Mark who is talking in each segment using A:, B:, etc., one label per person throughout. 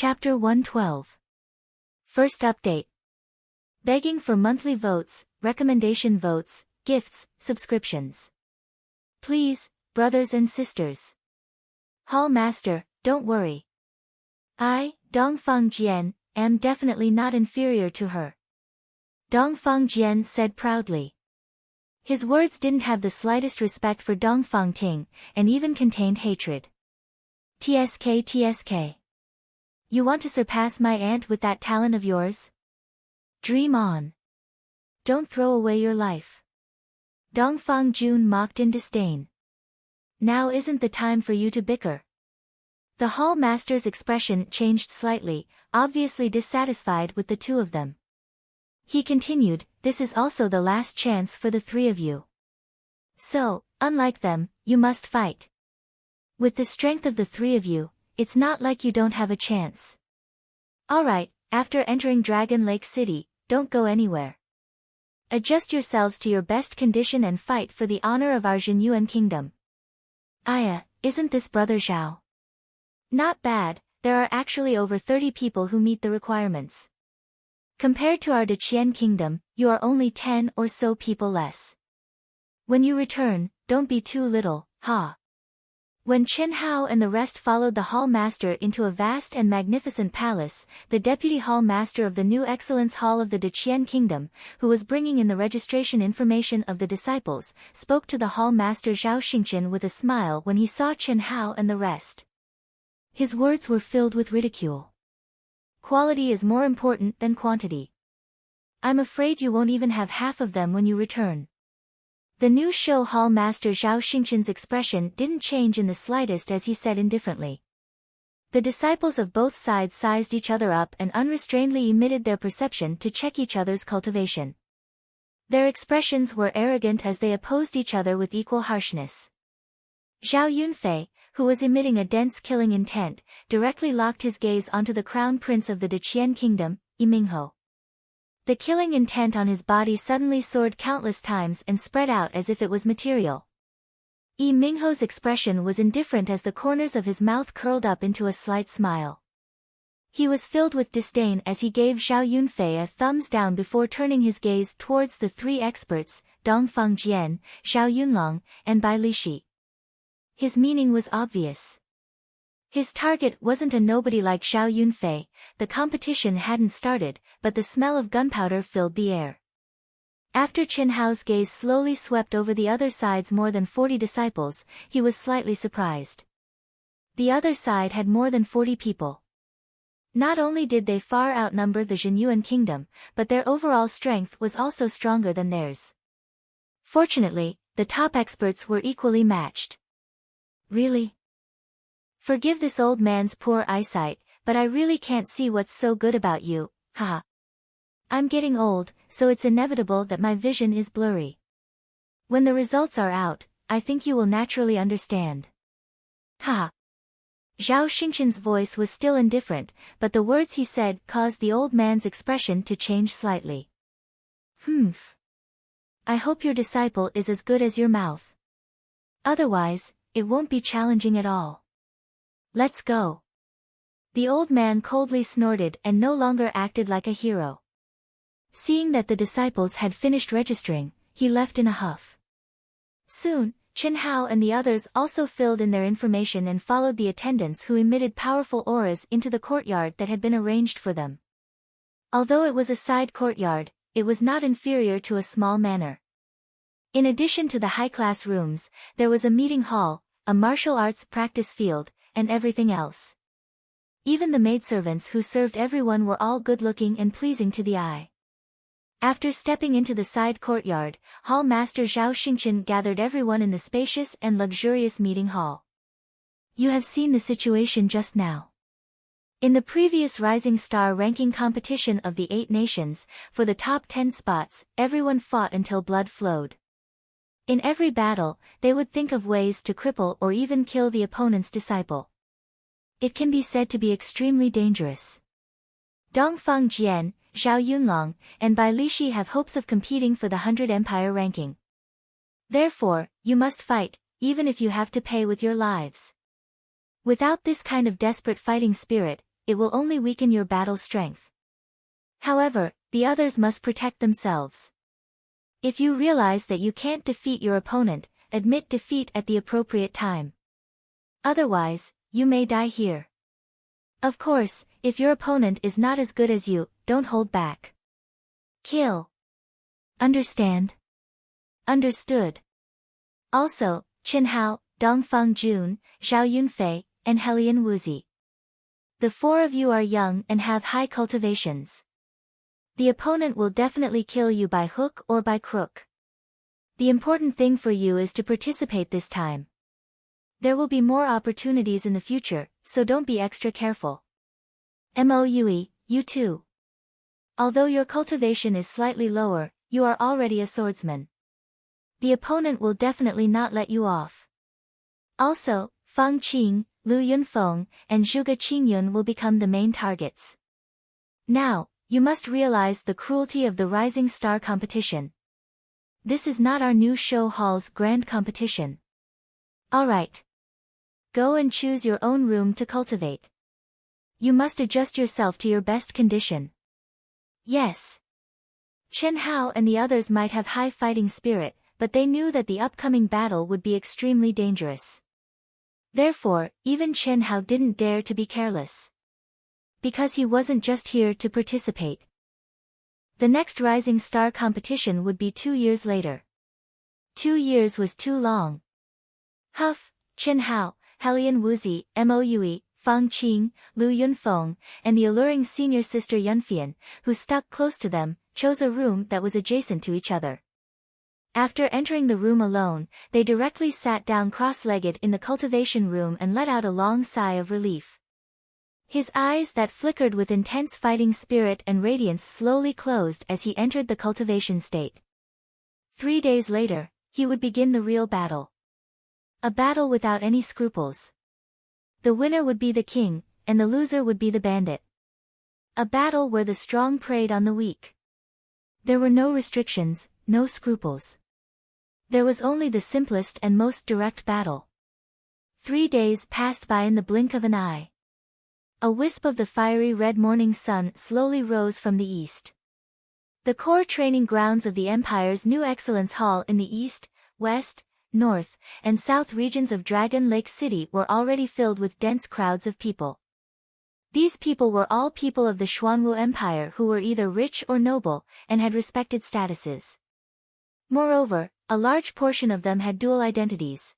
A: Chapter 112. First update. Begging for monthly votes, recommendation votes, gifts, subscriptions. Please, brothers and sisters. Hall Master, don't worry. I, Dongfang Jian, am definitely not inferior to her. Dongfang Jian said proudly. His words didn't have the slightest respect for Dongfang Ting, and even contained hatred. TSK. You want to surpass my aunt with that talent of yours? Dream on. Don't throw away your life. Dongfang Jun mocked in disdain. Now isn't the time for you to bicker. The hall master's expression changed slightly, obviously dissatisfied with the two of them. He continued, this is also the last chance for the three of you. So, unlike them, you must fight. With the strength of the three of you, it's not like you don't have a chance. Alright, after entering Dragon Lake City, don't go anywhere. Adjust yourselves to your best condition and fight for the honor of our Jinyuan kingdom. Aya, isn't this Brother Zhao? Not bad, there are actually over 30 people who meet the requirements. Compared to our Deqian kingdom, you are only 10 or so people less. When you return, don't be too little, ha. When Chen Hao and the rest followed the hall master into a vast and magnificent palace, the deputy hall master of the new Excellence Hall of the Deqian Kingdom, who was bringing in the registration information of the disciples, spoke to the hall master Zhao Xingqian with a smile when he saw Chen Hao and the rest. His words were filled with ridicule. Quality is more important than quantity. I'm afraid you won't even have half of them when you return. The new show hall master Zhao Xingqian's expression didn't change in the slightest as he said indifferently. The disciples of both sides sized each other up and unrestrainedly emitted their perception to check each other's cultivation. Their expressions were arrogant as they opposed each other with equal harshness. Zhao Yunfei, who was emitting a dense killing intent, directly locked his gaze onto the crown prince of the Deqian kingdom, Yi Mingho. The killing intent on his body suddenly soared countless times and spread out as if it was material. Yi Mingho's expression was indifferent as the corners of his mouth curled up into a slight smile. He was filled with disdain as he gave Zhao Yunfei a thumbs down before turning his gaze towards the three experts, Dongfang Jian, Zhao Yunlong, and Bai Lishi. His meaning was obvious. His target wasn't a nobody like Zhao Yunfei, the competition hadn't started, but the smell of gunpowder filled the air. After Chen Hao's gaze slowly swept over the other side's more than 40 disciples, he was slightly surprised. The other side had more than 40 people. Not only did they far outnumber the Jinyuan kingdom, but their overall strength was also stronger than theirs. Fortunately, the top experts were equally matched. Really? Forgive this old man's poor eyesight, but I really can't see what's so good about you, haha. I'm getting old, so it's inevitable that my vision is blurry. When the results are out, I think you will naturally understand. Haha. Zhao Xingqian's voice was still indifferent, but the words he said caused the old man's expression to change slightly. I hope your disciple is as good as your mouth. Otherwise, it won't be challenging at all. Let's go. The old man coldly snorted and no longer acted like a hero. Seeing that the disciples had finished registering, he left in a huff. Soon, Chen Hao and the others also filled in their information and followed the attendants who emitted powerful auras into the courtyard that had been arranged for them. Although it was a side courtyard, it was not inferior to a small manor. In addition to the high-class rooms, there was a meeting hall, a martial arts practice field, and everything else. Even the maidservants who served everyone were all good-looking and pleasing to the eye. After stepping into the side courtyard, Hall Master Zhao Xingqian gathered everyone in the spacious and luxurious meeting hall. You have seen the situation just now. In the previous Rising Star ranking competition of the 8 nations, for the top 10 spots, everyone fought until blood flowed. In every battle, they would think of ways to cripple or even kill the opponent's disciple. It can be said to be extremely dangerous. Dongfang Jian, Zhao Yunlong, and Bai Lishi have hopes of competing for the 100 Empire ranking. Therefore, you must fight, even if you have to pay with your lives. Without this kind of desperate fighting spirit, it will only weaken your battle strength. However, the others must protect themselves. If you realize that you can't defeat your opponent, admit defeat at the appropriate time. Otherwise, you may die here. Of course, if your opponent is not as good as you, don't hold back. Kill. Understand? Understood. Also, Chen Hao, Dongfang Jun, Zhao Yunfei, and Helian Wuzi. The four of you are young and have high cultivations. The opponent will definitely kill you by hook or by crook. The important thing for you is to participate this time. There will be more opportunities in the future, so don't be extra careful. Moue, you too. Although your cultivation is slightly lower, you are already a swordsman. The opponent will definitely not let you off. Also, Fang Qing, Lu Yunfeng, and Zhuge Qingyun will become the main targets. Now, you must realize the cruelty of the Rising Star competition. This is not our new show hall's grand competition. Alright. Go and choose your own room to cultivate. You must adjust yourself to your best condition. Yes. Chen Hao and the others might have high fighting spirit, but they knew that the upcoming battle would be extremely dangerous. Therefore, even Chen Hao didn't dare to be careless. Because he wasn't just here to participate. The next Rising Star competition would be 2 years later. 2 years was too long. Huff, Chen Hao, Helian Wuzi, Moue, Fang Qing, Lu Yunfeng, and the alluring senior sister Yunfian, who stuck close to them, chose a room that was adjacent to each other. After entering the room alone, they directly sat down cross-legged in the cultivation room and let out a long sigh of relief. His eyes that flickered with intense fighting spirit and radiance slowly closed as he entered the cultivation state. 3 days later, he would begin the real battle. A battle without any scruples. The winner would be the king, and the loser would be the bandit. A battle where the strong preyed on the weak. There were no restrictions, no scruples. There was only the simplest and most direct battle. 3 days passed by in the blink of an eye. A wisp of the fiery red morning sun slowly rose from the east. The core training grounds of the Empire's new Excellence Hall in the east, west, north, and south regions of Dragon Lake City were already filled with dense crowds of people. These people were all people of the Xuanwu Empire who were either rich or noble, and had respected statuses. Moreover, a large portion of them had dual identities.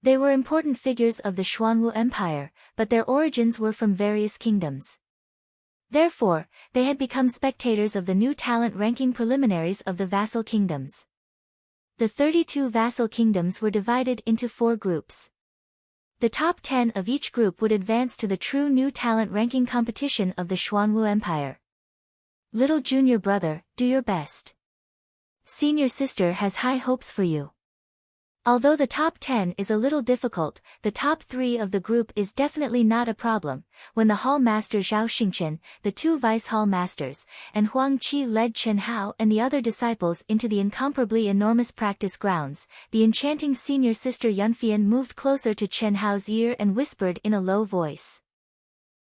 A: They were important figures of the Xuanwu Empire, but their origins were from various kingdoms. Therefore, they had become spectators of the new talent ranking preliminaries of the vassal kingdoms. The 32 vassal kingdoms were divided into 4 groups. The top 10 of each group would advance to the true new talent ranking competition of the Xuanwu Empire. Little junior brother, do your best. Senior sister has high hopes for you. Although the top 10 is a little difficult, the top 3 of the group is definitely not a problem. When the hall master Zhao Xingchen, the 2 vice hall masters, and Huang Qi led Chen Hao and the other disciples into the incomparably enormous practice grounds, the enchanting senior sister Yunfian moved closer to Chen Hao's ear and whispered in a low voice.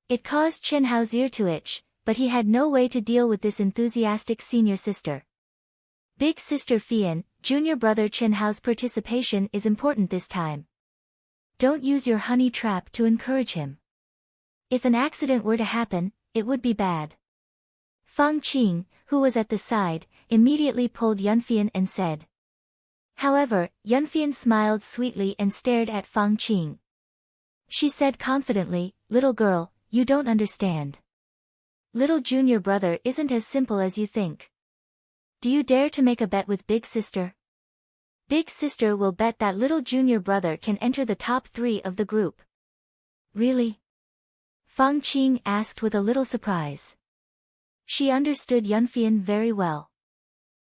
A: It caused Chen Hao's ear to itch, but he had no way to deal with this enthusiastic senior sister. Big sister Fian, junior brother Chen Hao's participation is important this time. Don't use your honey trap to encourage him. If an accident were to happen, it would be bad. Fang Qing, who was at the side, immediately pulled Yunfian and said. However, Yunfian smiled sweetly and stared at Fang Qing. She said confidently, "Little girl, you don't understand. Little junior brother isn't as simple as you think. Do you dare to make a bet with Big Sister? Big Sister will bet that little junior brother can enter the top 3 of the group." Really? Fang Qing asked with a little surprise. She understood Yunfian very well.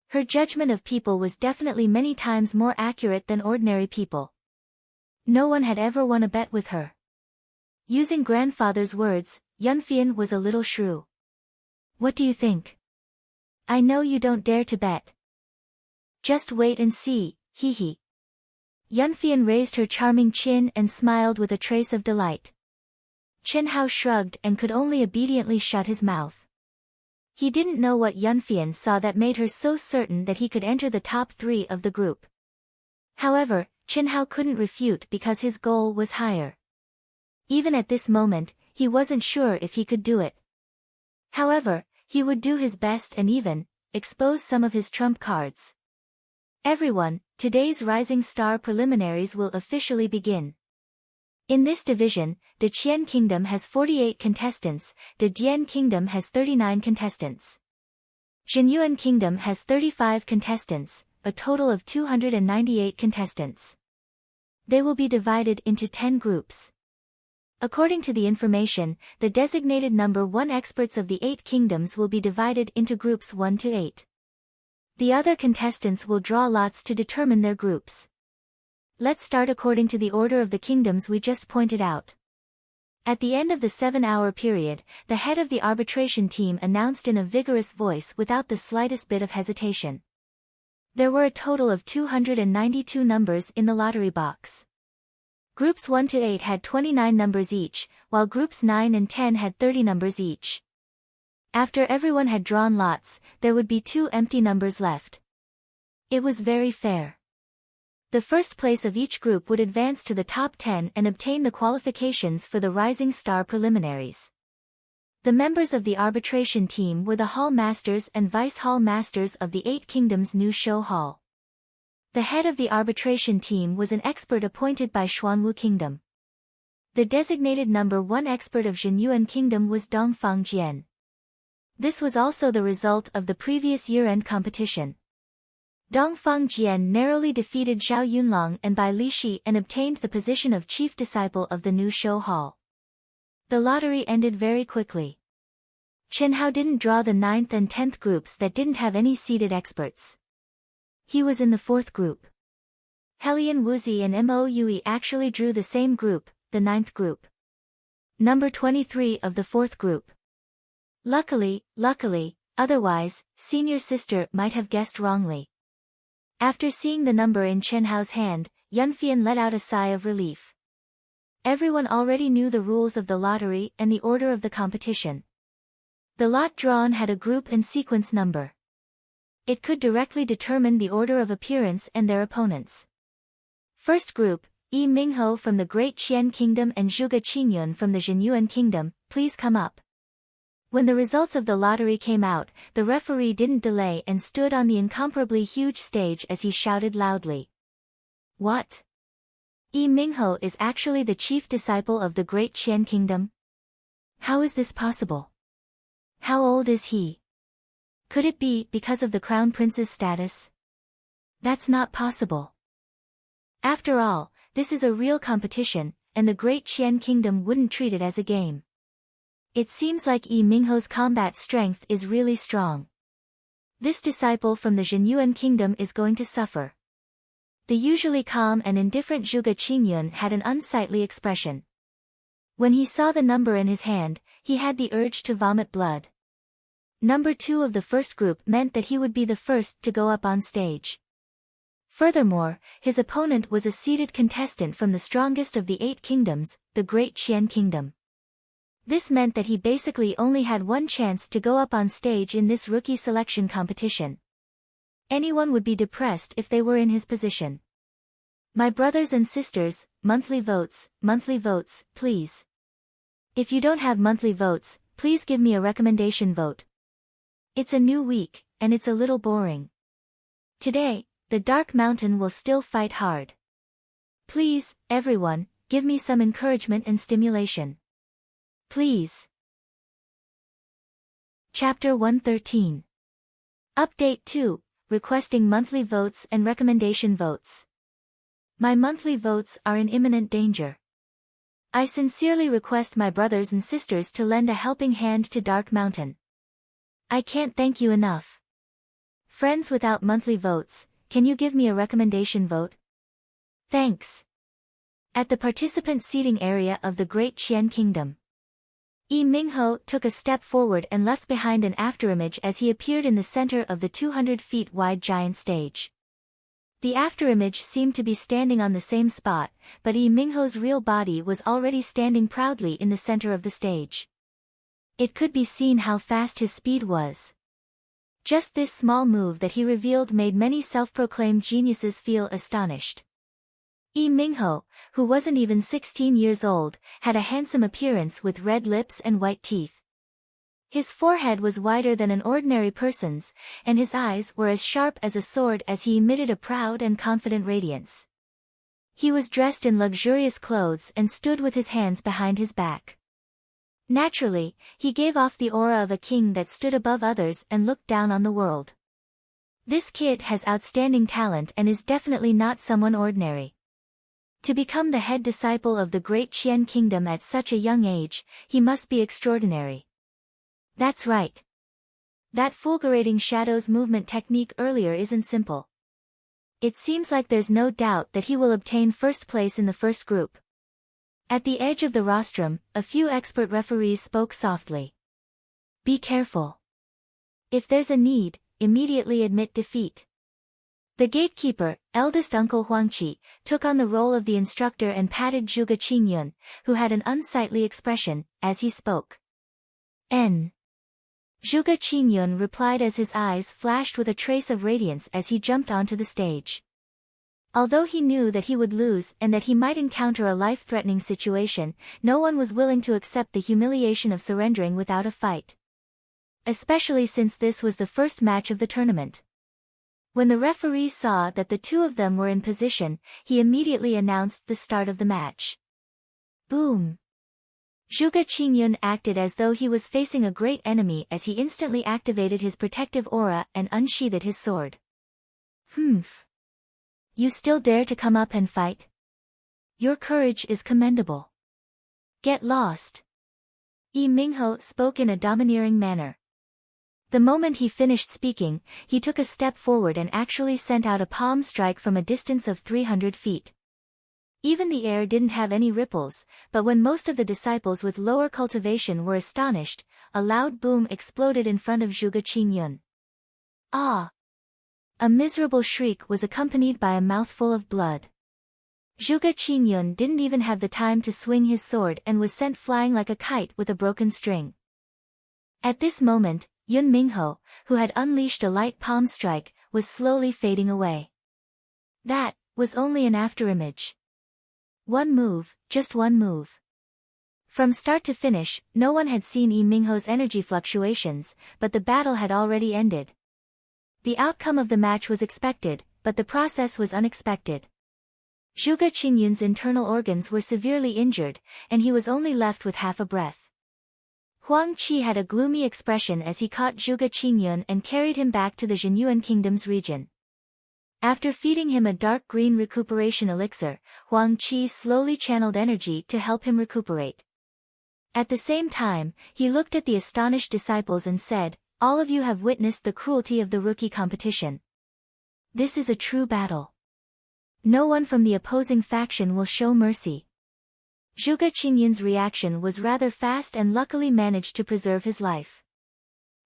A: Her judgment of people was definitely many times more accurate than ordinary people. No one had ever won a bet with her. Using grandfather's words, Yunfian was a little shrew. What do you think? I know you don't dare to bet. Just wait and see, hee hee. Yunfian raised her charming chin and smiled with a trace of delight. Chen Hao shrugged and could only obediently shut his mouth. He didn't know what Yunfian saw that made her so certain that he could enter the top 3 of the group. However, Chen Hao couldn't refute because his goal was higher. Even at this moment, he wasn't sure if he could do it. However, he would do his best and even expose some of his trump cards. Everyone, today's Rising Star preliminaries will officially begin. In this division, the Qian Kingdom has 48 contestants, the Dian Kingdom has 39 contestants. Zhenyuan Kingdom has 35 contestants, a total of 298 contestants. They will be divided into 10 groups. According to the information, the designated number 1 experts of the 8 kingdoms will be divided into groups 1 to 8. The other contestants will draw lots to determine their groups. Let's start according to the order of the kingdoms we just pointed out. At the end of the 7-hour period, the head of the arbitration team announced in a vigorous voice without the slightest bit of hesitation. There were a total of 292 numbers in the lottery box. Groups 1 to 8 had 29 numbers each, while groups 9 and 10 had 30 numbers each. After everyone had drawn lots, there would be 2 empty numbers left. It was very fair. The first place of each group would advance to the top 10 and obtain the qualifications for the Rising Star preliminaries. The members of the arbitration team were the Hall Masters and Vice Hall Masters of the 8 Kingdoms' new show hall. The head of the arbitration team was an expert appointed by Xuanwu Kingdom. The designated number 1 expert of Zhenyuan Kingdom was Dongfang Jian. This was also the result of the previous year-end competition. Dongfang Jian narrowly defeated Zhao Yunlong and Bai Lishi and obtained the position of chief disciple of the new show hall. The lottery ended very quickly. Chen Hao didn't draw the 9th and 10th groups that didn't have any seated experts. He was in the 4th group. Helian Wuzi and Mo Yue actually drew the same group, the 9th group. Number 23 of the 4th group. Luckily, otherwise, senior sister might have guessed wrongly. After seeing the number in Chen Hao's hand, Yunfian let out a sigh of relief. Everyone already knew the rules of the lottery and the order of the competition. The lot drawn had a group and sequence number. It could directly determine the order of appearance and their opponents. First group, Yi Mingho from the Great Qian Kingdom and Zhuge Qingyun from the Zhenyuan Kingdom, please come up. When the results of the lottery came out, the referee didn't delay and stood on the incomparably huge stage as he shouted loudly. What? Yi Mingho is actually the chief disciple of the Great Qian Kingdom? How is this possible? How old is he? Could it be because of the crown prince's status? That's not possible. After all, this is a real competition, and the Great Qian Kingdom wouldn't treat it as a game. It seems like Yi Mingho's combat strength is really strong. This disciple from the Zhenyuan Kingdom is going to suffer. The usually calm and indifferent Zhuge Qingyun had an unsightly expression. When he saw the number in his hand, he had the urge to vomit blood. Number 2 of the first group meant that he would be the first to go up on stage. Furthermore, his opponent was a seated contestant from the strongest of the 8 kingdoms, the Great Qian Kingdom. This meant that he basically only had one chance to go up on stage in this rookie selection competition. Anyone would be depressed if they were in his position. My brothers and sisters, monthly votes, please. If you don't have monthly votes, please give me a recommendation vote. It's a new week, and it's a little boring. Today, the Dark Mountain will still fight hard. Please, everyone, give me some encouragement and stimulation. Please. Chapter 113. Update 2, requesting monthly votes and recommendation votes. My monthly votes are in imminent danger. I sincerely request my brothers and sisters to lend a helping hand to Dark Mountain. I can't thank you enough. Friends without monthly votes, can you give me a recommendation vote? Thanks. At the participant seating area of the Great Qian Kingdom, Yi Mingho took a step forward and left behind an afterimage as he appeared in the center of the 200 feet wide giant stage. The afterimage seemed to be standing on the same spot, but Yi Mingho's real body was already standing proudly in the center of the stage. It could be seen how fast his speed was. Just this small move that he revealed made many self-proclaimed geniuses feel astonished. Yi Mingho, who wasn't even 16 years old, had a handsome appearance with red lips and white teeth. His forehead was wider than an ordinary person's, and his eyes were as sharp as a sword as he emitted a proud and confident radiance. He was dressed in luxurious clothes and stood with his hands behind his back. Naturally, he gave off the aura of a king that stood above others and looked down on the world. This kid has outstanding talent and is definitely not someone ordinary. To become the head disciple of the great Qian kingdom at such a young age, he must be extraordinary. That's right. That fulgurating shadows movement technique earlier isn't simple. It seems like there's no doubt that he will obtain first place in the first group. At the edge of the rostrum, a few expert referees spoke softly. Be careful. If there's a need, immediately admit defeat. The gatekeeper, eldest uncle Huangqi, took on the role of the instructor and patted Zhuge Qingyun, who had an unsightly expression, as he spoke. N. Zhuge Qingyun replied as his eyes flashed with a trace of radiance as he jumped onto the stage. Although he knew that he would lose and that he might encounter a life-threatening situation, no one was willing to accept the humiliation of surrendering without a fight. Especially since this was the first match of the tournament. When the referee saw that the two of them were in position, he immediately announced the start of the match. Boom! Zhuge Qingyun acted as though he was facing a great enemy as he instantly activated his protective aura and unsheathed his sword. Humph! You still dare to come up and fight? Your courage is commendable. Get lost! Yi Mingho spoke in a domineering manner. The moment he finished speaking, he took a step forward and actually sent out a palm strike from a distance of 300 feet. Even the air didn't have any ripples, but when most of the disciples with lower cultivation were astonished, a loud boom exploded in front of Zhuge Qingyun. Ah! A miserable shriek was accompanied by a mouthful of blood. Zhuge Qingyun didn't even have the time to swing his sword and was sent flying like a kite with a broken string. At this moment, Yun Mingho, who had unleashed a light palm strike, was slowly fading away. That was only an afterimage. One move, just one move. From start to finish, no one had seen Yi Mingho's energy fluctuations, but the battle had already ended. The outcome of the match was expected, but the process was unexpected. Zhuge Qingyun's internal organs were severely injured, and he was only left with half a breath. Huang Qi had a gloomy expression as he caught Zhuge Qingyun and carried him back to the Zhenyuan kingdom's region. After feeding him a dark green recuperation elixir, Huang Qi slowly channeled energy to help him recuperate. At the same time, he looked at the astonished disciples and said, "All of you have witnessed the cruelty of the rookie competition. This is a true battle. No one from the opposing faction will show mercy." Zhuge Qingyun's reaction was rather fast and luckily managed to preserve his life.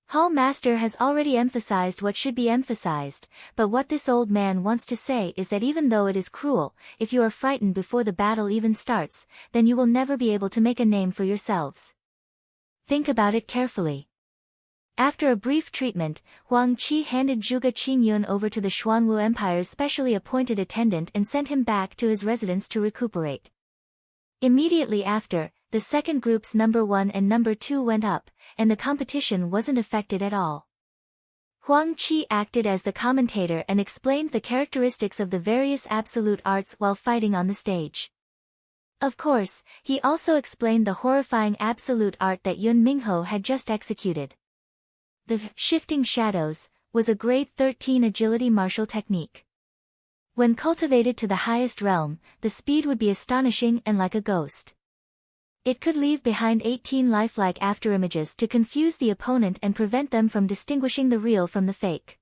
A: Hall Master has already emphasized what should be emphasized, but what this old man wants to say is that even though it is cruel, if you are frightened before the battle even starts, then you will never be able to make a name for yourselves. Think about it carefully. After a brief treatment, Huang Qi handed Zhuge Qingyun over to the Xuanwu Empire's specially appointed attendant and sent him back to his residence to recuperate. Immediately after, the second group's number 1 and number 2 went up, and the competition wasn't affected at all. Huang Qi acted as the commentator and explained the characteristics of the various absolute arts while fighting on the stage. Of course, he also explained the horrifying absolute art that Yun Mingho had just executed. The shifting shadows was a grade 13 agility martial technique. When cultivated to the highest realm, the speed would be astonishing and like a ghost. It could leave behind 18 lifelike afterimages to confuse the opponent and prevent them from distinguishing the real from the fake.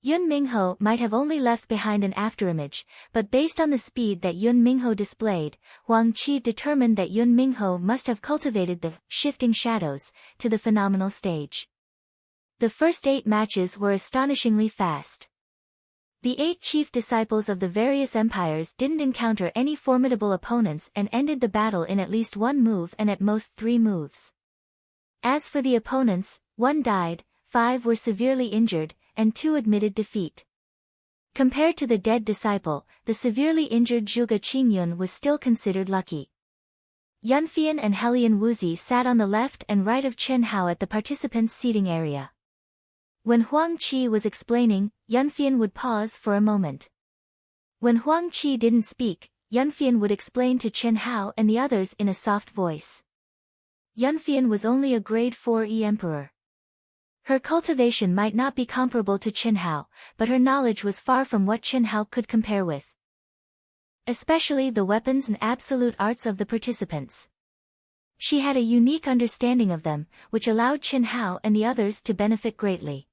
A: Yun Mingho might have only left behind an afterimage, but based on the speed that Yun Mingho displayed, Huang Qi determined that Yun Mingho must have cultivated the shifting shadows to the phenomenal stage. The first 8 matches were astonishingly fast. The 8 chief disciples of the various empires didn't encounter any formidable opponents and ended the battle in at least 1 move and at most 3 moves. As for the opponents, 1 died, 5 were severely injured, and 2 admitted defeat. Compared to the dead disciple, the severely injured Zhuge Qingyun was still considered lucky. Yunfian and Helian Wuzi sat on the left and right of Chen Hao at the participants' seating area. When Huang Qi was explaining, Yunfian would pause for a moment. When Huang Qi didn't speak, Yunfian would explain to Chen Hao and the others in a soft voice. Yunfian was only a grade 4E emperor. Her cultivation might not be comparable to Chen Hao, but her knowledge was far from what Chen Hao could compare with. Especially the weapons and absolute arts of the participants. She had a unique understanding of them, which allowed Chen Hao and the others to benefit greatly.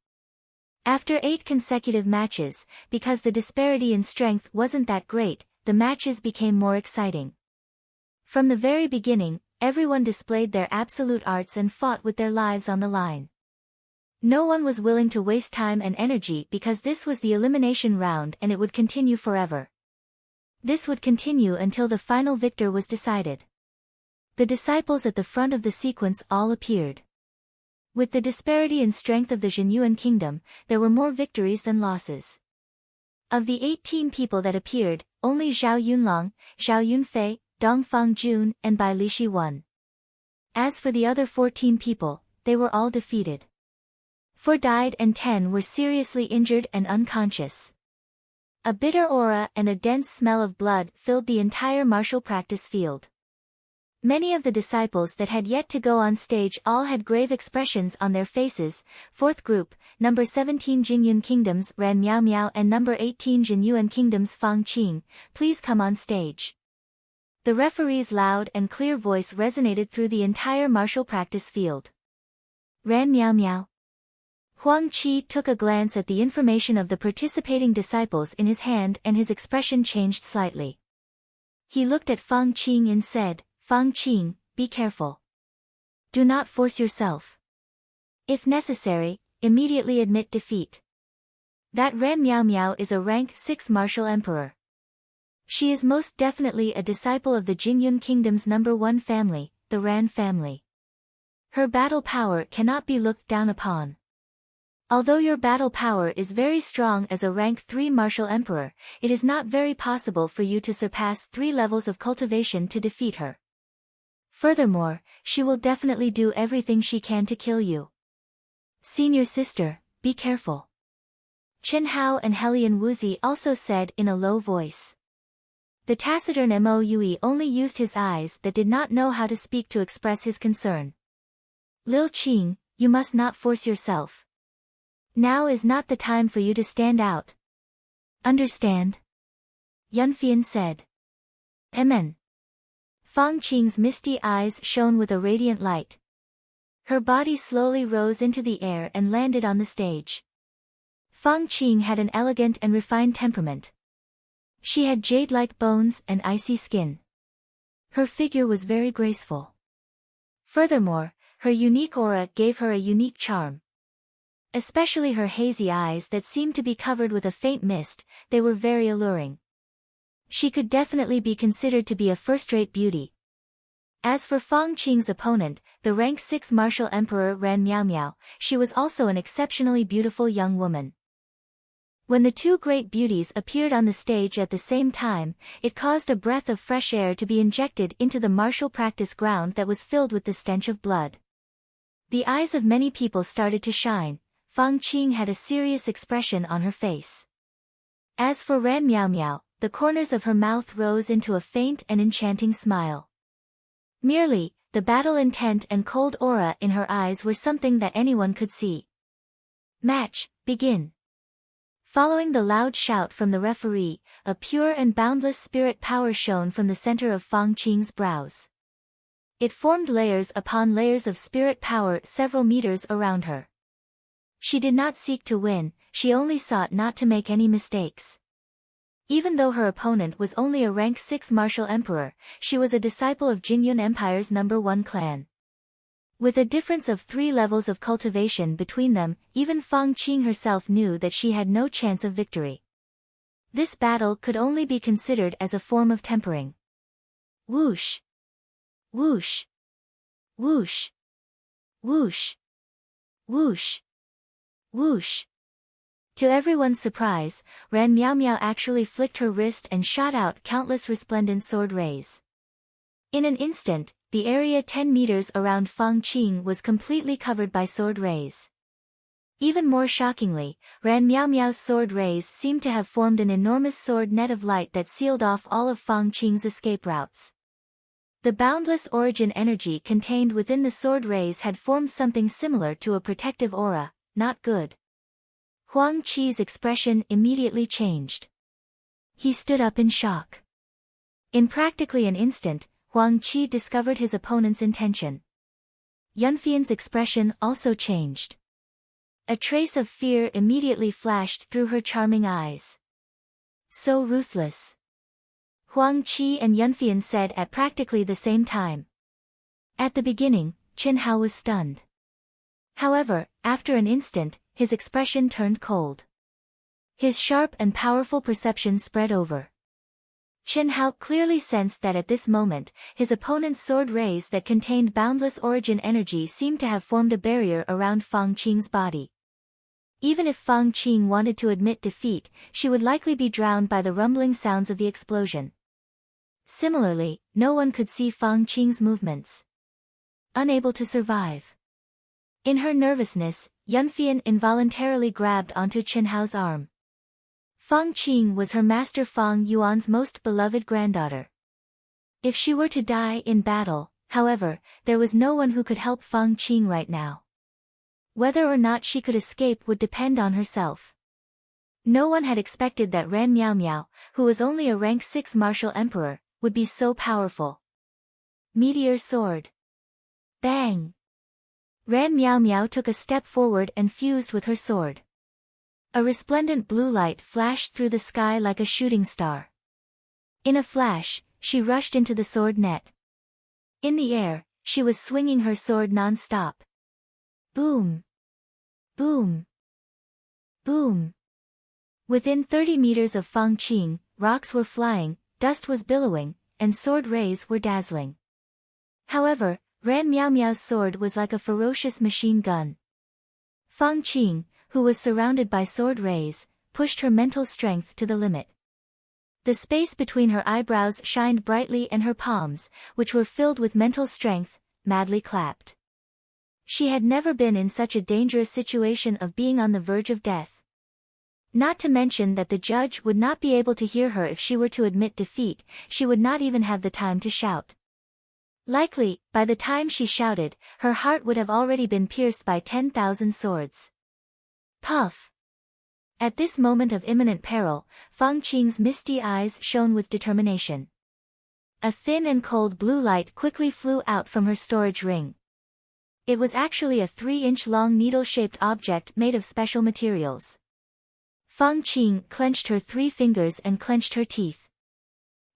A: After 8 consecutive matches, because the disparity in strength wasn't that great, the matches became more exciting. From the very beginning, everyone displayed their absolute arts and fought with their lives on the line. No one was willing to waste time and energy because this was the elimination round and it would continue forever. This would continue until the final victor was decided. The disciples at the front of the sequence all appeared. With the disparity in strength of the Zhenyuan kingdom, there were more victories than losses. Of the 18 people that appeared, only Zhao Yunlong, Zhao Yunfei, Dongfang Jun, and Bai Lishi won. As for the other 14 people, they were all defeated. 4 died and 10 were seriously injured and unconscious. A bitter aura and a dense smell of blood filled the entire martial practice field. Many of the disciples that had yet to go on stage all had grave expressions on their faces. 4th group, number 17 Jingyun Kingdoms Ran Miao Miao and number 18 Zhenyuan Kingdoms Fang Qing, please come on stage. The referee's loud and clear voice resonated through the entire martial practice field. Ran Miao Miao. Huang Qi took a glance at the information of the participating disciples in his hand and his expression changed slightly. He looked at Fang Qing and said, Fang Qing, be careful. Do not force yourself. If necessary, immediately admit defeat. That Ran Miao Miao is a rank 6 martial emperor. She is most definitely a disciple of the Jingyun Kingdom's number 1 family, the Ran family. Her battle power cannot be looked down upon. Although your battle power is very strong as a rank 3 martial emperor, it is not very possible for you to surpass 3 levels of cultivation to defeat her. Furthermore, she will definitely do everything she can to kill you. Senior sister, be careful. Chen Hao and Helian Wuzi also said in a low voice. The taciturn Moue only used his eyes that did not know how to speak to express his concern. Lil Qing, you must not force yourself. Now is not the time for you to stand out. Understand? Yunfian said. Amen. Fang Qing's misty eyes shone with a radiant light. Her body slowly rose into the air and landed on the stage. Fang Qing had an elegant and refined temperament. She had jade-like bones and icy skin. Her figure was very graceful. Furthermore, her unique aura gave her a unique charm. Especially her hazy eyes that seemed to be covered with a faint mist, they were very alluring. She could definitely be considered to be a first-rate beauty. As for Fang Qing's opponent, the rank 6 martial emperor Ran Miao Miao, she was also an exceptionally beautiful young woman. When the 2 great beauties appeared on the stage at the same time, it caused a breath of fresh air to be injected into the martial practice ground that was filled with the stench of blood. The eyes of many people started to shine. Fang Qing had a serious expression on her face. As for Ran Miao Miao, the corners of her mouth rose into a faint and enchanting smile. Merely, the battle intent and cold aura in her eyes were something that anyone could see. Match, begin. Following the loud shout from the referee, a pure and boundless spirit power shone from the center of Fang Qing's brows. It formed layers upon layers of spirit power several meters around her. She did not seek to win, she only sought not to make any mistakes. Even though her opponent was only a rank 6 martial emperor, she was a disciple of Jingyun Empire's number 1 clan. With a difference of 3 levels of cultivation between them, even Fang Qing herself knew that she had no chance of victory. This battle could only be considered as a form of tempering. Whoosh! Whoosh! Whoosh! Whoosh! Whoosh! Whoosh! To everyone's surprise, Ran Meow Meow actually flicked her wrist and shot out countless resplendent sword rays. In an instant, the area 10 meters around Fang Qing was completely covered by sword rays. Even more shockingly, Ran Meow Meow's sword rays seemed to have formed an enormous sword net of light that sealed off all of Fang Qing's escape routes. The boundless origin energy contained within the sword rays had formed something similar to a protective aura. Not good. Huang Qi's expression immediately changed. He stood up in shock. In practically an instant, Huang Qi discovered his opponent's intention. Yunfian's expression also changed. A trace of fear immediately flashed through her charming eyes. So ruthless. Huang Qi and Yunfian said at practically the same time. At the beginning, Qin Hao was stunned. However, after an instant, his expression turned cold. His sharp and powerful perception spread over. Qin Hao clearly sensed that at this moment, his opponent's sword rays that contained boundless origin energy seemed to have formed a barrier around Fang Qing's body. Even if Fang Qing wanted to admit defeat, she would likely be drowned by the rumbling sounds of the explosion. Similarly, no one could see Fang Qing's movements. Unable to survive. In her nervousness, Yunfian involuntarily grabbed onto Qin Hao's arm. Fang Qing was her master Fang Yuan's most beloved granddaughter. If she were to die in battle, however, there was no one who could help Fang Qing right now. Whether or not she could escape would depend on herself. No one had expected that Ran Meow Meow, who was only a rank 6 martial emperor, would be so powerful. Meteor sword. Bang! Ran Meow Meow took a step forward and fused with her sword. A resplendent blue light flashed through the sky like a shooting star. In a flash, she rushed into the sword net. In the air, she was swinging her sword non-stop. Boom! Boom! Boom! Within 30 meters of Fang Qing, rocks were flying, dust was billowing, and sword rays were dazzling. However, Ran Meow Meow's sword was like a ferocious machine gun. Fang Qing, who was surrounded by sword rays, pushed her mental strength to the limit. The space between her eyebrows shined brightly and her palms, which were filled with mental strength, madly clapped. She had never been in such a dangerous situation of being on the verge of death. Not to mention that the judge would not be able to hear her if she were to admit defeat, she would not even have the time to shout. Likely, by the time she shouted, her heart would have already been pierced by 10,000 swords. Puff! At this moment of imminent peril, Fang Qing's misty eyes shone with determination. A thin and cold blue light quickly flew out from her storage ring. It was actually a 3-inch-long needle-shaped object made of special materials. Fang Qing clenched her 3 fingers and clenched her teeth.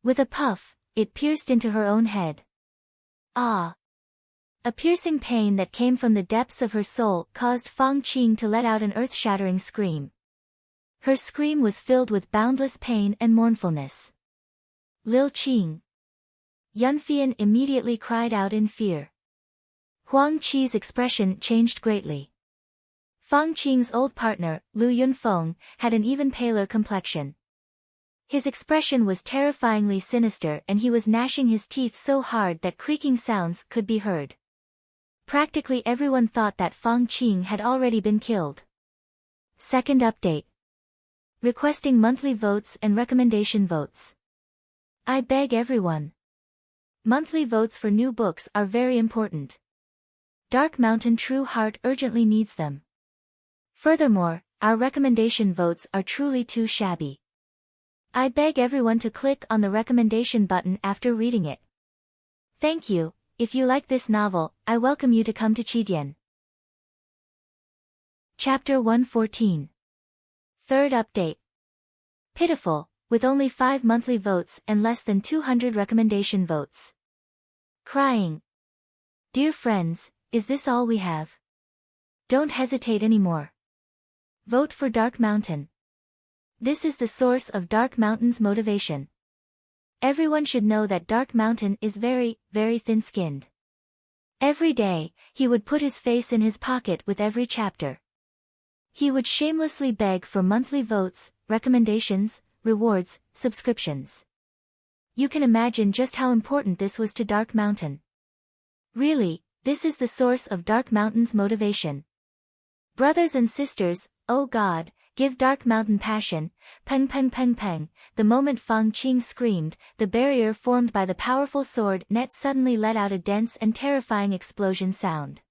A: With a puff, it pierced into her own head. Ah! A piercing pain that came from the depths of her soul caused Fang Qing to let out an earth-shattering scream. Her scream was filled with boundless pain and mournfulness. Lil Qing! Yunfian immediately cried out in fear. Huang Qi's expression changed greatly. Fang Qing's old partner, Lu Yunfeng, had an even paler complexion. His expression was terrifyingly sinister and he was gnashing his teeth so hard that creaking sounds could be heard. Practically everyone thought that Fang Qing had already been killed. Second update. Requesting monthly votes and recommendation votes. I beg everyone. Monthly votes for new books are very important. Dark Mountain True Heart urgently needs them. Furthermore, our recommendation votes are truly too shabby. I beg everyone to click on the recommendation button after reading it. Thank you. If you like this novel, I welcome you to come to Qidian. Chapter 114. Third update. Pitiful, with only 5 monthly votes and less than 200 recommendation votes. Crying. Dear friends, is this all we have? Don't hesitate anymore. Vote for Dark Mountain. This is the source of Dark Mountain's motivation. Everyone should know that Dark Mountain is very, very thin-skinned. Every day, he would put his face in his pocket with every chapter. He would shamelessly beg for monthly votes, recommendations, rewards, subscriptions. You can imagine just how important this was to Dark Mountain. Really, this is the source of Dark Mountain's motivation. Brothers and sisters, oh God, give Dark Mountain passion, peng peng peng peng. The moment Fang Qing screamed, the barrier formed by the powerful sword net suddenly let out a dense and terrifying explosion sound.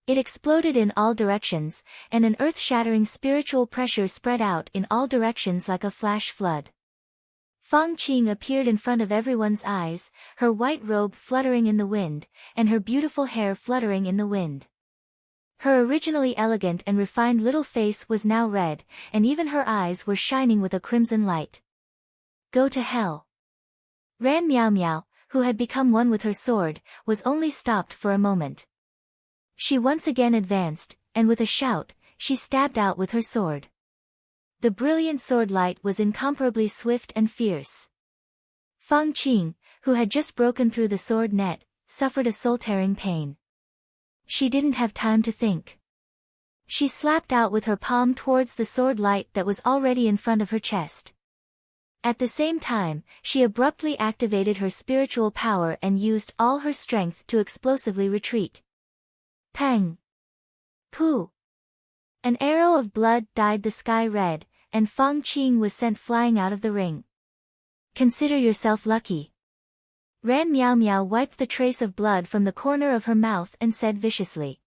A: It exploded in all directions, and an earth-shattering spiritual pressure spread out in all directions like a flash flood. Fang Qing appeared in front of everyone's eyes, her white robe fluttering in the wind, and her beautiful hair fluttering in the wind. Her originally elegant and refined little face was now red, and even her eyes were shining with a crimson light. Go to hell. Ran Miao Miao, who had become one with her sword, was only stopped for a moment. She once again advanced, and with a shout, she stabbed out with her sword. The brilliant sword light was incomparably swift and fierce. Fang Qing, who had just broken through the sword net, suffered a soul-tearing pain. She didn't have time to think. She slapped out with her palm towards the sword light that was already in front of her chest. At the same time, she abruptly activated her spiritual power and used all her strength to explosively retreat. Pang! Pooh! An arrow of blood dyed the sky red, and Fang Qing was sent flying out of the ring. Consider yourself lucky. Ran Miao Miao wiped the trace of blood from the corner of her mouth and said viciously.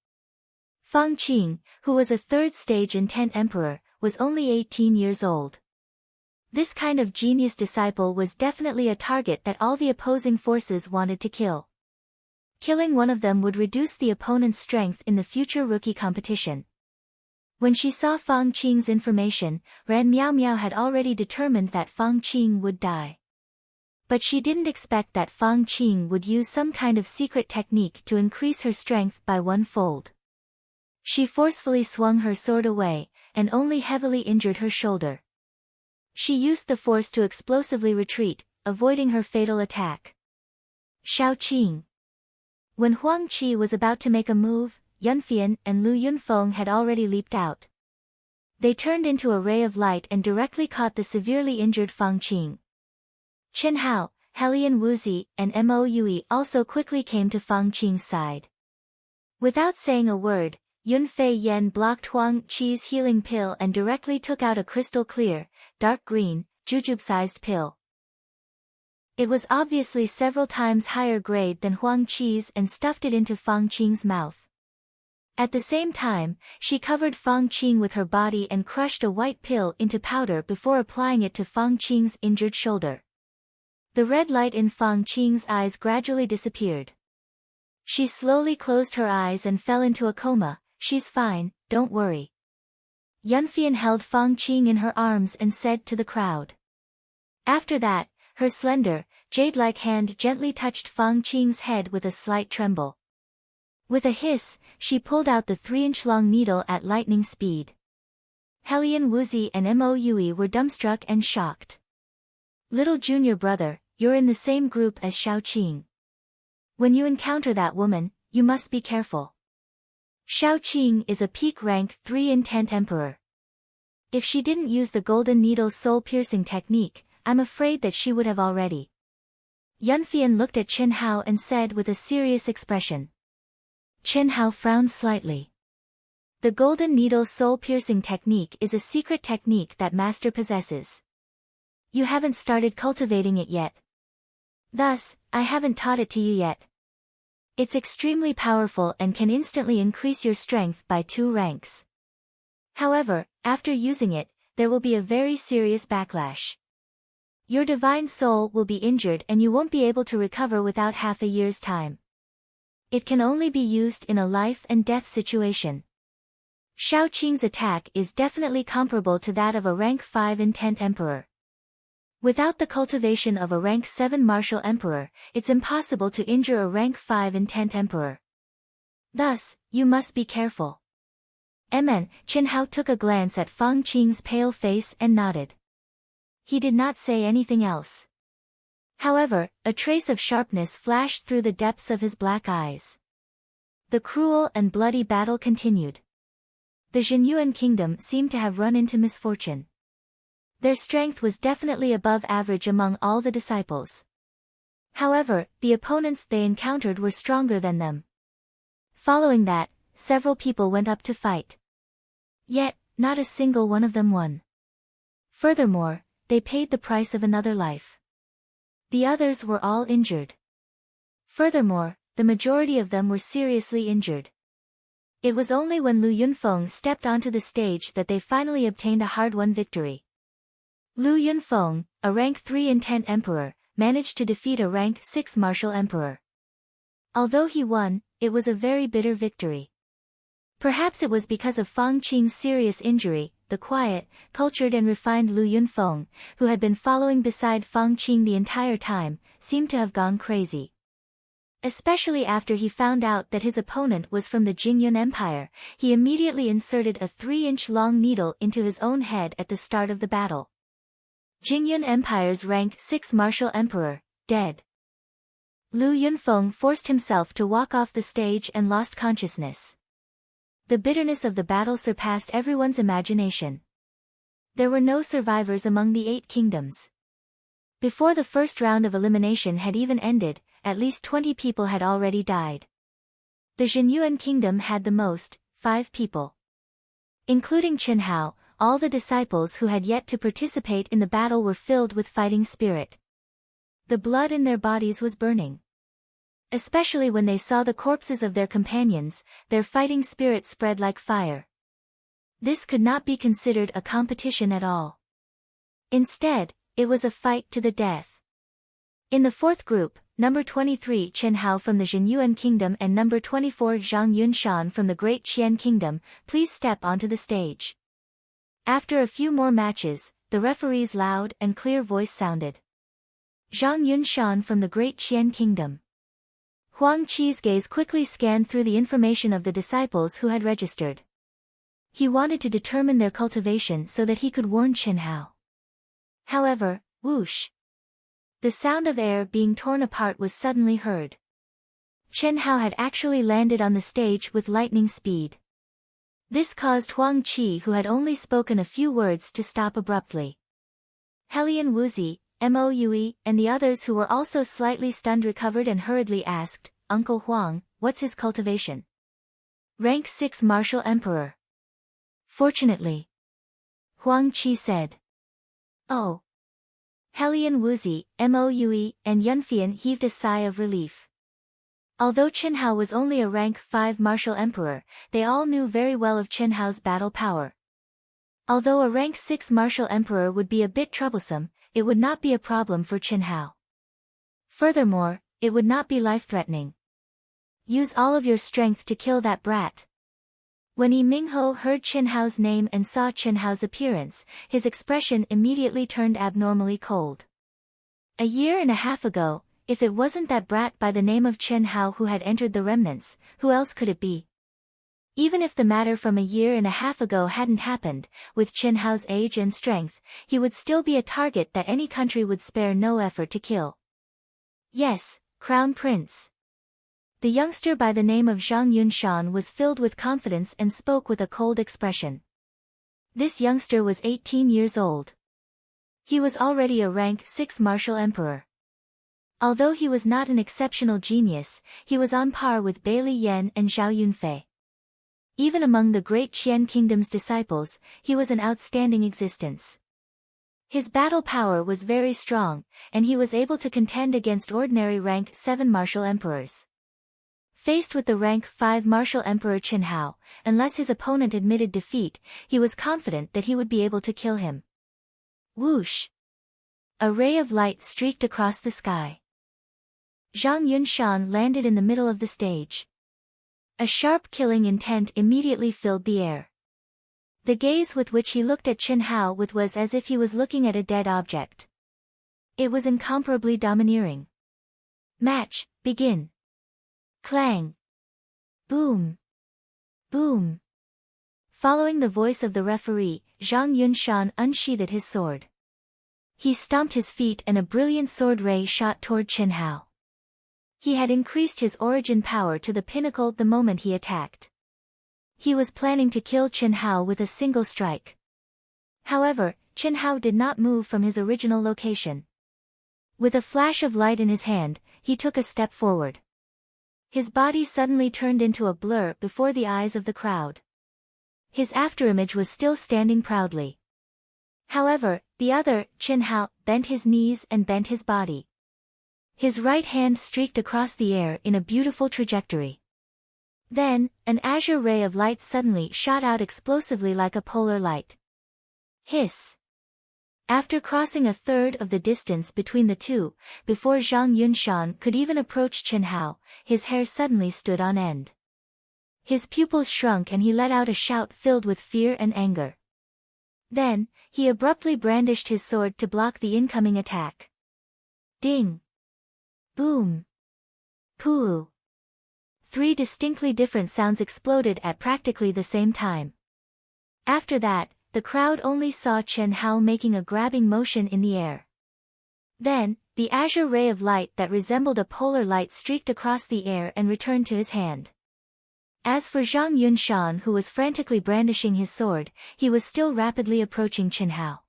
A: Fang Qing, who was a third-stage intent emperor, was only 18 years old. This kind of genius disciple was definitely a target that all the opposing forces wanted to kill. Killing one of them would reduce the opponent's strength in the future rookie competition. When she saw Fang Qing's information, Ran Miao Miao had already determined that Fang Qing would die. But she didn't expect that Fang Qing would use some kind of secret technique to increase her strength by 1-fold. She forcefully swung her sword away, and only heavily injured her shoulder. She used the force to explosively retreat, avoiding her fatal attack. Shao Qing. When Huang Qi was about to make a move, Yunfian and Lu Yunfeng had already leaped out. They turned into a ray of light and directly caught the severely injured Fang Qing. Chen Hao, Helian Wuzi, and Mo Yui also quickly came to Fang Qing's side. Without saying a word, Yun Fei Yen blocked Huang Qi's healing pill and directly took out a crystal-clear, dark green, jujube-sized pill. It was obviously several times higher grade than Huang Qi's and stuffed it into Fang Qing's mouth. At the same time, she covered Fang Qing with her body and crushed a white pill into powder before applying it to Fang Qing's injured shoulder. The red light in Fang Qing's eyes gradually disappeared. She slowly closed her eyes and fell into a coma. She's fine, don't worry. Yunfian held Fang Qing in her arms and said to the crowd. After that, her slender, jade-like hand gently touched Fang Qing's head with a slight tremble. With a hiss, she pulled out the 3-inch-long needle at lightning speed. Helian Wuzi and Mo Yui were dumbstruck and shocked. Little junior brother, you're in the same group as Shao Qing. When you encounter that woman, you must be careful. Shao Qing is a peak rank 3 intent emperor. If she didn't use the golden needle's soul-piercing technique, I'm afraid that she would have already. Yunfian looked at Chen Hao and said with a serious expression. Chen Hao frowned slightly. The golden needle's soul-piercing technique is a secret technique that master possesses. You haven't started cultivating it yet. Thus, I haven't taught it to you yet. It's extremely powerful and can instantly increase your strength by 2 ranks. However, after using it, there will be a very serious backlash. Your divine soul will be injured and you won't be able to recover without half a year's time. It can only be used in a life and death situation. Shao Qing's attack is definitely comparable to that of a rank 5 intent emperor. Without the cultivation of a rank 7 martial emperor, it's impossible to injure a rank 5 intent emperor. Thus, you must be careful. Chen Hao took a glance at Fang Qing's pale face and nodded. He did not say anything else. However, a trace of sharpness flashed through the depths of his black eyes. The cruel and bloody battle continued. The Jinyuan kingdom seemed to have run into misfortune. Their strength was definitely above average among all the disciples. However, the opponents they encountered were stronger than them. Following that, several people went up to fight. Yet, not a single one of them won. Furthermore, they paid the price of another life. The others were all injured. Furthermore, the majority of them were seriously injured. It was only when Lu Yunfeng stepped onto the stage that they finally obtained a hard-won victory. Lu Yunfeng, a rank 3 in 10 emperor, managed to defeat a rank 6 martial emperor. Although he won, it was a very bitter victory. Perhaps it was because of Fang Qing's serious injury. The quiet, cultured and refined Lu Yunfeng, who had been following beside Fang Qing the entire time, seemed to have gone crazy. Especially after he found out that his opponent was from the Jingyun Empire, he immediately inserted a 3-inch long needle into his own head at the start of the battle. Jingyun Empire's rank 6 martial emperor, dead. Lu Yunfeng forced himself to walk off the stage and lost consciousness. The bitterness of the battle surpassed everyone's imagination. There were no survivors among the 8 kingdoms. Before the first round of elimination had even ended, at least 20 people had already died. The Jinyuan kingdom had the most, 5 people. Including Chen Hao, all the disciples who had yet to participate in the battle were filled with fighting spirit. The blood in their bodies was burning. Especially when they saw the corpses of their companions, their fighting spirit spread like fire. This could not be considered a competition at all. Instead, it was a fight to the death. In the 4th group, number 23 Chen Hao from the Jinyuan kingdom and number 24 Zhang Yunshan from the Great Qian kingdom, please step onto the stage. After a few more matches, the referee's loud and clear voice sounded. Zhang Yunshan from the Great Qian kingdom. Huang Qi's gaze quickly scanned through the information of the disciples who had registered. He wanted to determine their cultivation so that he could warn Chen Hao. However, whoosh! The sound of air being torn apart was suddenly heard. Chen Hao had actually landed on the stage with lightning speed. This caused Huang Qi, who had only spoken a few words, to stop abruptly. Helian Wuzi, Moue, and the others who were also slightly stunned recovered and hurriedly asked, "Uncle Huang, what's his cultivation?" "Rank 6 martial emperor." "Fortunately," Huang Qi said. "Oh." Helian Wuzi, Moue, and Yunfian heaved a sigh of relief. Although Chen Hao was only a rank 5 martial emperor, they all knew very well of Chen Hao's battle power. Although a rank 6 martial emperor would be a bit troublesome, it would not be a problem for Chen Hao. Furthermore, it would not be life-threatening. "Use all of your strength to kill that brat." When Yi Mingho heard Chen Hao's name and saw Chen Hao's appearance, his expression immediately turned abnormally cold. A year and a half ago, if it wasn't that brat by the name of Chen Hao who had entered the remnants, who else could it be? Even if the matter from a year and a half ago hadn't happened, with Chen Hao's age and strength, he would still be a target that any country would spare no effort to kill. "Yes, Crown Prince." The youngster by the name of Zhang Yunshan was filled with confidence and spoke with a cold expression. This youngster was 18 years old. He was already a rank 6 martial emperor. Although he was not an exceptional genius, he was on par with Bai Li Yan and Zhao Yunfei. Even among the Great Qian Kingdom's disciples, he was an outstanding existence. His battle power was very strong, and he was able to contend against ordinary rank 7 martial emperors. Faced with the rank 5 martial emperor Chen Hao, unless his opponent admitted defeat, he was confident that he would be able to kill him. Whoosh! A ray of light streaked across the sky. Zhang Yunshan landed in the middle of the stage. A sharp killing intent immediately filled the air. The gaze with which he looked at Chen Hao was as if he was looking at a dead object. It was incomparably domineering. "Match, begin." Clang. Boom. Boom. Following the voice of the referee, Zhang Yunshan unsheathed his sword. He stomped his feet and a brilliant sword ray shot toward Chen Hao. He had increased his origin power to the pinnacle the moment he attacked. He was planning to kill Chen Hao with a single strike. However, Chen Hao did not move from his original location. With a flash of light in his hand, he took a step forward. His body suddenly turned into a blur before the eyes of the crowd. His afterimage was still standing proudly. However, the other, Chen Hao, bent his knees and bent his body. His right hand streaked across the air in a beautiful trajectory. Then, an azure ray of light suddenly shot out explosively like a polar light. Hiss! After crossing a third of the distance between the two, before Zhang Yunshan could even approach Chen Hao, his hair suddenly stood on end. His pupils shrunk and he let out a shout filled with fear and anger. Then, he abruptly brandished his sword to block the incoming attack. Ding! Boom! Poo! 3 distinctly different sounds exploded at practically the same time. After that, the crowd only saw Chen Hao making a grabbing motion in the air. Then, the azure ray of light that resembled a polar light streaked across the air and returned to his hand. As for Zhang Yunshan, who was frantically brandishing his sword, he was still rapidly approaching Chen Hao.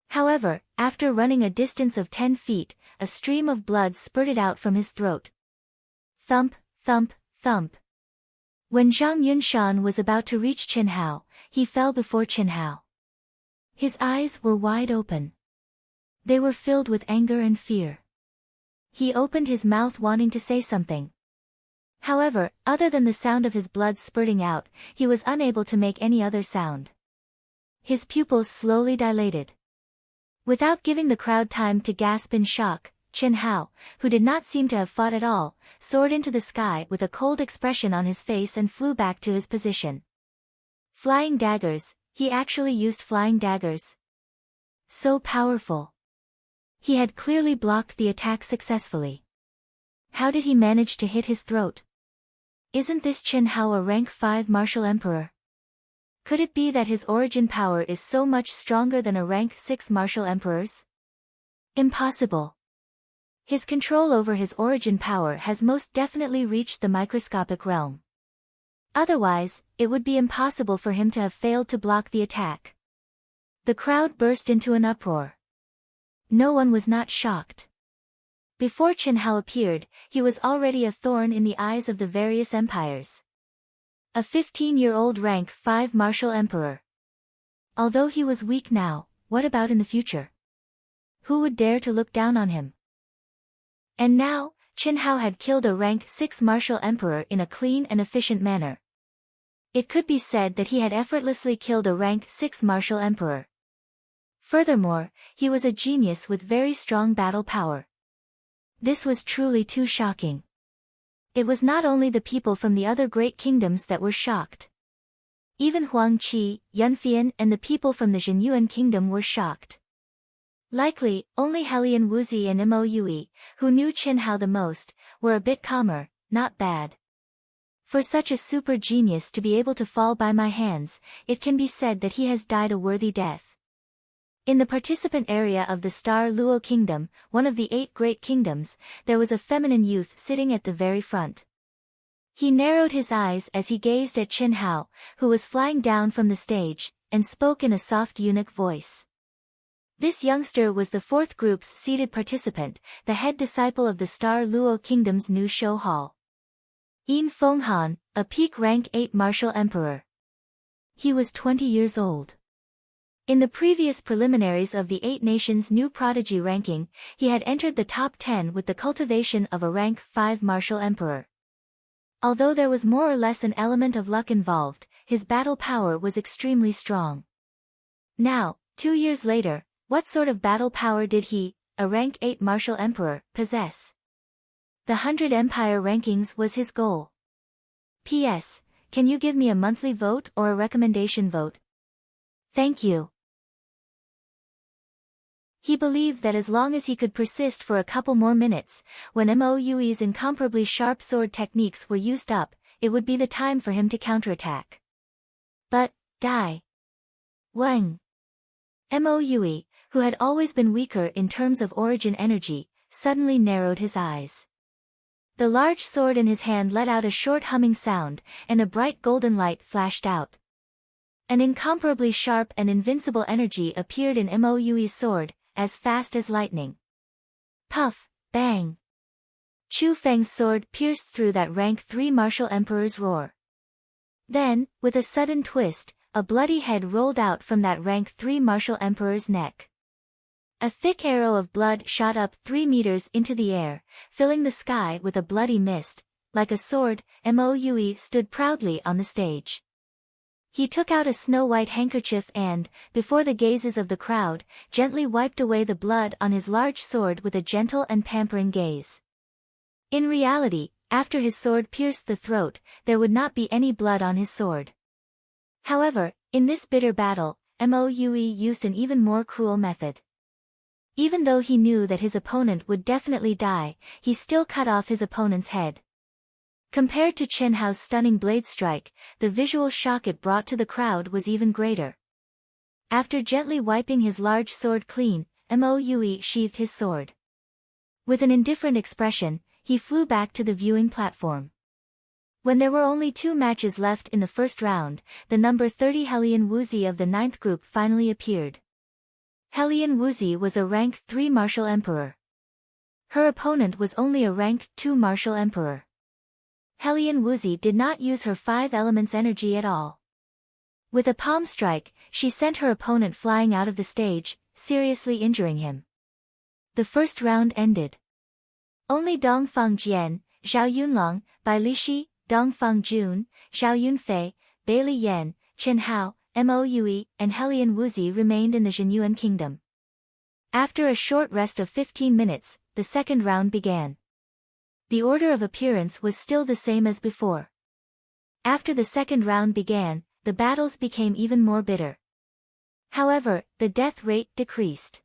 A: However, after running a distance of 10 feet, a stream of blood spurted out from his throat. Thump, thump, thump. When Zhang Yunshan was about to reach Chen Hao, he fell before Chen Hao. His eyes were wide open. They were filled with anger and fear. He opened his mouth wanting to say something. However, other than the sound of his blood spurting out, he was unable to make any other sound. His pupils slowly dilated. Without giving the crowd time to gasp in shock, Chen Hao, who did not seem to have fought at all, soared into the sky with a cold expression on his face and flew back to his position. Flying daggers, he actually used flying daggers. So powerful. He had clearly blocked the attack successfully. How did he manage to hit his throat? Isn't this Chen Hao a rank 5 martial emperor? Could it be that his origin power is so much stronger than a rank 6 martial emperor's? Impossible. His control over his origin power has most definitely reached the microscopic realm. Otherwise, it would be impossible for him to have failed to block the attack. The crowd burst into an uproar. No one was not shocked. Before Chen Hao appeared, he was already a thorn in the eyes of the various empires. A 15-year-old rank 5 martial emperor. Although he was weak now, what about in the future? Who would dare to look down on him? And now, Chen Hao had killed a rank 6 martial emperor in a clean and efficient manner. It could be said that he had effortlessly killed a rank 6 martial emperor. Furthermore, he was a genius with very strong battle power. This was truly too shocking. It was not only the people from the other great kingdoms that were shocked. Even Huang Qi, Yunfian and the people from the Zhenyuan kingdom were shocked. Likely, only Helian Wuzi and Mo Yui, who knew Chen Hao the most, were a bit calmer, not bad. For such a super genius to be able to fall by my hands, it can be said that he has died a worthy death. In the participant area of the Star Luo Kingdom, one of the 8 great kingdoms, there was a feminine youth sitting at the very front. He narrowed his eyes as he gazed at Chen Hao, who was flying down from the stage, and spoke in a soft eunuch voice. This youngster was the 4th group's seated participant, the head disciple of the Star Luo Kingdom's new show hall. Yin Fenghan, a peak rank 8 martial emperor. He was 20 years old. In the previous preliminaries of the 8 Nations' new prodigy ranking, he had entered the top 10 with the cultivation of a rank 5 martial emperor. Although there was more or less an element of luck involved, his battle power was extremely strong. Now, 2 years later, what sort of battle power did he, a rank 8 martial emperor, possess? The 100 Empire rankings was his goal. P.S. Can you give me a monthly vote or a recommendation vote? Thank you. He believed that as long as he could persist for a couple more minutes, when Mo Yui's incomparably sharp sword techniques were used up, it would be the time for him to counterattack. But, Dai Wang Moue, who had always been weaker in terms of origin energy, suddenly narrowed his eyes. The large sword in his hand let out a short humming sound, and a bright golden light flashed out. An incomparably sharp and invincible energy appeared in Moue's sword, as fast as lightning. Puff, bang! Chu Feng's sword pierced through that rank 3 martial emperor's roar. Then, with a sudden twist, a bloody head rolled out from that rank 3 martial emperor's neck. A thick arrow of blood shot up 3 meters into the air, filling the sky with a bloody mist. Like a sword, Moue stood proudly on the stage. He took out a snow-white handkerchief and, before the gazes of the crowd, gently wiped away the blood on his large sword with a gentle and pampering gaze. In reality, after his sword pierced the throat, there would not be any blood on his sword. However, in this bitter battle, Moue used an even more cruel method. Even though he knew that his opponent would definitely die, he still cut off his opponent's head. Compared to Chen Hao's stunning blade strike, the visual shock it brought to the crowd was even greater. After gently wiping his large sword clean, Moue sheathed his sword. With an indifferent expression, he flew back to the viewing platform. When there were only 2 matches left in the first round, the number 30 Helian Wuzi of the 9th group finally appeared. Helian Wuzi was a rank 3 martial emperor. Her opponent was only a rank 2 martial emperor. Helian Wuzi did not use her 5 elements energy at all. With a palm strike, she sent her opponent flying out of the stage, seriously injuring him. The first round ended. Only Dongfang Jian, Zhao Yunlong, Bai Lishi, Dongfang Jun, Zhao Yunfei, Bai Liyan, Chen Hao, Moue, and Helian Wuzi remained in the Zhenyuan kingdom. After a short rest of 15 minutes, the second round began. The order of appearance was still the same as before. After the second round began, the battles became even more bitter. However, the death rate decreased.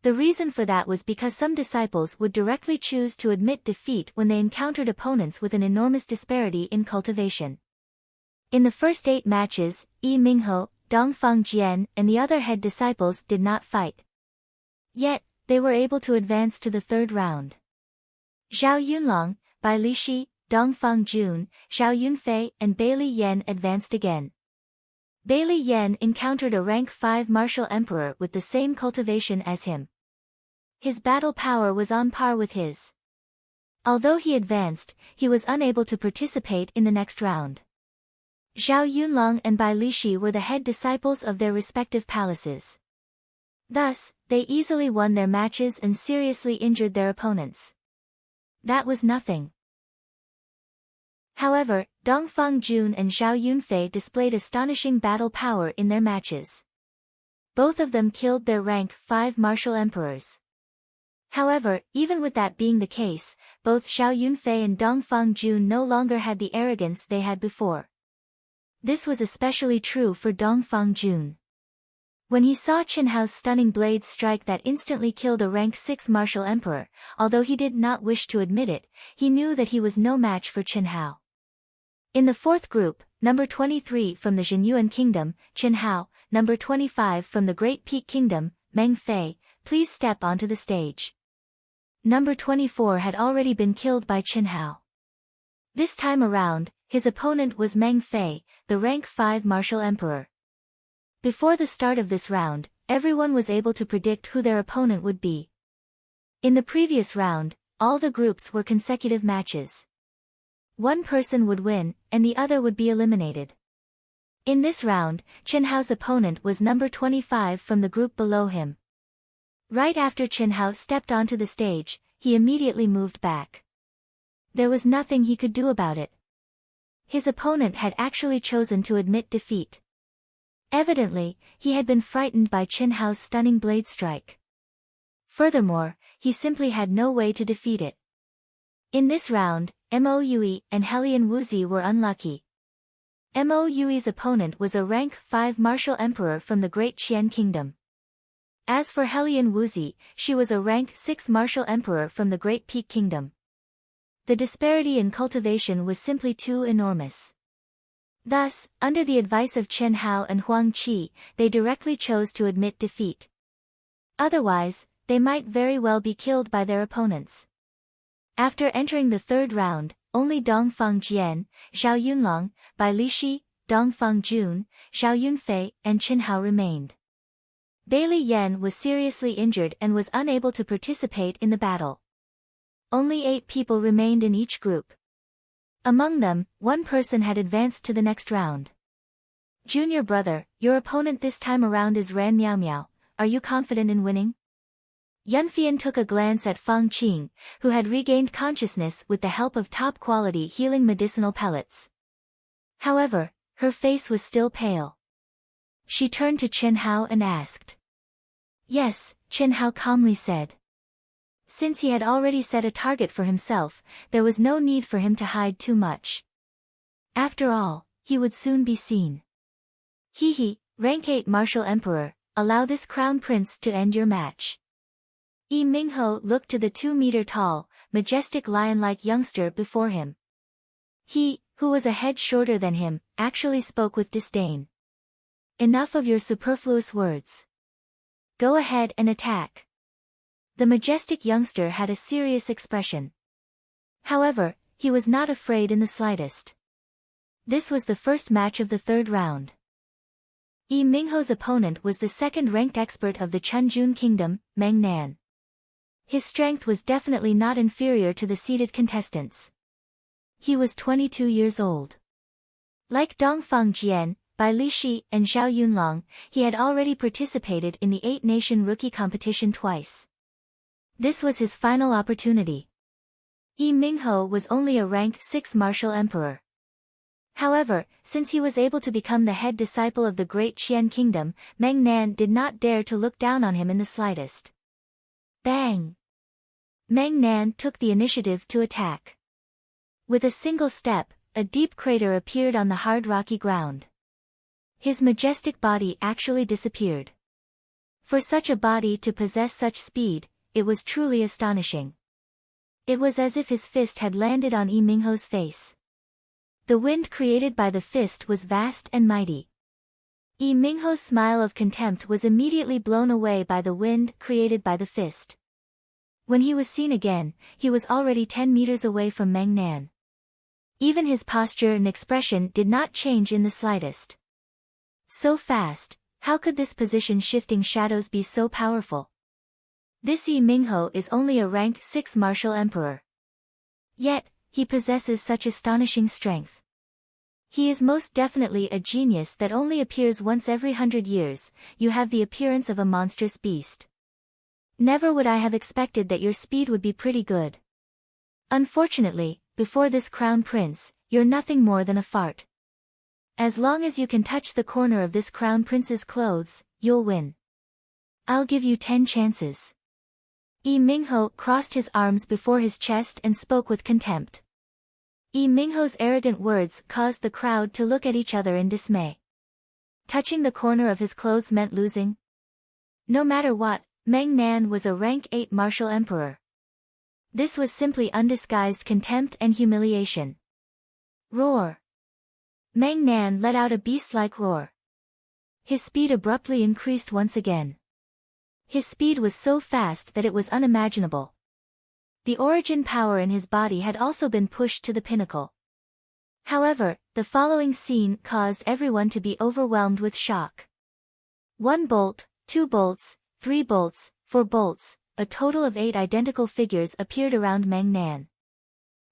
A: The reason for that was because some disciples would directly choose to admit defeat when they encountered opponents with an enormous disparity in cultivation. In the first 8 matches, Yi Minghe, Dongfang Jian, and the other head disciples did not fight. Yet, they were able to advance to the third round. Zhao Yunlong, Bai Lishi, Dongfang Jun, Zhao Yunfei, and Bai Liyan advanced again. Bai Liyan encountered a rank 5 martial emperor with the same cultivation as him. His battle power was on par with his. Although he advanced, he was unable to participate in the next round. Zhao Yunlong and Bai Lishi were the head disciples of their respective palaces. Thus, they easily won their matches and seriously injured their opponents. That was nothing. However, Dongfang Jun and Zhao Yunfei displayed astonishing battle power in their matches. Both of them killed their rank 5 martial emperors. However, even with that being the case, both Zhao Yunfei and Dongfang Jun no longer had the arrogance they had before. This was especially true for Dongfang Jun. When he saw Chen Hao's stunning blade strike that instantly killed a rank 6 martial emperor, although he did not wish to admit it, he knew that he was no match for Chen Hao. In the fourth group, number 23 from the Zhenyuan Kingdom, Chen Hao, number 25 from the Great Peak Kingdom, Meng Fei, please step onto the stage. Number 24 had already been killed by Chen Hao. This time around, his opponent was Meng Fei, the rank 5 martial emperor. Before the start of this round, everyone was able to predict who their opponent would be. In the previous round, all the groups were consecutive matches. One person would win, and the other would be eliminated. In this round, Chen Hao's opponent was number 25 from the group below him. Right after Chen Hao stepped onto the stage, he immediately moved back. There was nothing he could do about it. His opponent had actually chosen to admit defeat. Evidently, he had been frightened by Chen Hao's stunning blade strike. Furthermore, he simply had no way to defeat it. In this round, Moue and Helian Wuzi were unlucky. Moue's opponent was a rank 5 martial emperor from the Great Qian Kingdom. As for Helian Wuzi, she was a rank 6 martial emperor from the Great Peak Kingdom. The disparity in cultivation was simply too enormous. Thus, under the advice of Chen Hao and Huang Qi, they directly chose to admit defeat. Otherwise, they might very well be killed by their opponents. After entering the third round, only Dongfang Jian, Zhao Yunlong, Bai Lishi, Dongfang Jun, Zhao Yunfei, and Chen Hao remained. Bai Li Yan was seriously injured and was unable to participate in the battle. Only 8 people remained in each group. Among them, 1 person had advanced to the next round. Junior brother, your opponent this time around is Ran Miao Miao. Are you confident in winning? Yunfian took a glance at Fang Qing, who had regained consciousness with the help of top-quality healing medicinal pellets. However, her face was still pale. She turned to Chen Hao and asked. Yes, Chen Hao calmly said. Since he had already set a target for himself, there was no need for him to hide too much. After all, he would soon be seen. He, rank 8 martial emperor, allow this crown prince to end your match. Yi Mingho looked to the 2-meter-tall, majestic lion-like youngster before him. He, who was a head shorter than him, actually spoke with disdain. Enough of your superfluous words. Go ahead and attack. The majestic youngster had a serious expression. However, he was not afraid in the slightest. This was the first match of the third round. Yi Mingho's opponent was the second-ranked expert of the Chunjun Kingdom, Meng Nan. His strength was definitely not inferior to the seeded contestants. He was 22 years old. Like Dongfang Jian, Bai Lishi, and Zhao Yunlong, he had already participated in the 8-nation rookie competition twice. This was his final opportunity. Yi Mingho was only a rank 6 martial emperor. However, since he was able to become the head disciple of the great Qian kingdom, Meng Nan did not dare to look down on him in the slightest. Bang! Meng Nan took the initiative to attack. With a single step, a deep crater appeared on the hard rocky ground. His majestic body actually disappeared. For such a body to possess such speed, it was truly astonishing. It was as if his fist had landed on Yi Mingho's face. The wind created by the fist was vast and mighty. Yi Mingho's smile of contempt was immediately blown away by the wind created by the fist. When he was seen again, he was already 10 meters away from Meng Nan. Even his posture and expression did not change in the slightest. So fast, how could this position-shifting shadows be so powerful? This Yi Mingho is only a rank 6 martial emperor. Yet, he possesses such astonishing strength. He is most definitely a genius that only appears once every 100 years. You have the appearance of a monstrous beast. Never would I have expected that your speed would be pretty good. Unfortunately, before this crown prince, you're nothing more than a fart. As long as you can touch the corner of this crown prince's clothes, you'll win. I'll give you 10 chances. Yi Mingho crossed his arms before his chest and spoke with contempt. Yi Mingho's arrogant words caused the crowd to look at each other in dismay. Touching the corner of his clothes meant losing? No matter what, Meng Nan was a rank 8 martial emperor. This was simply undisguised contempt and humiliation. Roar! Meng Nan let out a beast-like roar. His speed abruptly increased once again. His speed was so fast that it was unimaginable. The origin power in his body had also been pushed to the pinnacle. However, the following scene caused everyone to be overwhelmed with shock. 1 bolt, 2 bolts, 3 bolts, 4 bolts, a total of 8 identical figures appeared around Meng Nan.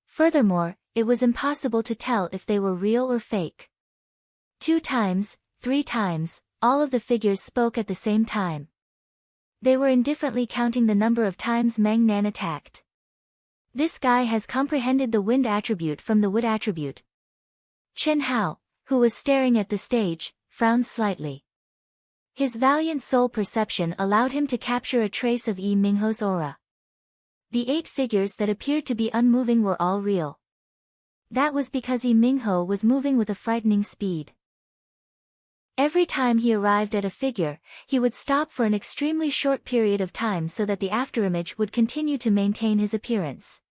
A: Furthermore, it was impossible to tell if they were real or fake. 2 times, 3 times, all of the figures spoke at the same time. They were indifferently counting the number of times Meng Nan attacked. This guy has comprehended the wind attribute from the wood attribute. Chen Hao, who was staring at the stage, frowned slightly. His valiant soul perception allowed him to capture a trace of Yi Mingho's aura. The 8 figures that appeared to be unmoving were all real. That was because Yi Mingho was moving with a frightening speed. Every time he arrived at a figure, he would stop for an extremely short period of time so that the afterimage would continue to maintain his appearance.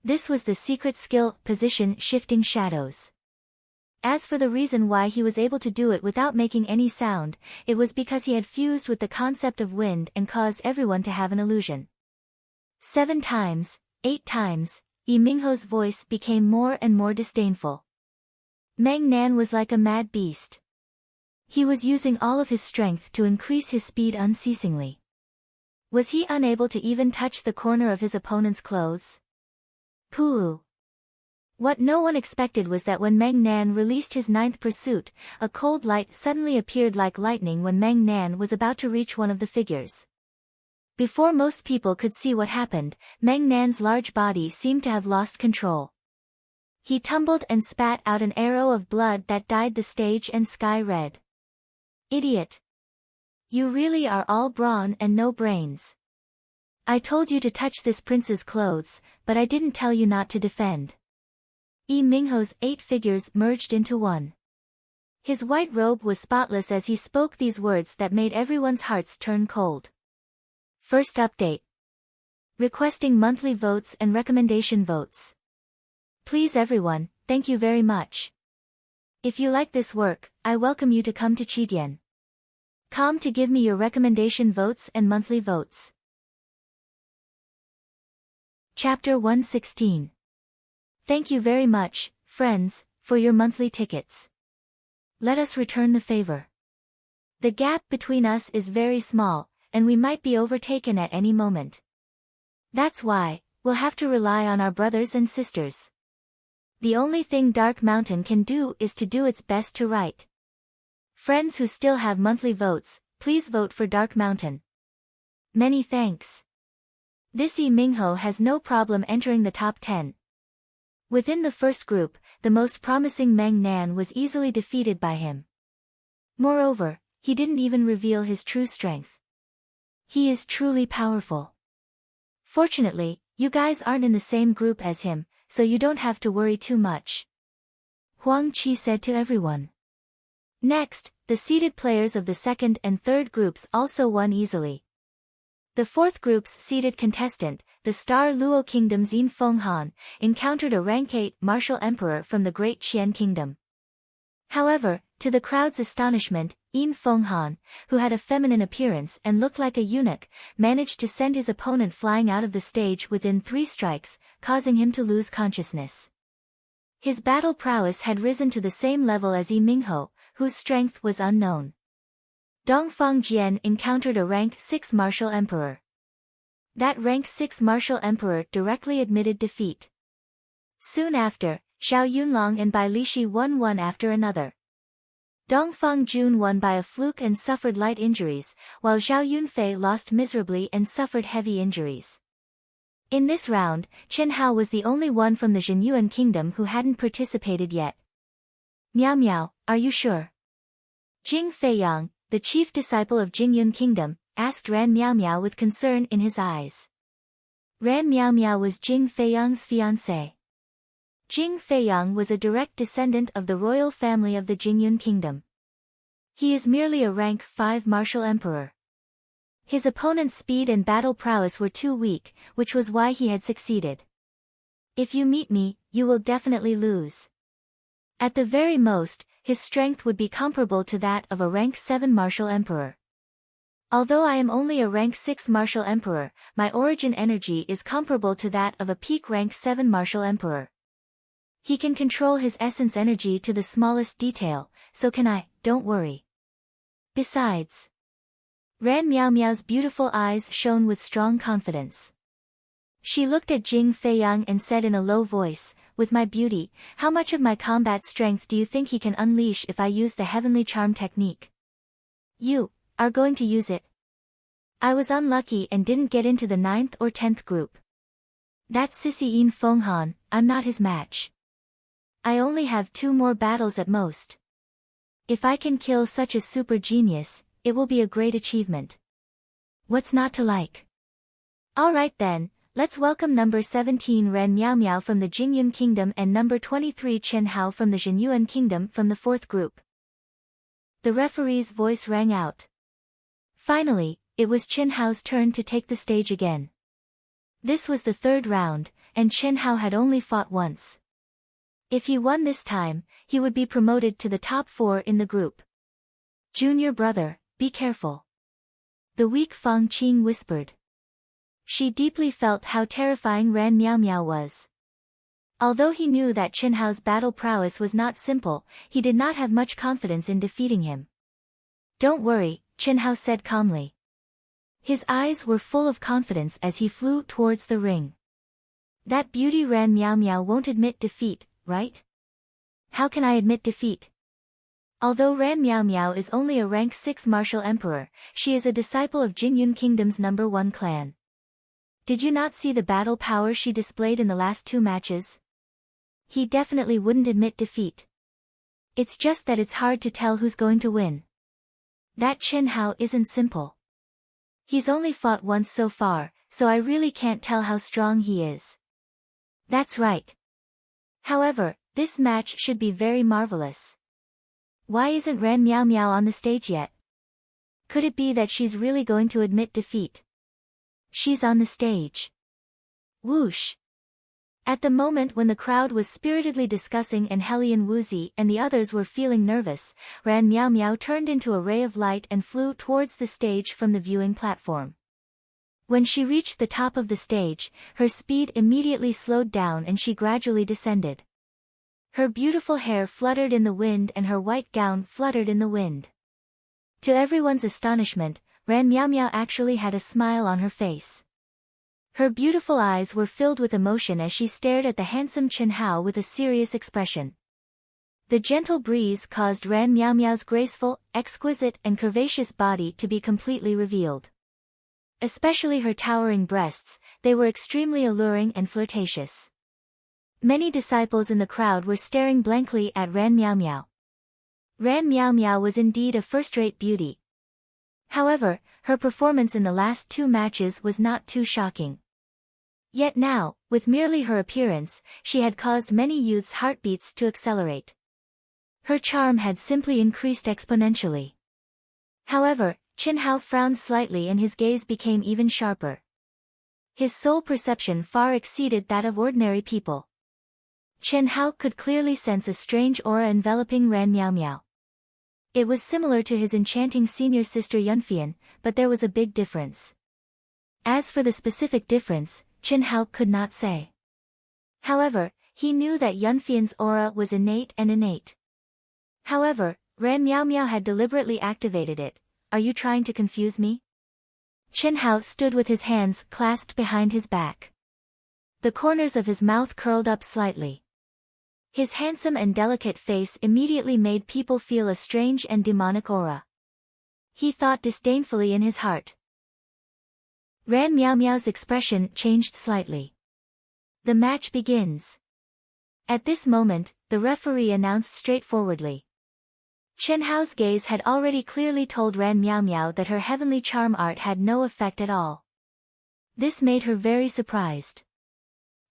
A: This was the secret skill, position shifting shadows. As for the reason why he was able to do it without making any sound, it was because he had fused with the concept of wind and caused everyone to have an illusion. 7 times, 8 times, Yi Mingho's voice became more and more disdainful. Meng Nan was like a mad beast. He was using all of his strength to increase his speed unceasingly. Was he unable to even touch the corner of his opponent's clothes? Pooh! What no one expected was that when Meng Nan released his 9th pursuit, a cold light suddenly appeared like lightning when Meng Nan was about to reach one of the figures. Before most people could see what happened, Meng Nan's large body seemed to have lost control. He tumbled and spat out an arrow of blood that dyed the stage and sky red. Idiot! You really are all brawn and no brains. I told you to touch this prince's clothes, but I didn't tell you not to defend. Yi Mingho's 8 figures merged into one. His white robe was spotless as he spoke these words that made everyone's hearts turn cold. First update. Requesting monthly votes and recommendation votes. Please everyone, thank you very much. If you like this work, I welcome you to come to Chidian.com to give me your recommendation votes and monthly votes. Chapter 116. Thank you very much, friends, for your monthly tickets. Let us return the favor. The gap between us is very small, and we might be overtaken at any moment. That's why, we'll have to rely on our brothers and sisters. The only thing Dark Mountain can do is to do its best to write. Friends who still have monthly votes, please vote for Dark Mountain. Many thanks. This Yi Mingho has no problem entering the top 10. Within the first group, the most promising Meng Nan was easily defeated by him. Moreover, he didn't even reveal his true strength. He is truly powerful. Fortunately, you guys aren't in the same group as him, so you don't have to worry too much. Huang Qi said to everyone. Next, the seeded players of the second and third groups also won easily. The fourth group's seeded contestant, the Star Luo Kingdom's Yin Fenghan, encountered a rank 8 martial emperor from the Great Qian Kingdom. However, to the crowd's astonishment, Yin Fenghan, who had a feminine appearance and looked like a eunuch, managed to send his opponent flying out of the stage within 3 strikes, causing him to lose consciousness. His battle prowess had risen to the same level as Yi Mingho, whose strength was unknown. Dongfang Jian encountered a rank 6 martial emperor. That rank 6 martial emperor directly admitted defeat. Soon after, Zhao Yunlong and Bai Lishi won one after another. Dongfang Jun won by a fluke and suffered light injuries, while Zhao Yunfei lost miserably and suffered heavy injuries. In this round, Chen Hao was the only one from the Zhenyuan Kingdom who hadn't participated yet. Miao Miao, are you sure? Jing Feiyang, the chief disciple of Jingyun Kingdom, asked Ran Miao Miao with concern in his eyes. Ran Miao Miao was Jing Feiyang's fiancé. Jing Feiyang was a direct descendant of the royal family of the Jingyun Kingdom. He is merely a rank 5 martial emperor. His opponent's speed and battle prowess were too weak, which was why he had succeeded. If you meet me, you will definitely lose. At the very most, his strength would be comparable to that of a rank 7 martial emperor. Although I am only a rank 6 martial emperor, my origin energy is comparable to that of a peak rank 7 martial emperor. He can control his essence energy to the smallest detail, so can I, don't worry. Besides, Ran Miao Miao's beautiful eyes shone with strong confidence. She looked at Jing Feiyang and said in a low voice, with my beauty, how much of my combat strength do you think he can unleash if I use the heavenly charm technique? You are going to use it. I was unlucky and didn't get into the 9th or 10th group. That sissy Yin Fenghan, I'm not his match. I only have 2 more battles at most. If I can kill such a super genius, it will be a great achievement. What's not to like? Alright then, let's welcome number 17 Ran Miao Miao from the Jingyun Kingdom and number 23 Chen Hao from the Zhenyuan Kingdom from the 4th group. The referee's voice rang out. Finally, it was Chen Hao's turn to take the stage again. This was the 3rd round, and Chen Hao had only fought once. If he won this time, he would be promoted to the top 4 in the group. Junior brother, be careful. The weak Fang Qing whispered. She deeply felt how terrifying Ran Miao Miao was. Although he knew that Chen Hao's battle prowess was not simple, he did not have much confidence in defeating him. Don't worry, Chen Hao said calmly. His eyes were full of confidence as he flew towards the ring. That beauty Ran Miao Miao won't admit defeat, right? How can I admit defeat? Although Ran Miao Miao is only a rank 6 martial emperor, she is a disciple of Jingyun Kingdom's #1 clan. Did you not see the battle power she displayed in the last 2 matches? He definitely wouldn't admit defeat. It's just that it's hard to tell who's going to win. That Chen Hao isn't simple. He's only fought once so far, so I really can't tell how strong he is. That's right. However, this match should be very marvelous. Why isn't Ran Miao Miao on the stage yet? Could it be that she's really going to admit defeat? She's on the stage. Whoosh. At the moment when the crowd was spiritedly discussing and Helian Wuzi and the others were feeling nervous, Ran Miao Miao turned into a ray of light and flew towards the stage from the viewing platform. When she reached the top of the stage, her speed immediately slowed down and she gradually descended. Her beautiful hair fluttered in the wind and her white gown fluttered in the wind. To everyone's astonishment, Ran Miao Miao actually had a smile on her face. Her beautiful eyes were filled with emotion as she stared at the handsome Chen Hao with a serious expression. The gentle breeze caused Ran Miao Miao's graceful, exquisite and curvaceous body to be completely revealed. Especially her towering breasts, they were extremely alluring and flirtatious. Many disciples in the crowd were staring blankly at Ran Miao Miao. Ran Miao Miao was indeed a first-rate beauty. However, her performance in the last 2 matches was not too shocking. Yet now, with merely her appearance, she had caused many youths' heartbeats to accelerate. Her charm had simply increased exponentially. However, Chen Hao frowned slightly and his gaze became even sharper. His soul perception far exceeded that of ordinary people. Chen Hao could clearly sense a strange aura enveloping Ran Miao Miao. It was similar to his enchanting senior sister Yunfian, but there was a big difference. As for the specific difference, Chen Hao could not say. However, he knew that Yunfian's aura was innate. However, Ran Miao Miao had deliberately activated it. Are you trying to confuse me? Chen Hao stood with his hands clasped behind his back. The corners of his mouth curled up slightly. His handsome and delicate face immediately made people feel a strange and demonic aura. He thought disdainfully in his heart. Ran Miao Miao's expression changed slightly. The match begins. At this moment, the referee announced straightforwardly. Chen Hao's gaze had already clearly told Ran Miao Miao that her heavenly charm art had no effect at all. This made her very surprised.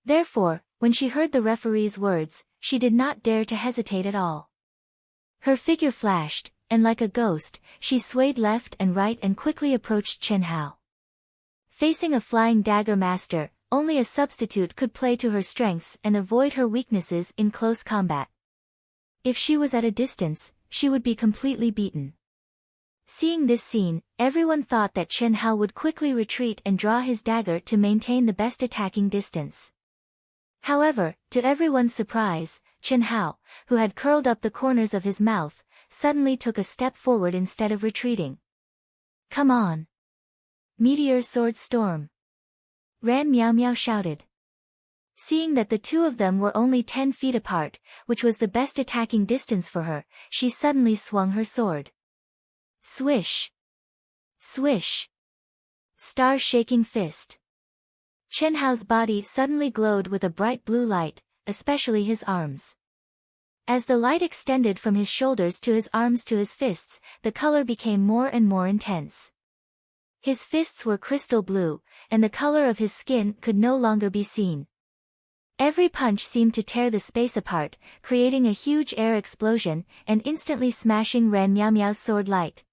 A: Therefore, when she heard the referee's words, she did not dare to hesitate at all. Her figure flashed, and like a ghost, she swayed left and right and quickly approached Chen Hao. Facing a flying dagger master, only a substitute could play to her strengths and avoid her weaknesses in close combat. If she was at a distance, she would be completely beaten. Seeing this scene, everyone thought that Chen Hao would quickly retreat and draw his dagger to maintain the best attacking distance. However, to everyone's surprise, Chen Hao, who had curled up the corners of his mouth, suddenly took a step forward instead of retreating. Come on! Meteor Sword Storm! Ran Miao Miao shouted. Seeing that the two of them were only 10 feet apart, which was the best attacking distance for her, she suddenly swung her sword. Swish! Swish! Star-shaking fist. Chen Hao's body suddenly glowed with a bright blue light, especially his arms. As the light extended from his shoulders to his arms to his fists, the color became more and more intense. His fists were crystal blue, and the color of his skin could no longer be seen. Every punch seemed to tear the space apart, creating a huge air explosion, and instantly smashing Ran Miao Miao's sword light.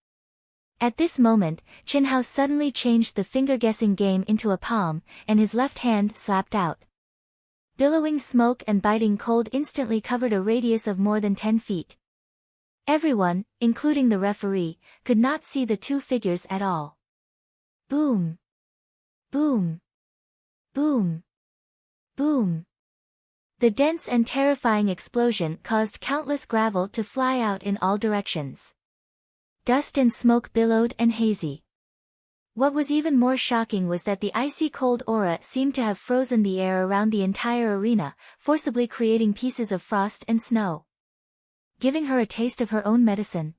A: At this moment, Chen Hao suddenly changed the finger-guessing game into a palm, and his left hand slapped out. Billowing smoke and biting cold instantly covered a radius of more than 10 feet. Everyone, including the referee, could not see the two figures at all. Boom! Boom! Boom! Boom! The dense and terrifying explosion caused countless gravel to fly out in all directions. Dust and smoke billowed and hazy. What was even more shocking was that the icy cold aura seemed to have frozen the air around the entire arena, forcibly creating pieces of frost and snow, giving her a taste of her own medicine.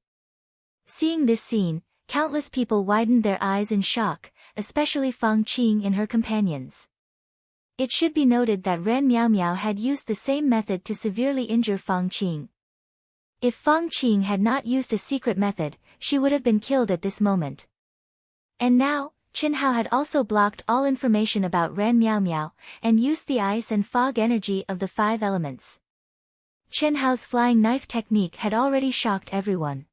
A: Seeing this scene, countless people widened their eyes in shock, especially Fang Qing and her companions. It should be noted that Ran Miaomiao had used the same method to severely injure Fang Qing. If Fang Qing had not used a secret method, she would have been killed at this moment. And now, Qin Hao had also blocked all information about Ran Miaomiao, and used the ice and fog energy of the 5 elements. Qin Hao's flying knife technique had already shocked everyone.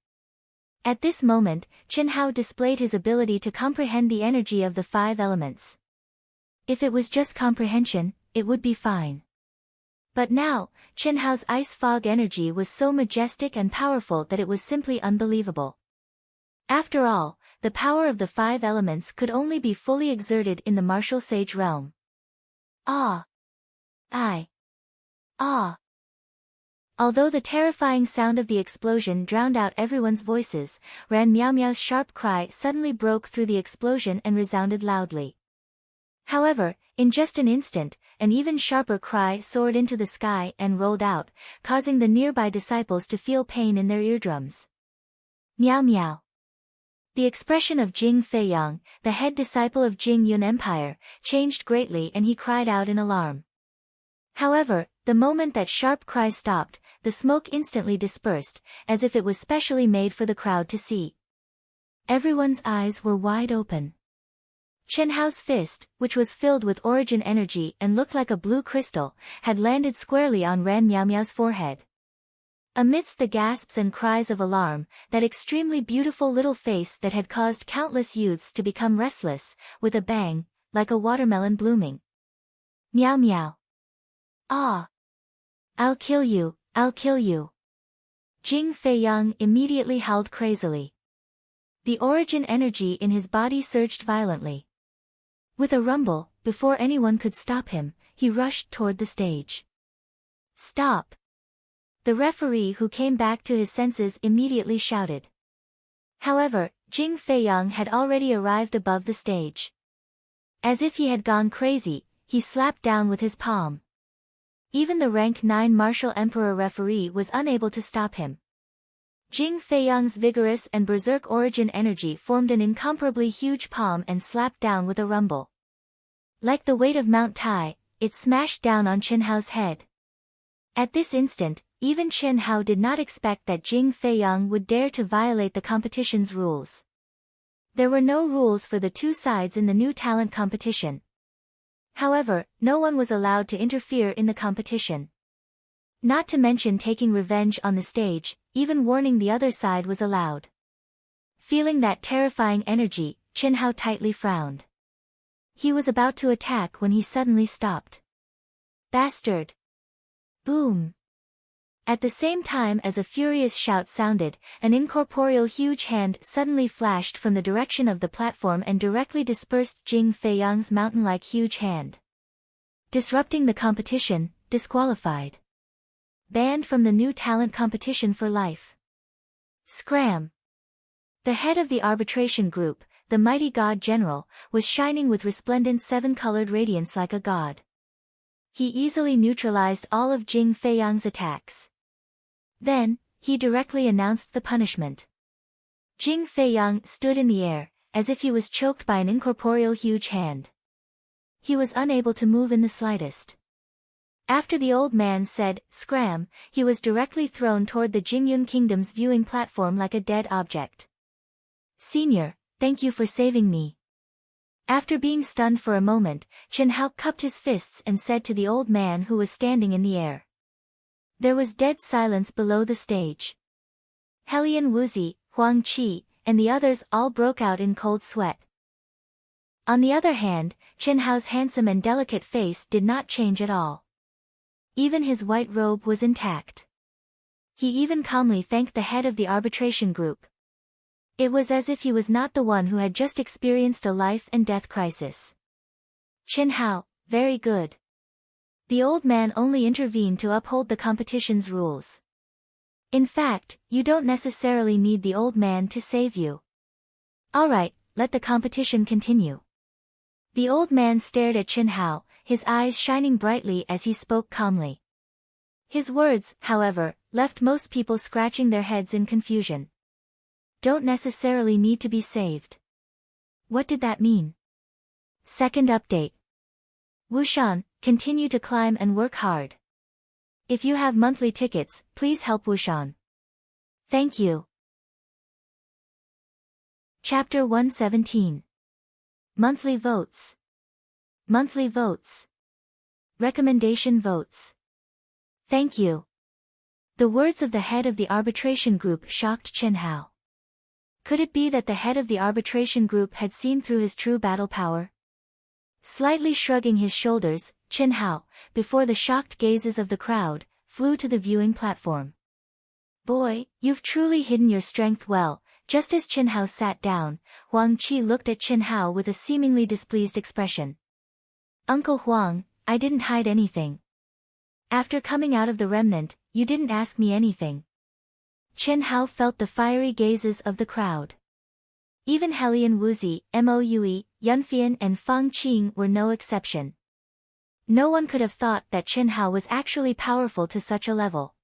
A: At this moment, Qin Hao displayed his ability to comprehend the energy of the 5 elements. If it was just comprehension, it would be fine. But now, Qin Hao's ice fog energy was so majestic and powerful that it was simply unbelievable. After all, the power of the 5 elements could only be fully exerted in the martial sage realm. Ah! Ah! Although the terrifying sound of the explosion drowned out everyone's voices, Ran Miaomiao's sharp cry suddenly broke through the explosion and resounded loudly. However, in just an instant, an even sharper cry soared into the sky and rolled out, causing the nearby disciples to feel pain in their eardrums. Miao Miao. The expression of Jing Feiyang, the head disciple of Jing Yun Empire, changed greatly and he cried out in alarm. However, the moment that sharp cry stopped, the smoke instantly dispersed, as if it was specially made for the crowd to see. Everyone's eyes were wide open. Qin Hao's fist, which was filled with origin energy and looked like a blue crystal, had landed squarely on Ran Miaomiao's forehead. Amidst the gasps and cries of alarm, that extremely beautiful little face that had caused countless youths to become restless, with a bang, like a watermelon blooming. Miao Miao. Ah! I'll kill you, I'll kill you. Jing Feiyang immediately howled crazily. The origin energy in his body surged violently. With a rumble, before anyone could stop him, he rushed toward the stage. Stop! The referee who came back to his senses immediately shouted. However, Jing Feiyang had already arrived above the stage. As if he had gone crazy, he slapped down with his palm. Even the rank 9 martial emperor referee was unable to stop him. Jing Feiyang's vigorous and berserk origin energy formed an incomparably huge palm and slapped down with a rumble. Like the weight of Mount Tai, it smashed down on Qin Hao's head. At this instant, even Qin Hao did not expect that Jing Feiyang would dare to violate the competition's rules. There were no rules for the 2 sides in the new talent competition. However, no one was allowed to interfere in the competition. Not to mention taking revenge on the stage, even warning the other side was allowed. Feeling that terrifying energy, Qin Hao tightly frowned. He was about to attack when he suddenly stopped. Bastard! Boom! At the same time as a furious shout sounded, an incorporeal huge hand suddenly flashed from the direction of the platform and directly dispersed Jing Feiyang's mountain-like huge hand. Disrupting the competition, disqualified. Banned from the new talent competition for life. Scram! The head of the arbitration group, the mighty god general, was shining with resplendent 7-colored radiance like a god. He easily neutralized all of Jing Feiyang's attacks. Then, he directly announced the punishment. Jing Feiyang stood in the air, as if he was choked by an incorporeal huge hand. He was unable to move in the slightest. After the old man said, "Scram," he was directly thrown toward the Jingyun Kingdom's viewing platform like a dead object. Senior, thank you for saving me. After being stunned for a moment, Qin Hao cupped his fists and said to the old man who was standing in the air. There was dead silence below the stage. Helian Wuzi, Huang Qi, and the others all broke out in cold sweat. On the other hand, Qin Hao's handsome and delicate face did not change at all. Even his white robe was intact. He even calmly thanked the head of the arbitration group. It was as if he was not the one who had just experienced a life and death crisis. Qin Hao, very good. The old man only intervened to uphold the competition's rules. In fact, you don't necessarily need the old man to save you. Alright, let the competition continue. The old man stared at Qin Hao, his eyes shining brightly as he spoke calmly. His words, however, left most people scratching their heads in confusion. Don't necessarily need to be saved. What did that mean? Second update. Wushan, continue to climb and work hard. If you have monthly tickets, please help Wushan. Thank you. Chapter 117. Monthly votes. Monthly votes. Recommendation votes. Thank you. The words of the head of the arbitration group shocked Qin Hao. Could it be that the head of the arbitration group had seen through his true battle power? Slightly shrugging his shoulders, Qin Hao, before the shocked gazes of the crowd, flew to the viewing platform. Boy, you've truly hidden your strength well. Just as Qin Hao sat down, Huang Qi looked at Qin Hao with a seemingly displeased expression. Uncle Huang, I didn't hide anything. After coming out of the remnant, you didn't ask me anything. Qin Hao felt the fiery gazes of the crowd. Even Helian Wuzi, Moue, Yunfian and Fang Qing were no exception. No one could have thought that Qin Hao was actually powerful to such a level.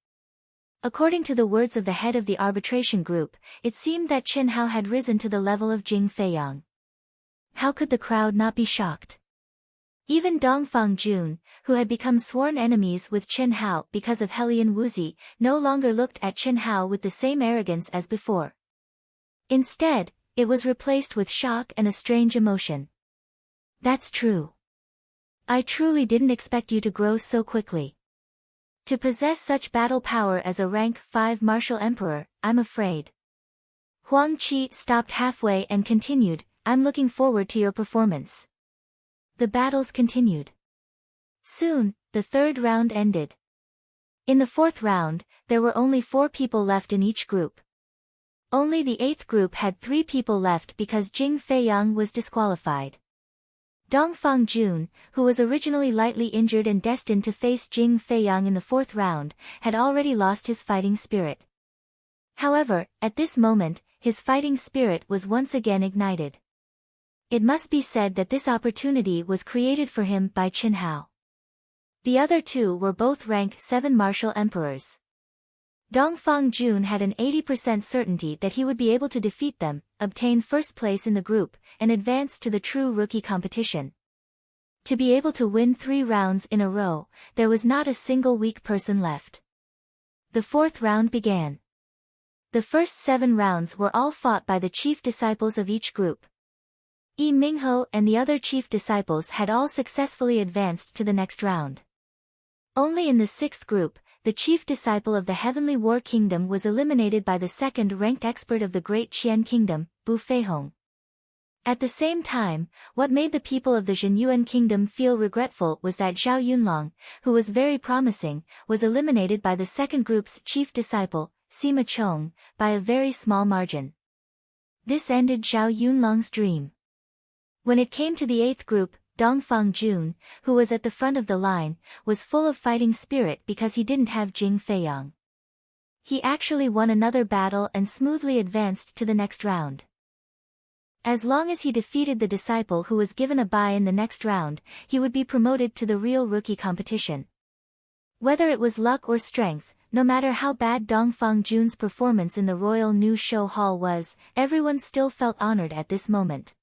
A: According to the words of the head of the arbitration group, it seemed that Qin Hao had risen to the level of Jing Feiyang. How could the crowd not be shocked? Even Dongfang Jun, who had become sworn enemies with Qin Hao because of Helian Wuzi, no longer looked at Qin Hao with the same arrogance as before. Instead, it was replaced with shock and a strange emotion. That's true. I truly didn't expect you to grow so quickly. To possess such battle power as a rank 5 martial emperor, I'm afraid. Huang Qi stopped halfway and continued, I'm looking forward to your performance. The battles continued. Soon, the third round ended. In the fourth round, there were only 4 people left in each group. Only the 8th group had 3 people left because Jing Feiyang was disqualified. Dongfang Jun, who was originally lightly injured and destined to face Jing Feiyang in the 4th round, had already lost his fighting spirit. However, at this moment, his fighting spirit was once again ignited. It must be said that this opportunity was created for him by Qin Hao. The other 2 were both rank 7 martial emperors. Dongfang Jun had an 80% certainty that he would be able to defeat them, obtain first place in the group, and advance to the true rookie competition. To be able to win 3 rounds in a row, there was not a single weak person left. The 4th round began. The first 7 rounds were all fought by the chief disciples of each group. Yi Mingho and the other chief disciples had all successfully advanced to the next round. Only in the 6th group, the chief disciple of the Heavenly War Kingdom was eliminated by the 2nd-ranked expert of the Great Qian Kingdom, Bu Feihong. At the same time, what made the people of the Zhenyuan Kingdom feel regretful was that Zhao Yunlong, who was very promising, was eliminated by the 2nd group's chief disciple, Sima Chong, by a very small margin. This ended Zhao Yunlong's dream. When it came to the 8th group, Dongfang Jun, who was at the front of the line, was full of fighting spirit because he didn't have Jing Feiyang. He actually won another battle and smoothly advanced to the next round. As long as he defeated the disciple who was given a bye in the next round, he would be promoted to the real rookie competition. Whether it was luck or strength, no matter how bad Dongfang Jun's performance in the Royal New Show Hall was, everyone still felt honored at this moment.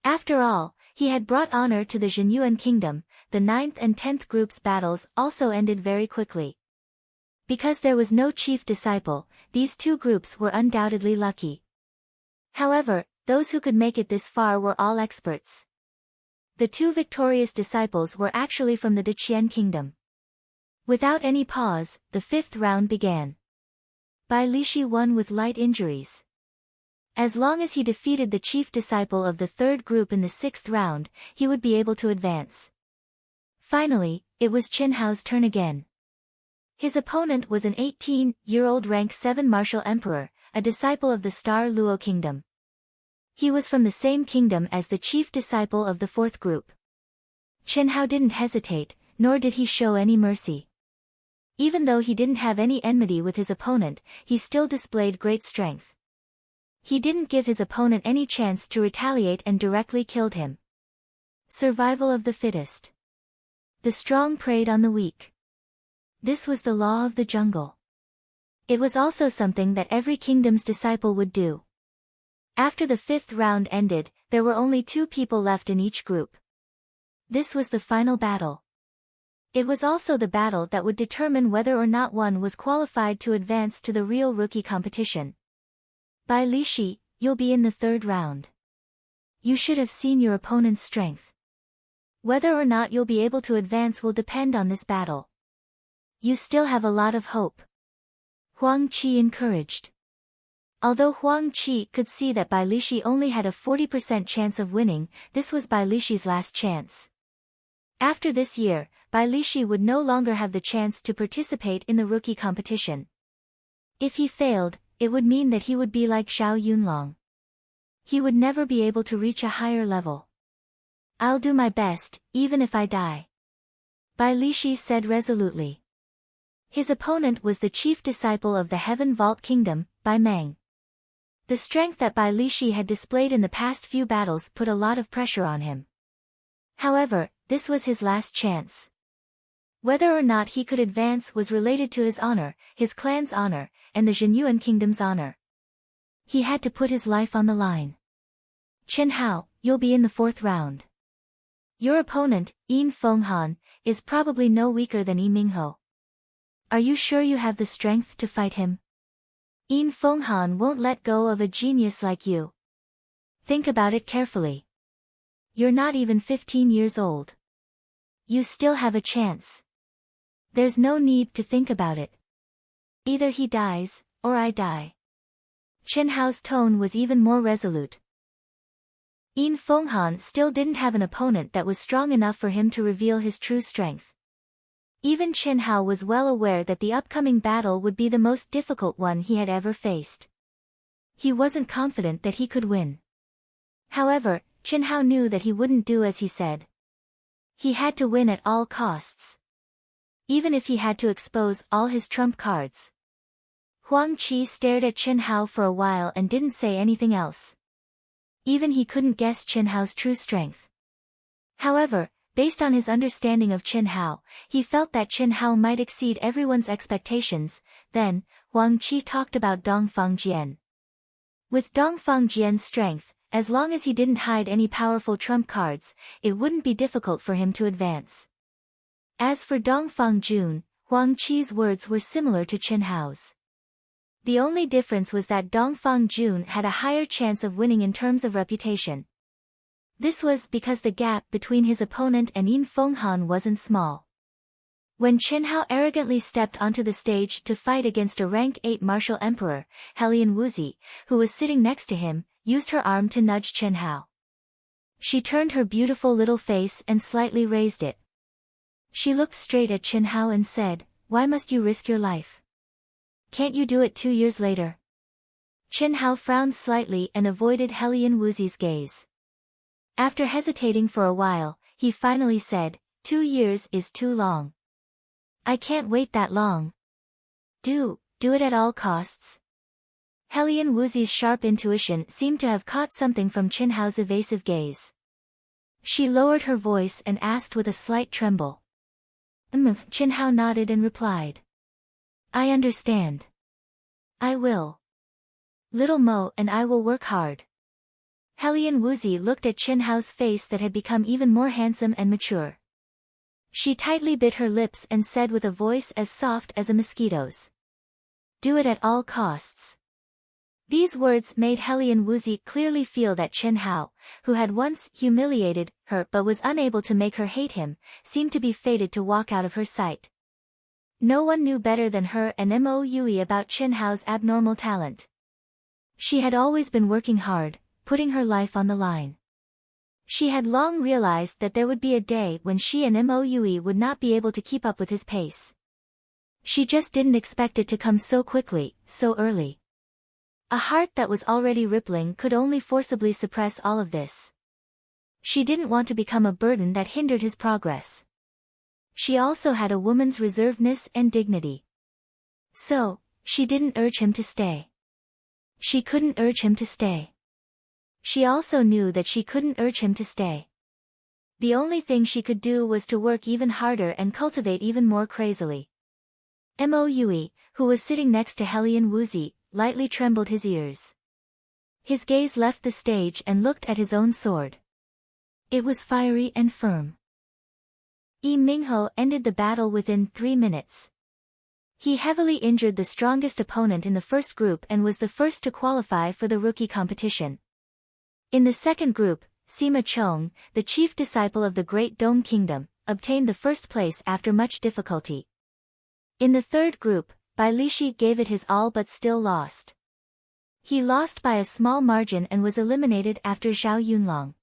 A: After all, he had brought honor to the Zhenyuan Kingdom. The 9th and 10th groups' battles also ended very quickly. Because there was no chief disciple, these 2 groups were undoubtedly lucky. However, those who could make it this far were all experts. The 2 victorious disciples were actually from the Deqian Kingdom. Without any pause, the 5th round began. Bai Lishi won with light injuries. As long as he defeated the chief disciple of the 3rd group in the 6th round, he would be able to advance. Finally, it was Qin Hao's turn again. His opponent was an 18-year-old rank 7 martial emperor, a disciple of the Star Luo kingdom. He was from the same kingdom as the chief disciple of the fourth group. Chen Hao didn't hesitate, nor did he show any mercy. Even though he didn't have any enmity with his opponent, he still displayed great strength. He didn't give his opponent any chance to retaliate and directly killed him. Survival of the fittest. The strong preyed on the weak. This was the law of the jungle. It was also something that every kingdom's disciple would do. After the 5th round ended, there were only 2 people left in each group. This was the final battle. It was also the battle that would determine whether or not one was qualified to advance to the real rookie competition. By Li Shi, you'll be in the 3rd round. You should have seen your opponent's strength. Whether or not you'll be able to advance will depend on this battle. You still have a lot of hope. Huang Qi encouraged. Although Huang Qi could see that Bai Lishi only had a 40% chance of winning, this was Bai Lishi's last chance. After this year, Bai Lishi would no longer have the chance to participate in the rookie competition. If he failed, it would mean that he would be like Zhao Yunlong. He would never be able to reach a higher level. I'll do my best, even if I die. Bai Lishi said resolutely. His opponent was the chief disciple of the Heaven Vault Kingdom, Bai Meng. The strength that Bai Lishi had displayed in the past few battles put a lot of pressure on him. However, this was his last chance. Whether or not he could advance was related to his honor, his clan's honor, and the Zhenyuan kingdom's honor. He had to put his life on the line. Chen Hao, you'll be in the 4th round. Your opponent, Yin Fenghan, is probably no weaker than Yi Mingho. Are you sure you have the strength to fight him? Yin Fenghan won't let go of a genius like you. Think about it carefully. You're not even 15 years old. You still have a chance. There's no need to think about it. Either he dies, or I die. Chen Hao's tone was even more resolute. Yin Fenghan still didn't have an opponent that was strong enough for him to reveal his true strength. Even Chen Hao was well aware that the upcoming battle would be the most difficult one he had ever faced. He wasn't confident that he could win. However, Chen Hao knew that he wouldn't do as he said. He had to win at all costs. Even if he had to expose all his trump cards. Huang Qi stared at Chen Hao for a while and didn't say anything else. Even he couldn't guess Chen Hao's true strength. However, based on his understanding of Chen Hao, he felt that Chen Hao might exceed everyone's expectations. Then, Huang Qi talked about Dongfang Jian. With Dongfang Jian's strength, as long as he didn't hide any powerful trump cards, it wouldn't be difficult for him to advance. As for Dongfang Jun, Huang Qi's words were similar to Chen Hao's. The only difference was that Dongfang Jun had a higher chance of winning in terms of reputation. This was because the gap between his opponent and Yin Fenghan wasn't small. When Chen Hao arrogantly stepped onto the stage to fight against a rank 8 martial emperor, Helian Wuzi, who was sitting next to him, used her arm to nudge Chen Hao. She turned her beautiful little face and slightly raised it. She looked straight at Chen Hao and said, "Why must you risk your life? Can't you do it 2 years later?" Chen Hao frowned slightly and avoided Helian Wuzi's gaze. After hesitating for a while, he finally said, 2 years is too long. I can't wait that long. Do it at all costs. Helian Wuzi's sharp intuition seemed to have caught something from Chen Hao's evasive gaze. She lowered her voice and asked with a slight tremble. Chen Hao nodded and replied. I understand. I will. Little Mo and I will work hard. Helian Wuzi looked at Chen Hao's face that had become even more handsome and mature. She tightly bit her lips and said with a voice as soft as a mosquito's. Do it at all costs. These words made Helian Wuzi clearly feel that Chen Hao, who had once humiliated her but was unable to make her hate him, seemed to be fated to walk out of her sight. No one knew better than her and Mo Yui about Chen Hao's abnormal talent. She had always been working hard, putting her life on the line. She had long realized that there would be a day when she and Mo Yui would not be able to keep up with his pace. She just didn't expect it to come so quickly, so early. A heart that was already rippling could only forcibly suppress all of this. She didn't want to become a burden that hindered his progress. She also had a woman's reservedness and dignity. So, she didn't urge him to stay. She couldn't urge him to stay. She also knew that she couldn't urge him to stay. The only thing she could do was to work even harder and cultivate even more crazily. Mo Yui, who was sitting next to Helian Wuzi, lightly trembled his ears. His gaze left the stage and looked at his own sword. It was fiery and firm. Yi Mingho ended the battle within 3 minutes. He heavily injured the strongest opponent in the first group and was the first to qualify for the rookie competition. In the second group, Sima Chong, the chief disciple of the Great Dome Kingdom, obtained the first place after much difficulty. In the third group, Bai Lishi gave it his all but still lost. He lost by a small margin and was eliminated after Zhao Yunlong.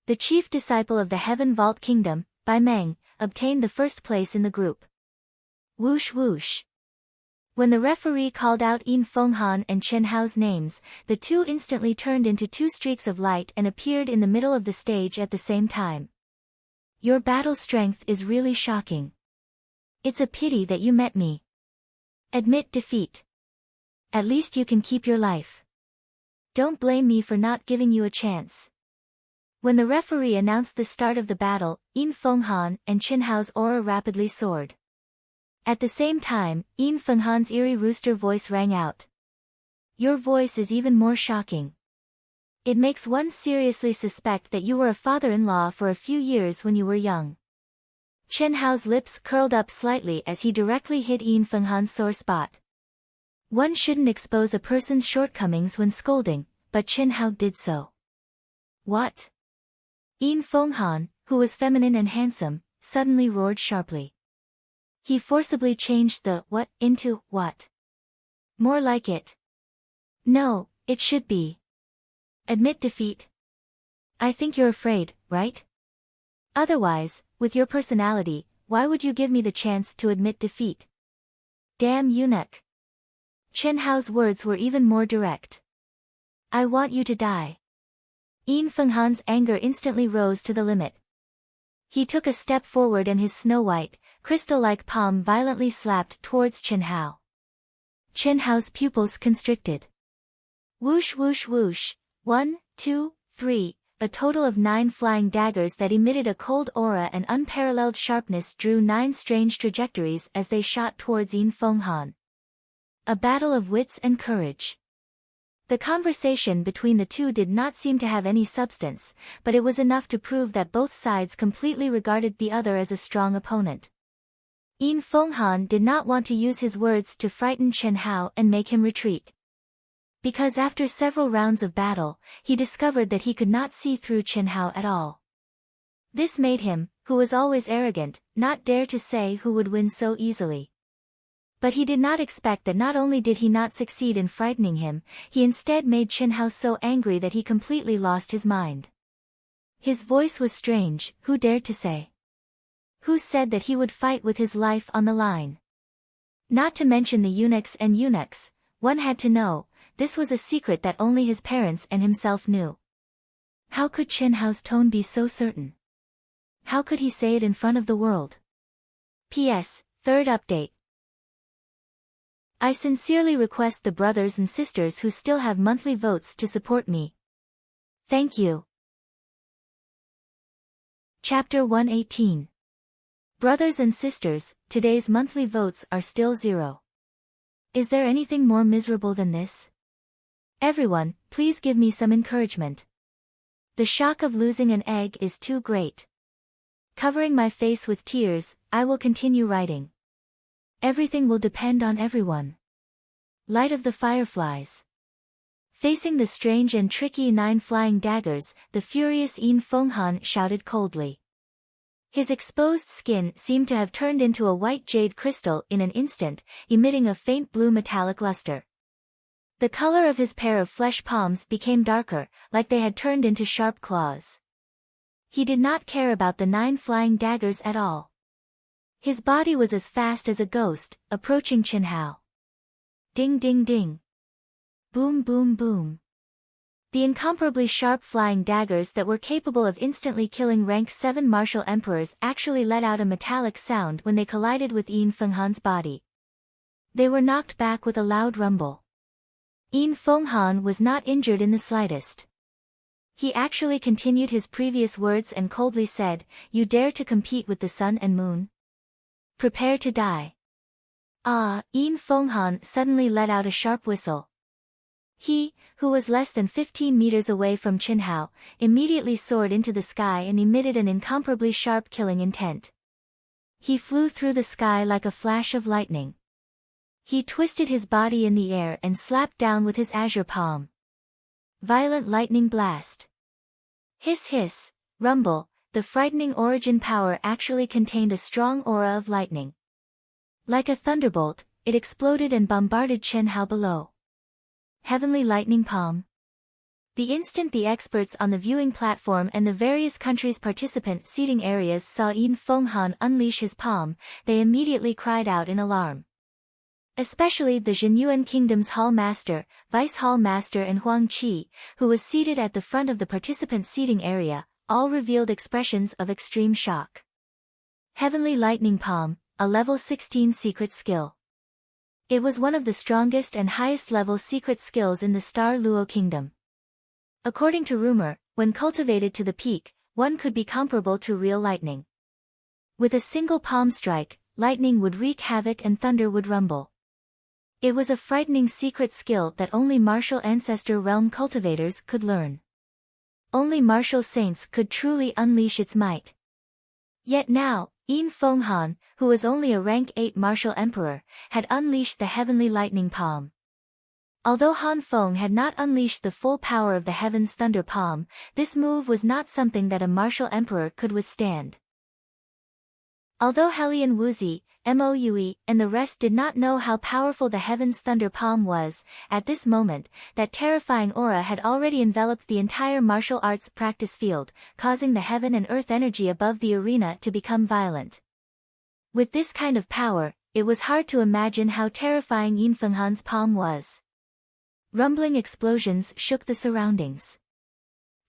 A: The chief disciple of the Heaven Vault Kingdom, Bai Meng, obtained the first place in the group. Whoosh whoosh. When the referee called out Yin Fenghan and Chen Hao's names, the two instantly turned into two streaks of light and appeared in the middle of the stage at the same time. Your battle strength is really shocking. It's a pity that you met me. Admit defeat. At least you can keep your life. Don't blame me for not giving you a chance. When the referee announced the start of the battle, Yin Fenghan and Chen Hao's aura rapidly soared. At the same time, Yin Fenghan's eerie rooster voice rang out. Your voice is even more shocking. It makes one seriously suspect that you were a father-in-law for a few years when you were young. Chen Hao's lips curled up slightly as he directly hit Yin Fenghan's sore spot. One shouldn't expose a person's shortcomings when scolding, but Chen Hao did so. What? Yin Fenghan, who was feminine and handsome, suddenly roared sharply. He forcibly changed the what into what. More like it. No, it should be. Admit defeat. I think you're afraid, right? Otherwise, with your personality, why would you give me the chance to admit defeat? Damn eunuch. Chen Hao's words were even more direct. I want you to die. Yin Fenghan's anger instantly rose to the limit. He took a step forward and his snow-white, crystal-like palm violently slapped towards Chen Hao. Chen Hao's pupils constricted. Whoosh whoosh whoosh, 1, 2, 3, a total of 9 flying daggers that emitted a cold aura and unparalleled sharpness drew 9 strange trajectories as they shot towards Yin Fenghan. A battle of wits and courage. The conversation between the two did not seem to have any substance, but it was enough to prove that both sides completely regarded the other as a strong opponent. Yin Fenghan did not want to use his words to frighten Chen Hao and make him retreat. Because after several rounds of battle, he discovered that he could not see through Chen Hao at all. This made him, who was always arrogant, not dare to say who would win so easily. But he did not expect that not only did he not succeed in frightening him, he instead made Chen Hao so angry that he completely lost his mind. His voice was strange. Who dared to say? Who said that he would fight with his life on the line? Not to mention the eunuchs and eunuchs, one had to know, this was a secret that only his parents and himself knew. How could Chen Hao's tone be so certain? How could he say it in front of the world? P.S. Third update. I sincerely request the brothers and sisters who still have monthly votes to support me. Thank you. Chapter 118. Brothers and sisters, today's monthly votes are still 0. Is there anything more miserable than this? Everyone, please give me some encouragement. The shock of losing an egg is too great. Covering my face with tears, I will continue writing. Everything will depend on everyone. Light of the fireflies. Facing the strange and tricky 9 flying daggers, the furious Yin Fenghan shouted coldly. His exposed skin seemed to have turned into a white jade crystal in an instant, emitting a faint blue metallic luster. The color of his pair of flesh palms became darker, like they had turned into sharp claws. He did not care about the 9 flying daggers at all. His body was as fast as a ghost, approaching Chen Hao. Ding ding ding. Boom boom boom. The incomparably sharp flying daggers that were capable of instantly killing rank 7 martial emperors actually let out a metallic sound when they collided with Yin Fenghan's body. They were knocked back with a loud rumble. Yin Fenghan was not injured in the slightest. He actually continued his previous words and coldly said, "You dare to compete with the sun and moon? Prepare to die." Yin Fenghan suddenly let out a sharp whistle. He, who was less than 15 meters away from Chen Hao, immediately soared into the sky and emitted an incomparably sharp killing intent. He flew through the sky like a flash of lightning. He twisted his body in the air and slapped down with his azure palm. Violent lightning blast. Hiss hiss, rumble, the frightening origin power actually contained a strong aura of lightning. Like a thunderbolt, it exploded and bombarded Chen Hao below. Heavenly lightning palm. The instant the experts on the viewing platform and the various countries' participant seating areas saw Yin Fenghan unleash his palm, they immediately cried out in alarm. Especially the Zhenyuan Kingdom's Hall Master, Vice Hall Master and Huang Qi, who was seated at the front of the participant seating area, all revealed expressions of extreme shock. Heavenly lightning palm, a level 16 secret skill. It was one of the strongest and highest level secret skills in the Star Luo Kingdom. According to rumor, when cultivated to the peak, one could be comparable to real lightning. With a single palm strike, lightning would wreak havoc and thunder would rumble. It was a frightening secret skill that only martial ancestor realm cultivators could learn. Only martial saints could truly unleash its might. Yet now, Yin Fenghan, who was only a rank 8 martial emperor, had unleashed the heavenly lightning palm. Although Han Feng had not unleashed the full power of the heaven's thunder palm, this move was not something that a martial emperor could withstand. Although Helian Wuzi, Moue, and the rest did not know how powerful the heaven's thunder palm was, at this moment, that terrifying aura had already enveloped the entire martial arts practice field, causing the heaven and earth energy above the arena to become violent. With this kind of power, it was hard to imagine how terrifying Yin Fenghan's palm was. Rumbling explosions shook the surroundings.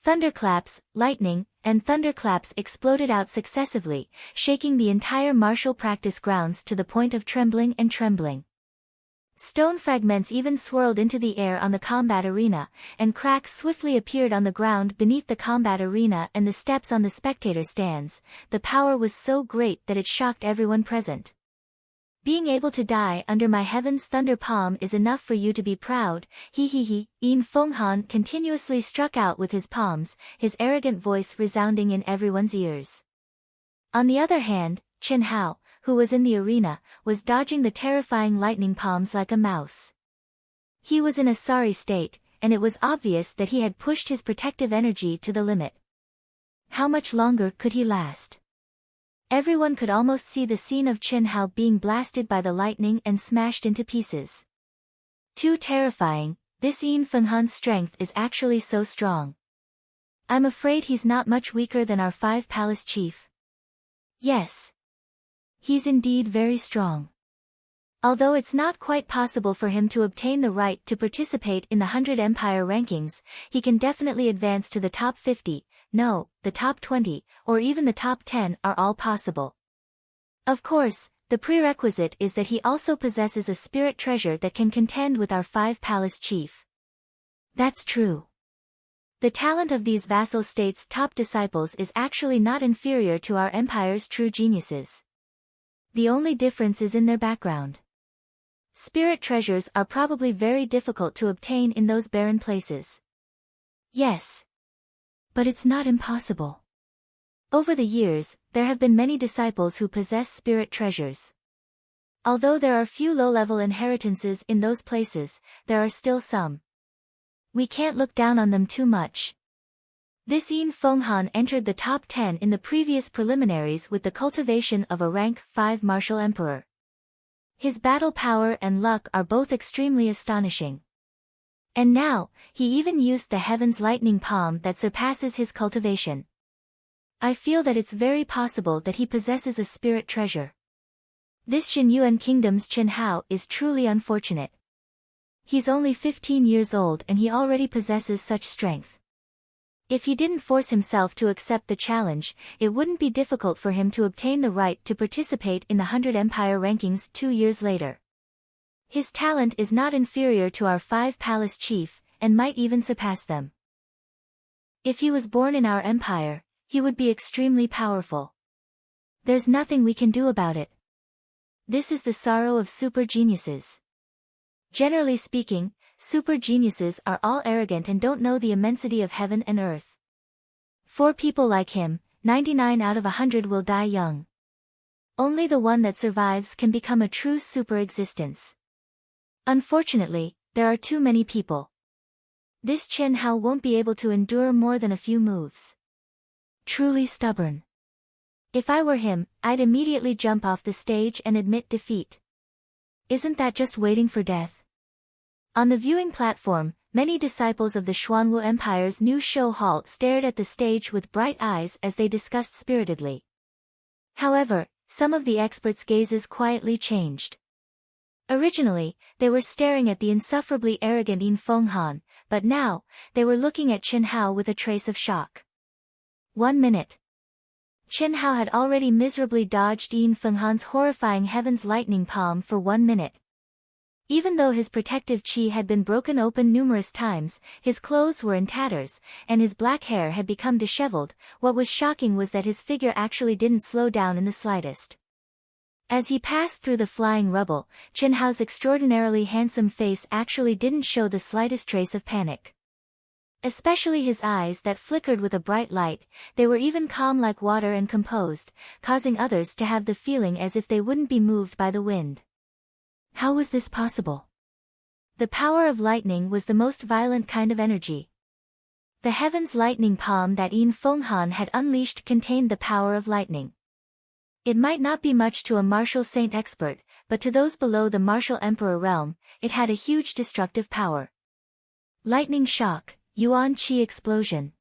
A: Thunderclaps, lightning, and thunderclaps exploded out successively, shaking the entire martial practice grounds to the point of trembling and trembling. Stone fragments even swirled into the air on the combat arena, and cracks swiftly appeared on the ground beneath the combat arena and the steps on the spectator stands. The power was so great that it shocked everyone present. Being able to die under my heaven's thunder palm is enough for you to be proud, he. Yin Fenghan continuously struck out with his palms, his arrogant voice resounding in everyone's ears. On the other hand, Chen Hao, who was in the arena, was dodging the terrifying lightning palms like a mouse. He was in a sorry state, and it was obvious that he had pushed his protective energy to the limit. How much longer could he last? Everyone could almost see the scene of Chen Hao being blasted by the lightning and smashed into pieces. Too terrifying, this Yin Fenghan's strength is actually so strong. I'm afraid he's not much weaker than our 5 palace chief. Yes. He's indeed very strong. Although it's not quite possible for him to obtain the right to participate in the 100 Empire rankings, he can definitely advance to the top 50. No, the top 20, or even the top 10 are all possible. Of course, the prerequisite is that he also possesses a spirit treasure that can contend with our 5 palace chief. That's true. The talent of these vassal states' top disciples is actually not inferior to our empire's true geniuses. The only difference is in their background. Spirit treasures are probably very difficult to obtain in those barren places. Yes. But it's not impossible. Over the years, there have been many disciples who possess spirit treasures. Although there are few low-level inheritances in those places, there are still some. We can't look down on them too much. This Yin Fenghan entered the top 10 in the previous preliminaries with the cultivation of a rank 5 martial emperor. His battle power and luck are both extremely astonishing. And now, he even used the heaven's lightning palm that surpasses his cultivation. I feel that it's very possible that he possesses a spirit treasure. This Xinyuan Kingdom's Chen Hao is truly unfortunate. He's only 15 years old and he already possesses such strength. If he didn't force himself to accept the challenge, it wouldn't be difficult for him to obtain the right to participate in the 100 Empire rankings 2 years later. His talent is not inferior to our 5 palace chief, and might even surpass them. If he was born in our empire, he would be extremely powerful. There's nothing we can do about it. This is the sorrow of super geniuses. Generally speaking, super geniuses are all arrogant and don't know the immensity of heaven and earth. For people like him, 99 out of 100 will die young. Only the one that survives can become a true super existence. Unfortunately, there are too many people. This Chen Hao won't be able to endure more than a few moves. Truly stubborn. If I were him, I'd immediately jump off the stage and admit defeat. Isn't that just waiting for death? On the viewing platform, many disciples of the Xuanwu Empire's new show hall stared at the stage with bright eyes as they discussed spiritedly. However, some of the experts' gazes quietly changed. Originally, they were staring at the insufferably arrogant Yin Fenghan, but now, they were looking at Chen Hao with a trace of shock. 1 minute. Chen Hao had already miserably dodged Yin Fenghan's horrifying Heaven's Lightning Palm for 1 minute. Even though his protective chi had been broken open numerous times, his clothes were in tatters, and his black hair had become disheveled, what was shocking was that his figure actually didn't slow down in the slightest. As he passed through the flying rubble, Chen Hao's extraordinarily handsome face actually didn't show the slightest trace of panic. Especially his eyes that flickered with a bright light, they were even calm like water and composed, causing others to have the feeling as if they wouldn't be moved by the wind. How was this possible? The power of lightning was the most violent kind of energy. The Heaven's Lightning Palm that Yin Fenghan had unleashed contained the power of lightning. It might not be much to a martial saint expert, but to those below the martial emperor realm, it had a huge destructive power. Lightning shock. Yuan Qi explosion.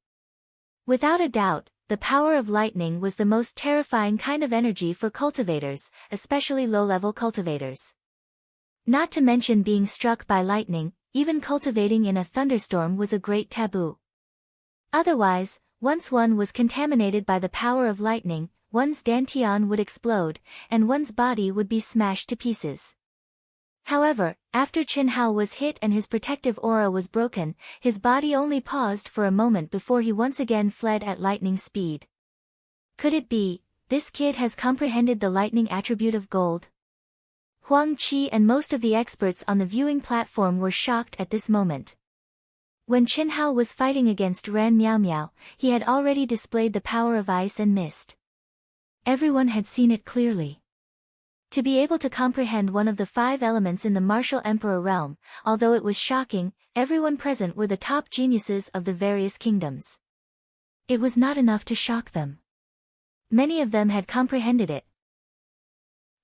A: Without a doubt, the power of lightning was the most terrifying kind of energy for cultivators, especially low-level cultivators. Not to mention being struck by lightning, even cultivating in a thunderstorm was a great taboo. Otherwise, once one was contaminated by the power of lightning, one's dantian would explode, and one's body would be smashed to pieces. However, after Chen Hao was hit and his protective aura was broken, his body only paused for a moment before he once again fled at lightning speed. Could it be, this kid has comprehended the lightning attribute of gold? Huang Qi and most of the experts on the viewing platform were shocked at this moment. When Chen Hao was fighting against Ran Miao Miao, he had already displayed the power of ice and mist. Everyone had seen it clearly. To be able to comprehend one of the 5 elements in the martial emperor realm, although it was shocking, everyone present were the top geniuses of the various kingdoms. It was not enough to shock them. Many of them had comprehended it.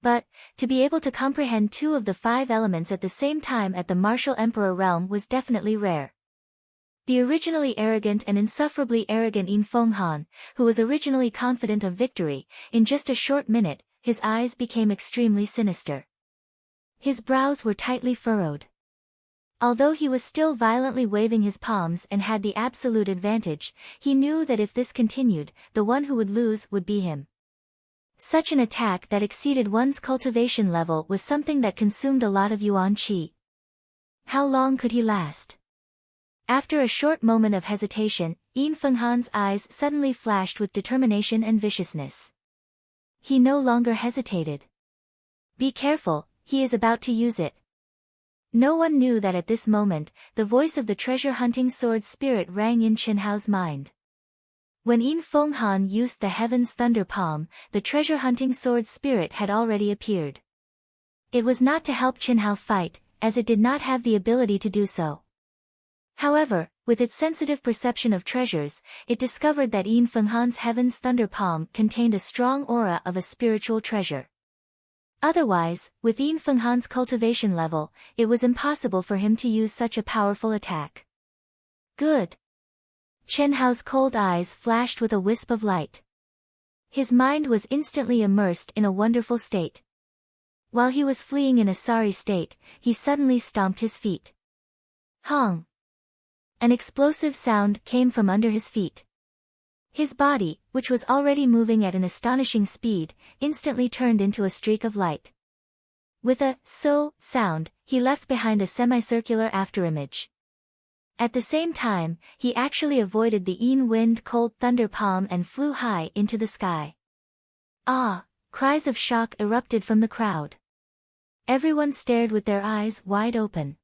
A: But, to be able to comprehend 2 of the 5 elements at the same time at the martial emperor realm was definitely rare. The originally arrogant and insufferably arrogant Yin Fenghan, who was originally confident of victory, in just a short minute, his eyes became extremely sinister. His brows were tightly furrowed. Although he was still violently waving his palms and had the absolute advantage, he knew that if this continued, the one who would lose would be him. Such an attack that exceeded one's cultivation level was something that consumed a lot of Yuan Qi. How long could he last? After a short moment of hesitation, Yin Fenghan's eyes suddenly flashed with determination and viciousness. He no longer hesitated. Be careful, he is about to use it. No one knew that at this moment, the voice of the treasure-hunting sword spirit rang in Chen Hao's mind. When Yin Fenghan used the Heaven's Thunder Palm, the treasure-hunting sword spirit had already appeared. It was not to help Chen Hao fight, as it did not have the ability to do so. However, with its sensitive perception of treasures, it discovered that Yin Fenghan's Heaven's Thunder Palm contained a strong aura of a spiritual treasure. Otherwise, with Yin Fenghan's cultivation level, it was impossible for him to use such a powerful attack. Good. Chen Hao's cold eyes flashed with a wisp of light. His mind was instantly immersed in a wonderful state. While he was fleeing in a sorry state, he suddenly stomped his feet. Hong! An explosive sound came from under his feet. His body, which was already moving at an astonishing speed, instantly turned into a streak of light. With a "so" sound, he left behind a semicircular afterimage. At the same time, he actually avoided the wind cold thunder palm and flew high into the sky. Ah! Cries of shock erupted from the crowd. Everyone stared with their eyes wide open.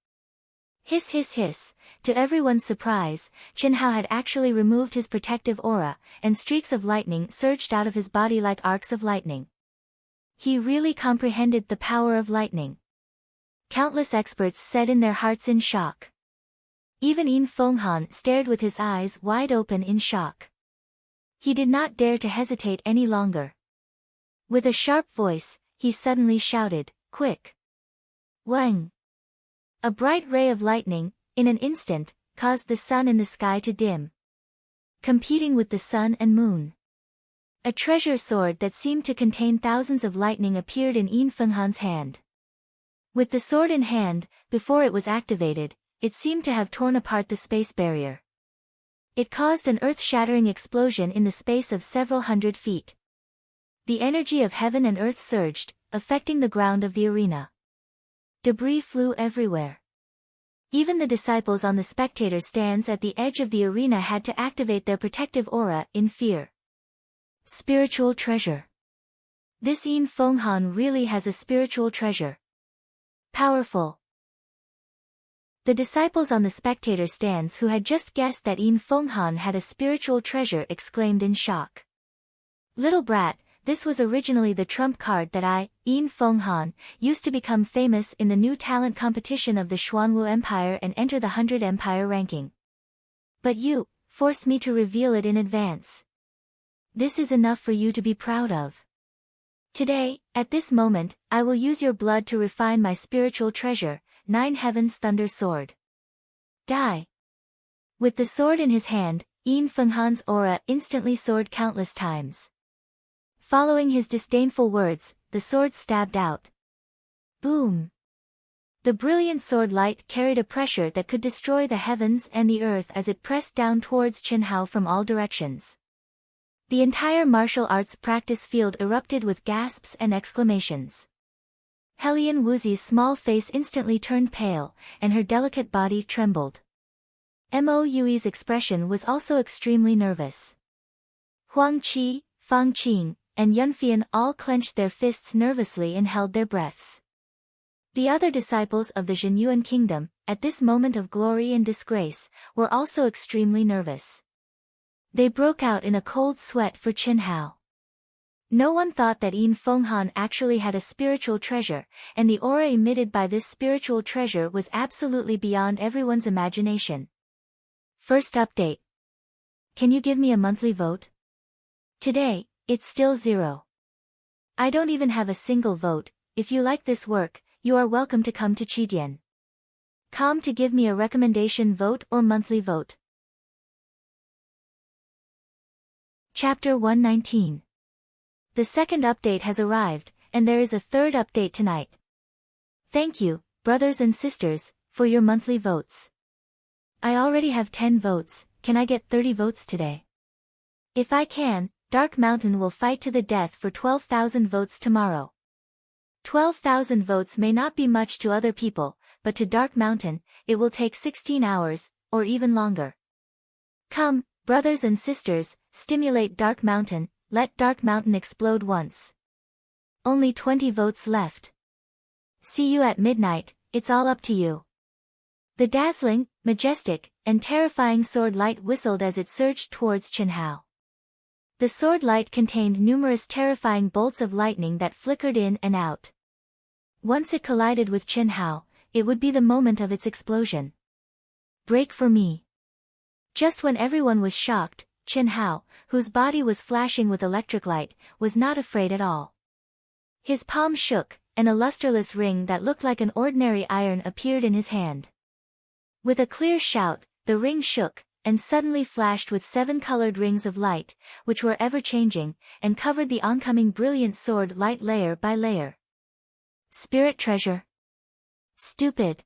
A: Hiss hiss hiss, to everyone's surprise, Chen Hao had actually removed his protective aura, and streaks of lightning surged out of his body like arcs of lightning. He really comprehended the power of lightning. Countless experts said in their hearts in shock. Even Yin Fenghan stared with his eyes wide open in shock. He did not dare to hesitate any longer. With a sharp voice, he suddenly shouted, "Quick! Wang!" A bright ray of lightning, in an instant, caused the sun in the sky to dim. Competing with the sun and moon. A treasure sword that seemed to contain thousands of lightning appeared in Yin Fenghan's hand. With the sword in hand, before it was activated, it seemed to have torn apart the space barrier. It caused an earth-shattering explosion in the space of several hundred feet. The energy of heaven and earth surged, affecting the ground of the arena. Debris flew everywhere. Even the disciples on the spectator stands at the edge of the arena had to activate their protective aura in fear. Spiritual treasure. This Yin Fenghan really has a spiritual treasure. Powerful. The disciples on the spectator stands who had just guessed that Yin Fenghan had a spiritual treasure exclaimed in shock. Little brat, this was originally the trump card that Yin Fenghan, used to become famous in the new talent competition of the Xuanwu Empire and enter the 100 Empire ranking. But you forced me to reveal it in advance. This is enough for you to be proud of. Today, at this moment, I will use your blood to refine my spiritual treasure, 9 Heavens Thunder Sword. Die! With the sword in his hand, Yin Fenghan's aura instantly soared countless times. Following his disdainful words, the sword stabbed out. Boom! The brilliant sword light carried a pressure that could destroy the heavens and the earth as it pressed down towards Chen Hao from all directions. The entire martial arts practice field erupted with gasps and exclamations. Helian Wuzi's small face instantly turned pale, and her delicate body trembled. Mo Yui's expression was also extremely nervous. Huang Qi, Fang Qing, and Yunfian all clenched their fists nervously and held their breaths. The other disciples of the Zhenyuan kingdom, at this moment of glory and disgrace, were also extremely nervous. They broke out in a cold sweat for Chen Hao. No one thought that Yin Fenghan actually had a spiritual treasure, and the aura emitted by this spiritual treasure was absolutely beyond everyone's imagination. First update. Can you give me a monthly vote? Today, it's still 0. I don't even have a single vote. If you like this work, you are welcome to come to Chidian.com to give me a recommendation vote or monthly vote. Chapter 119. The second update has arrived, and there is a third update tonight. Thank you, brothers and sisters, for your monthly votes. I already have 10 votes, can I get 30 votes today? If I can, Dark Mountain will fight to the death for 12,000 votes tomorrow. 12,000 votes may not be much to other people, but to Dark Mountain, it will take 16 hours, or even longer. Come, brothers and sisters, stimulate Dark Mountain, let Dark Mountain explode once. Only 20 votes left. See you at midnight, it's all up to you. The dazzling, majestic, and terrifying sword light whistled as it surged towards Chen Hao. The sword light contained numerous terrifying bolts of lightning that flickered in and out. Once it collided with Chen Hao, it would be the moment of its explosion. Break for me. Just when everyone was shocked, Chen Hao, whose body was flashing with electric light, was not afraid at all. His palm shook, and a lusterless ring that looked like an ordinary iron appeared in his hand. With a clear shout, the ring shook, and suddenly flashed with 7 colored rings of light, which were ever-changing, and covered the oncoming brilliant sword light layer by layer. Spirit treasure. Stupid.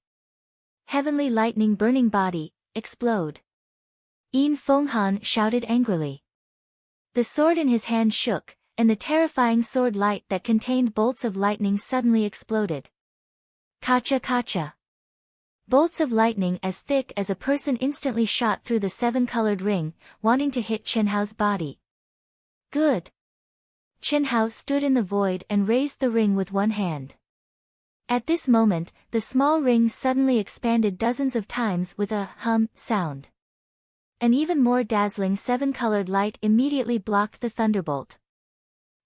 A: Heavenly lightning burning body, explode. Yin Fenghan shouted angrily. The sword in his hand shook, and the terrifying sword light that contained bolts of lightning suddenly exploded. Kacha kacha. Bolts of lightning as thick as a person instantly shot through the seven-colored ring, wanting to hit Chen Hao's body. Good. Chen Hao stood in the void and raised the ring with one hand. At this moment, the small ring suddenly expanded dozens of times with a hum sound. An even more dazzling seven-colored light immediately blocked the thunderbolt.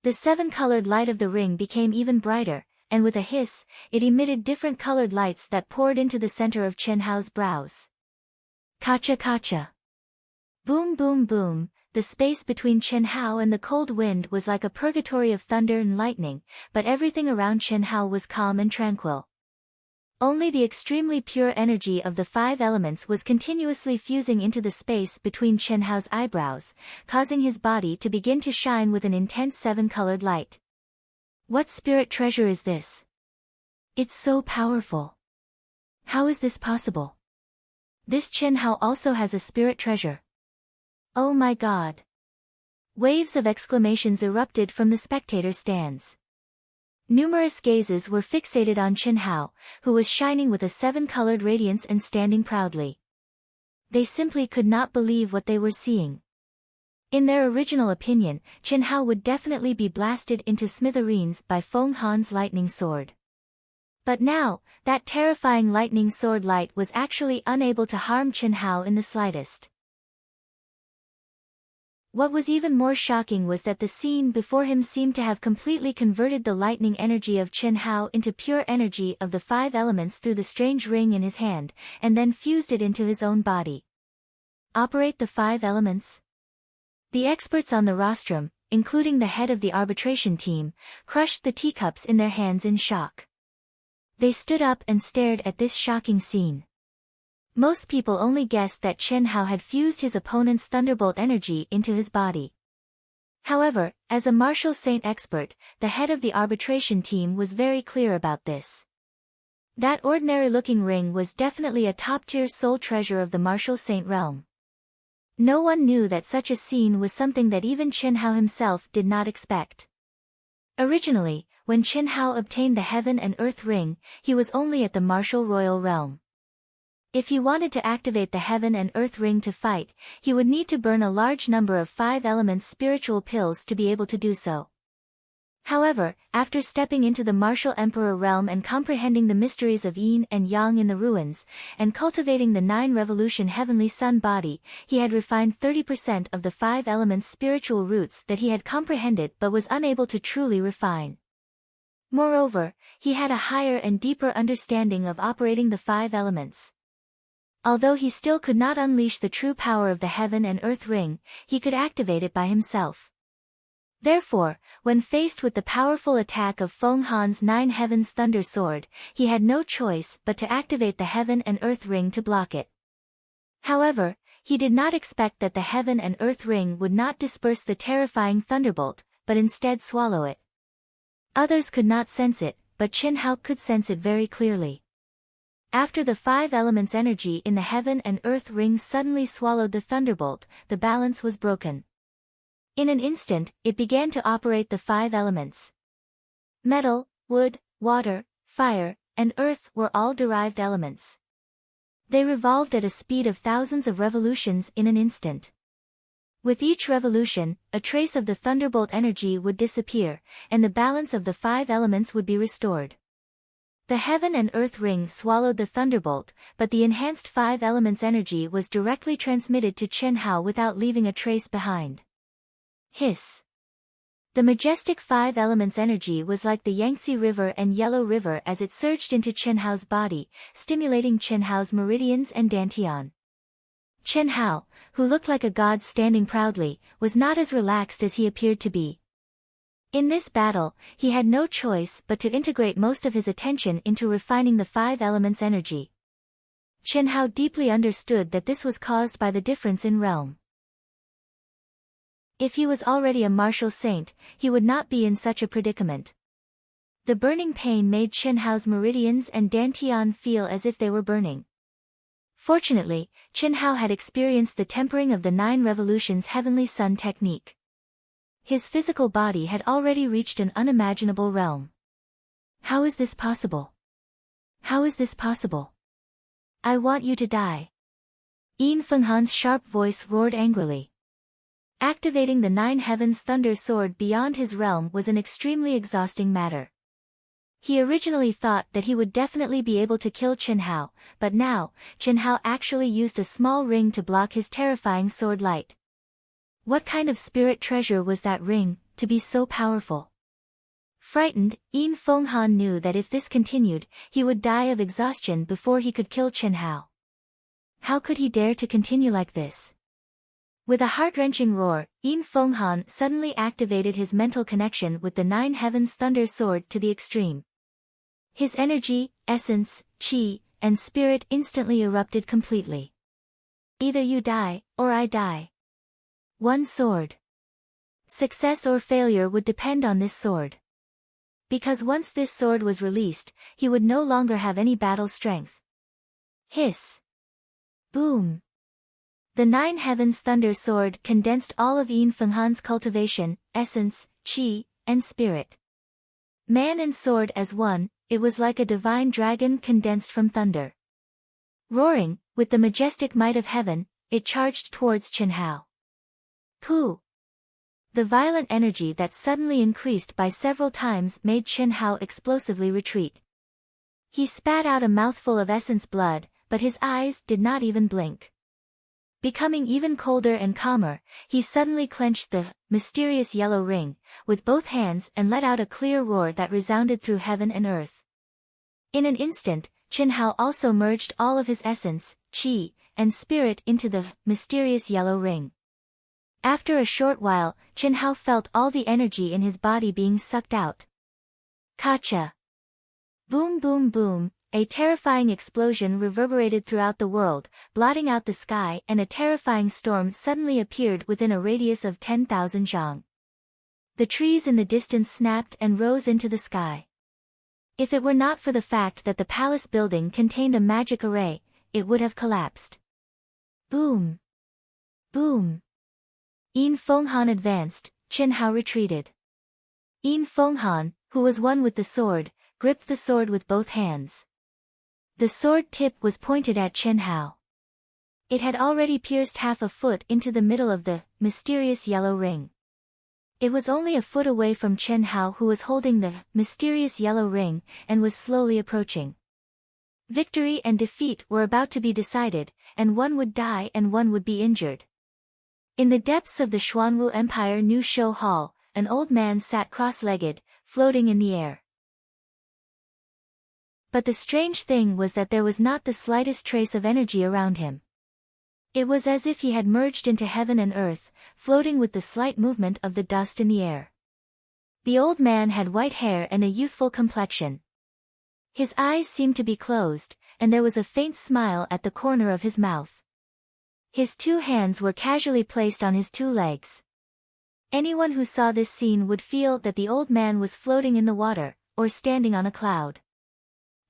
A: The seven-colored light of the ring became even brighter, and with a hiss, it emitted different colored lights that poured into the center of Chen Hao's brows. Kacha kacha. Boom boom boom, the space between Chen Hao and the cold wind was like a purgatory of thunder and lightning, but everything around Chen Hao was calm and tranquil. Only the extremely pure energy of the five elements was continuously fusing into the space between Chen Hao's eyebrows, causing his body to begin to shine with an intense seven-colored light. What spirit treasure is this? It's so powerful. How is this possible? This Chen Hao also has a spirit treasure. Oh my God! Waves of exclamations erupted from the spectator stands. Numerous gazes were fixated on Chen Hao, who was shining with a seven-colored radiance and standing proudly. They simply could not believe what they were seeing. In their original opinion, Chen Hao would definitely be blasted into smithereens by Feng Han's lightning sword. But now, that terrifying lightning sword light was actually unable to harm Chen Hao in the slightest. What was even more shocking was that the scene before him seemed to have completely converted the lightning energy of Chen Hao into pure energy of the five elements through the strange ring in his hand, and then fused it into his own body. Operate the five elements? The experts on the rostrum, including the head of the arbitration team, crushed the teacups in their hands in shock. They stood up and stared at this shocking scene. Most people only guessed that Chen Hao had fused his opponent's thunderbolt energy into his body. However, as a martial saint expert, the head of the arbitration team was very clear about this. That ordinary-looking ring was definitely a top-tier soul treasure of the martial saint realm. No one knew that such a scene was something that even Chen Hao himself did not expect. Originally, when Chen Hao obtained the Heaven and Earth Ring, he was only at the martial royal realm. If he wanted to activate the Heaven and Earth Ring to fight, he would need to burn a large number of five elements spiritual pills to be able to do so. However, after stepping into the martial emperor realm and comprehending the mysteries of yin and yang in the ruins, and cultivating the 9-revolution heavenly sun body, he had refined 30% of the five elements spiritual roots that he had comprehended but was unable to truly refine. Moreover, he had a higher and deeper understanding of operating the five elements. Although he still could not unleash the true power of the Heaven and Earth Ring, he could activate it by himself. Therefore, when faced with the powerful attack of Feng Han's 9 Heavens Thunder Sword, he had no choice but to activate the Heaven and Earth Ring to block it. However, he did not expect that the Heaven and Earth Ring would not disperse the terrifying thunderbolt, but instead swallow it. Others could not sense it, but Chen Hao could sense it very clearly. After the five elements' energy in the Heaven and Earth Ring suddenly swallowed the thunderbolt, the balance was broken. In an instant, it began to operate the five elements. Metal, wood, water, fire, and earth were all derived elements. They revolved at a speed of thousands of revolutions in an instant. With each revolution, a trace of the thunderbolt energy would disappear, and the balance of the five elements would be restored. The Heaven and Earth Ring swallowed the thunderbolt, but the enhanced five elements energy was directly transmitted to Chen Hao without leaving a trace behind. Hiss. The majestic five elements energy was like the Yangtze River and Yellow River as it surged into Chen Hao's body, stimulating Chen Hao's meridians and dantian. Chen Hao, who looked like a god standing proudly, was not as relaxed as he appeared to be. In this battle, he had no choice but to integrate most of his attention into refining the five elements energy. Chen Hao deeply understood that this was caused by the difference in realm. If he was already a martial saint, he would not be in such a predicament. The burning pain made Chen Hao's meridians and dantian feel as if they were burning. Fortunately, Chen Hao had experienced the tempering of the 9 revolutions heavenly sun technique. His physical body had already reached an unimaginable realm. How is this possible? How is this possible? I want you to die. Yin Fenghan's sharp voice roared angrily. Activating the 9 heavens thunder sword beyond his realm was an extremely exhausting matter. He originally thought that he would definitely be able to kill Chen Hao, but now, Chen Hao actually used a small ring to block his terrifying sword light. What kind of spirit treasure was that ring, to be so powerful? Frightened, Yin Fenghan knew that if this continued, he would die of exhaustion before he could kill Chen Hao. How could he dare to continue like this? With a heart-wrenching roar, Yin Fenghan suddenly activated his mental connection with the 9 heavens thunder sword to the extreme. His energy, essence, qi, and spirit instantly erupted completely. Either you die, or I die. One sword. Success or failure would depend on this sword. Because once this sword was released, he would no longer have any battle strength. Hiss. Boom. The 9 heavens thunder sword condensed all of Yin Fenghan's cultivation, essence, qi, and spirit. Man and sword as one, it was like a divine dragon condensed from thunder. Roaring, with the majestic might of heaven, it charged towards Chen Hao. Pooh! The violent energy that suddenly increased by several times made Chen Hao explosively retreat. He spat out a mouthful of essence blood, but his eyes did not even blink. Becoming even colder and calmer, he suddenly clenched the mysterious yellow ring with both hands and let out a clear roar that resounded through heaven and earth. In an instant, Chen Hao also merged all of his essence, qi, and spirit into the mysterious yellow ring. After a short while, Chen Hao felt all the energy in his body being sucked out. Kacha! Boom boom boom! A terrifying explosion reverberated throughout the world, blotting out the sky, and a terrifying storm suddenly appeared within a radius of 10,000 zhang. The trees in the distance snapped and rose into the sky. If it were not for the fact that the palace building contained a magic array, it would have collapsed. Boom! Boom! Yin Fenghan advanced, Chen Hao retreated. Yin Fenghan, who was one with the sword, gripped the sword with both hands. The sword tip was pointed at Chen Hao. It had already pierced half a foot into the middle of the mysterious yellow ring. It was only a foot away from Chen Hao, who was holding the mysterious yellow ring and was slowly approaching. Victory and defeat were about to be decided, and one would die and one would be injured. In the depths of the Xuanwu Empire New Show Hall, an old man sat cross-legged, floating in the air. But the strange thing was that there was not the slightest trace of energy around him. It was as if he had merged into heaven and earth, floating with the slight movement of the dust in the air. The old man had white hair and a youthful complexion. His eyes seemed to be closed, and there was a faint smile at the corner of his mouth. His 2 hands were casually placed on his 2 legs. Anyone who saw this scene would feel that the old man was floating in the water, or standing on a cloud.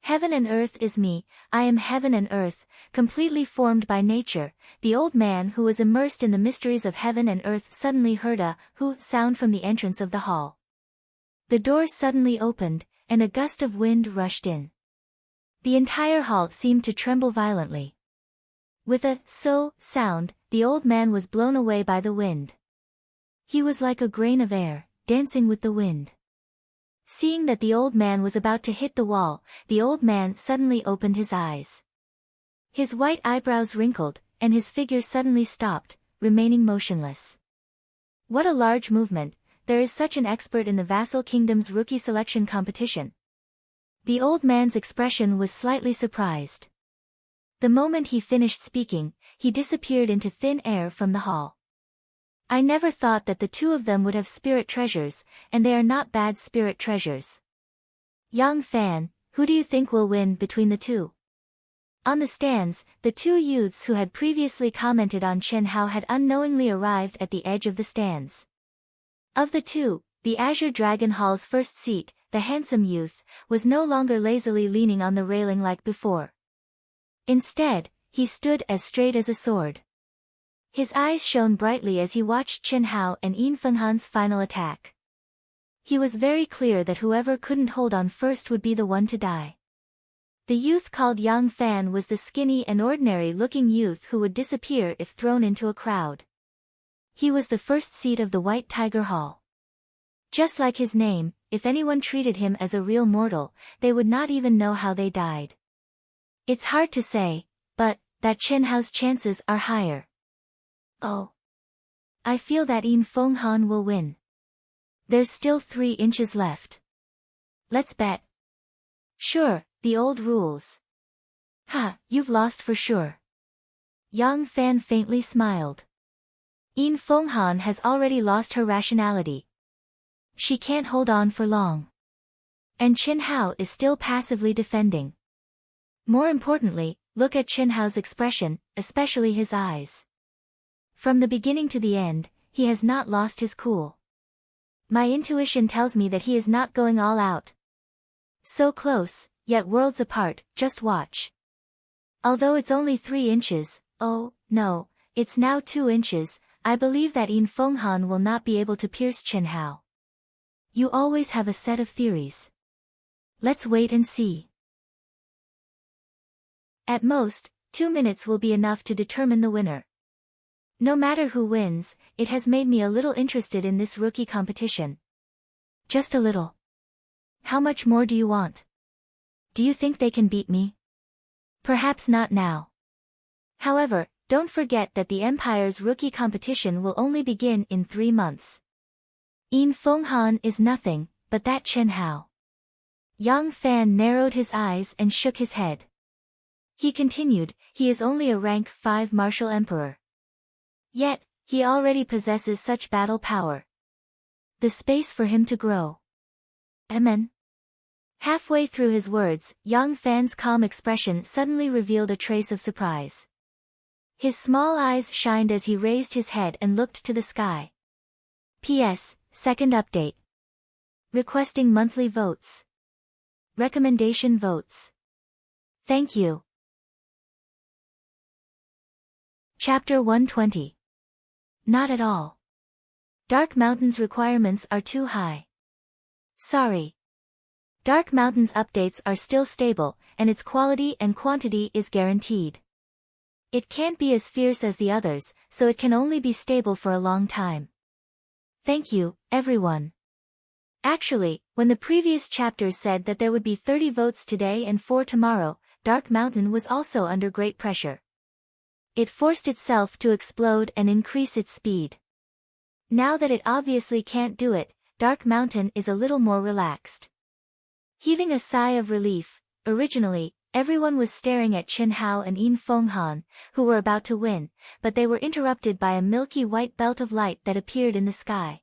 A: Heaven and earth is me, I am heaven and earth, completely formed by nature. The old man who was immersed in the mysteries of heaven and earth suddenly heard a "hoo" sound from the entrance of the hall. The door suddenly opened, and a gust of wind rushed in. The entire hall seemed to tremble violently. With a "so" sound, the old man was blown away by the wind. He was like a grain of air, dancing with the wind. Seeing that the old man was about to hit the wall, the old man suddenly opened his eyes. His white eyebrows wrinkled, and his figure suddenly stopped, remaining motionless. What a large movement! There is such an expert in the vassal kingdom's rookie selection competition. The old man's expression was slightly surprised. The moment he finished speaking, he disappeared into thin air from the hall. I never thought that the 2 of them would have spirit treasures, and they are not bad spirit treasures. Yang Fan, who do you think will win between the 2? On the stands, the 2 youths who had previously commented on Chen Hao had unknowingly arrived at the edge of the stands. Of the 2, the Azure Dragon Hall's first seat, the handsome youth, was no longer lazily leaning on the railing like before. Instead, he stood as straight as a sword. His eyes shone brightly as he watched Chen Hao and Yin Fenghan's final attack. He was very clear that whoever couldn't hold on first would be the one to die. The youth called Yang Fan was the skinny and ordinary-looking youth who would disappear if thrown into a crowd. He was the first seat of the White Tiger Hall. Just like his name, if anyone treated him as a real mortal, they would not even know how they died. It's hard to say, but that Chen Hao's chances are higher. Oh. I feel that Yin Fenghan will win. There's still 3 inches left. Let's bet. Sure, the old rules. Ha, you've lost for sure. Yang Fan faintly smiled. Yin Fenghan has already lost her rationality. She can't hold on for long. And Chen Hao is still passively defending. More importantly, look at Chen Hao's expression, especially his eyes. From the beginning to the end, he has not lost his cool. My intuition tells me that he is not going all out. So close, yet worlds apart, just watch. Although it's only 3 inches, oh, no, it's now 2 inches, I believe that Yin Fenghan will not be able to pierce Chen Hao. You always have a set of theories. Let's wait and see. At most, 2 minutes will be enough to determine the winner. No matter who wins, it has made me a little interested in this rookie competition. Just a little. How much more do you want? Do you think they can beat me? Perhaps not now. However, don't forget that the Empire's rookie competition will only begin in 3 months. Yin Fenghan is nothing, but that Chen Hao. Yang Fan narrowed his eyes and shook his head. He continued, he is only a rank 5 martial emperor. Yet, he already possesses such battle power. The space for him to grow. Amen. Halfway through his words, Yang Fan's calm expression suddenly revealed a trace of surprise. His small eyes shined as he raised his head and looked to the sky. P.S. Second update. Requesting monthly votes. Recommendation votes. Thank you. Chapter 120. Not at all. Dark Mountain's requirements are too high. Sorry. Dark Mountain's updates are still stable, and its quality and quantity is guaranteed. It can't be as fierce as the others, so it can only be stable for a long time. Thank you, everyone. Actually, when the previous chapter said that there would be 30 votes today and 4 tomorrow, Dark Mountain was also under great pressure. It forced itself to explode and increase its speed. Now that it obviously can't do it, Dark Mountain is a little more relaxed. Heaving a sigh of relief, originally, everyone was staring at Chen Hao and Yin Fenghan, who were about to win, but they were interrupted by a milky white belt of light that appeared in the sky.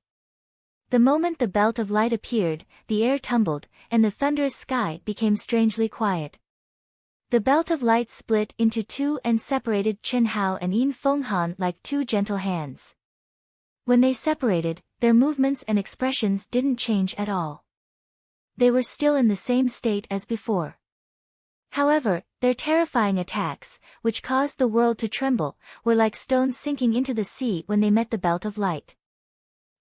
A: The moment the belt of light appeared, the air tumbled, and the thunderous sky became strangely quiet. The belt of light split into 2 and separated Chen Hao and Yin Fenghan like 2 gentle hands. When they separated, their movements and expressions didn't change at all. They were still in the same state as before. However, their terrifying attacks, which caused the world to tremble, were like stones sinking into the sea when they met the belt of light.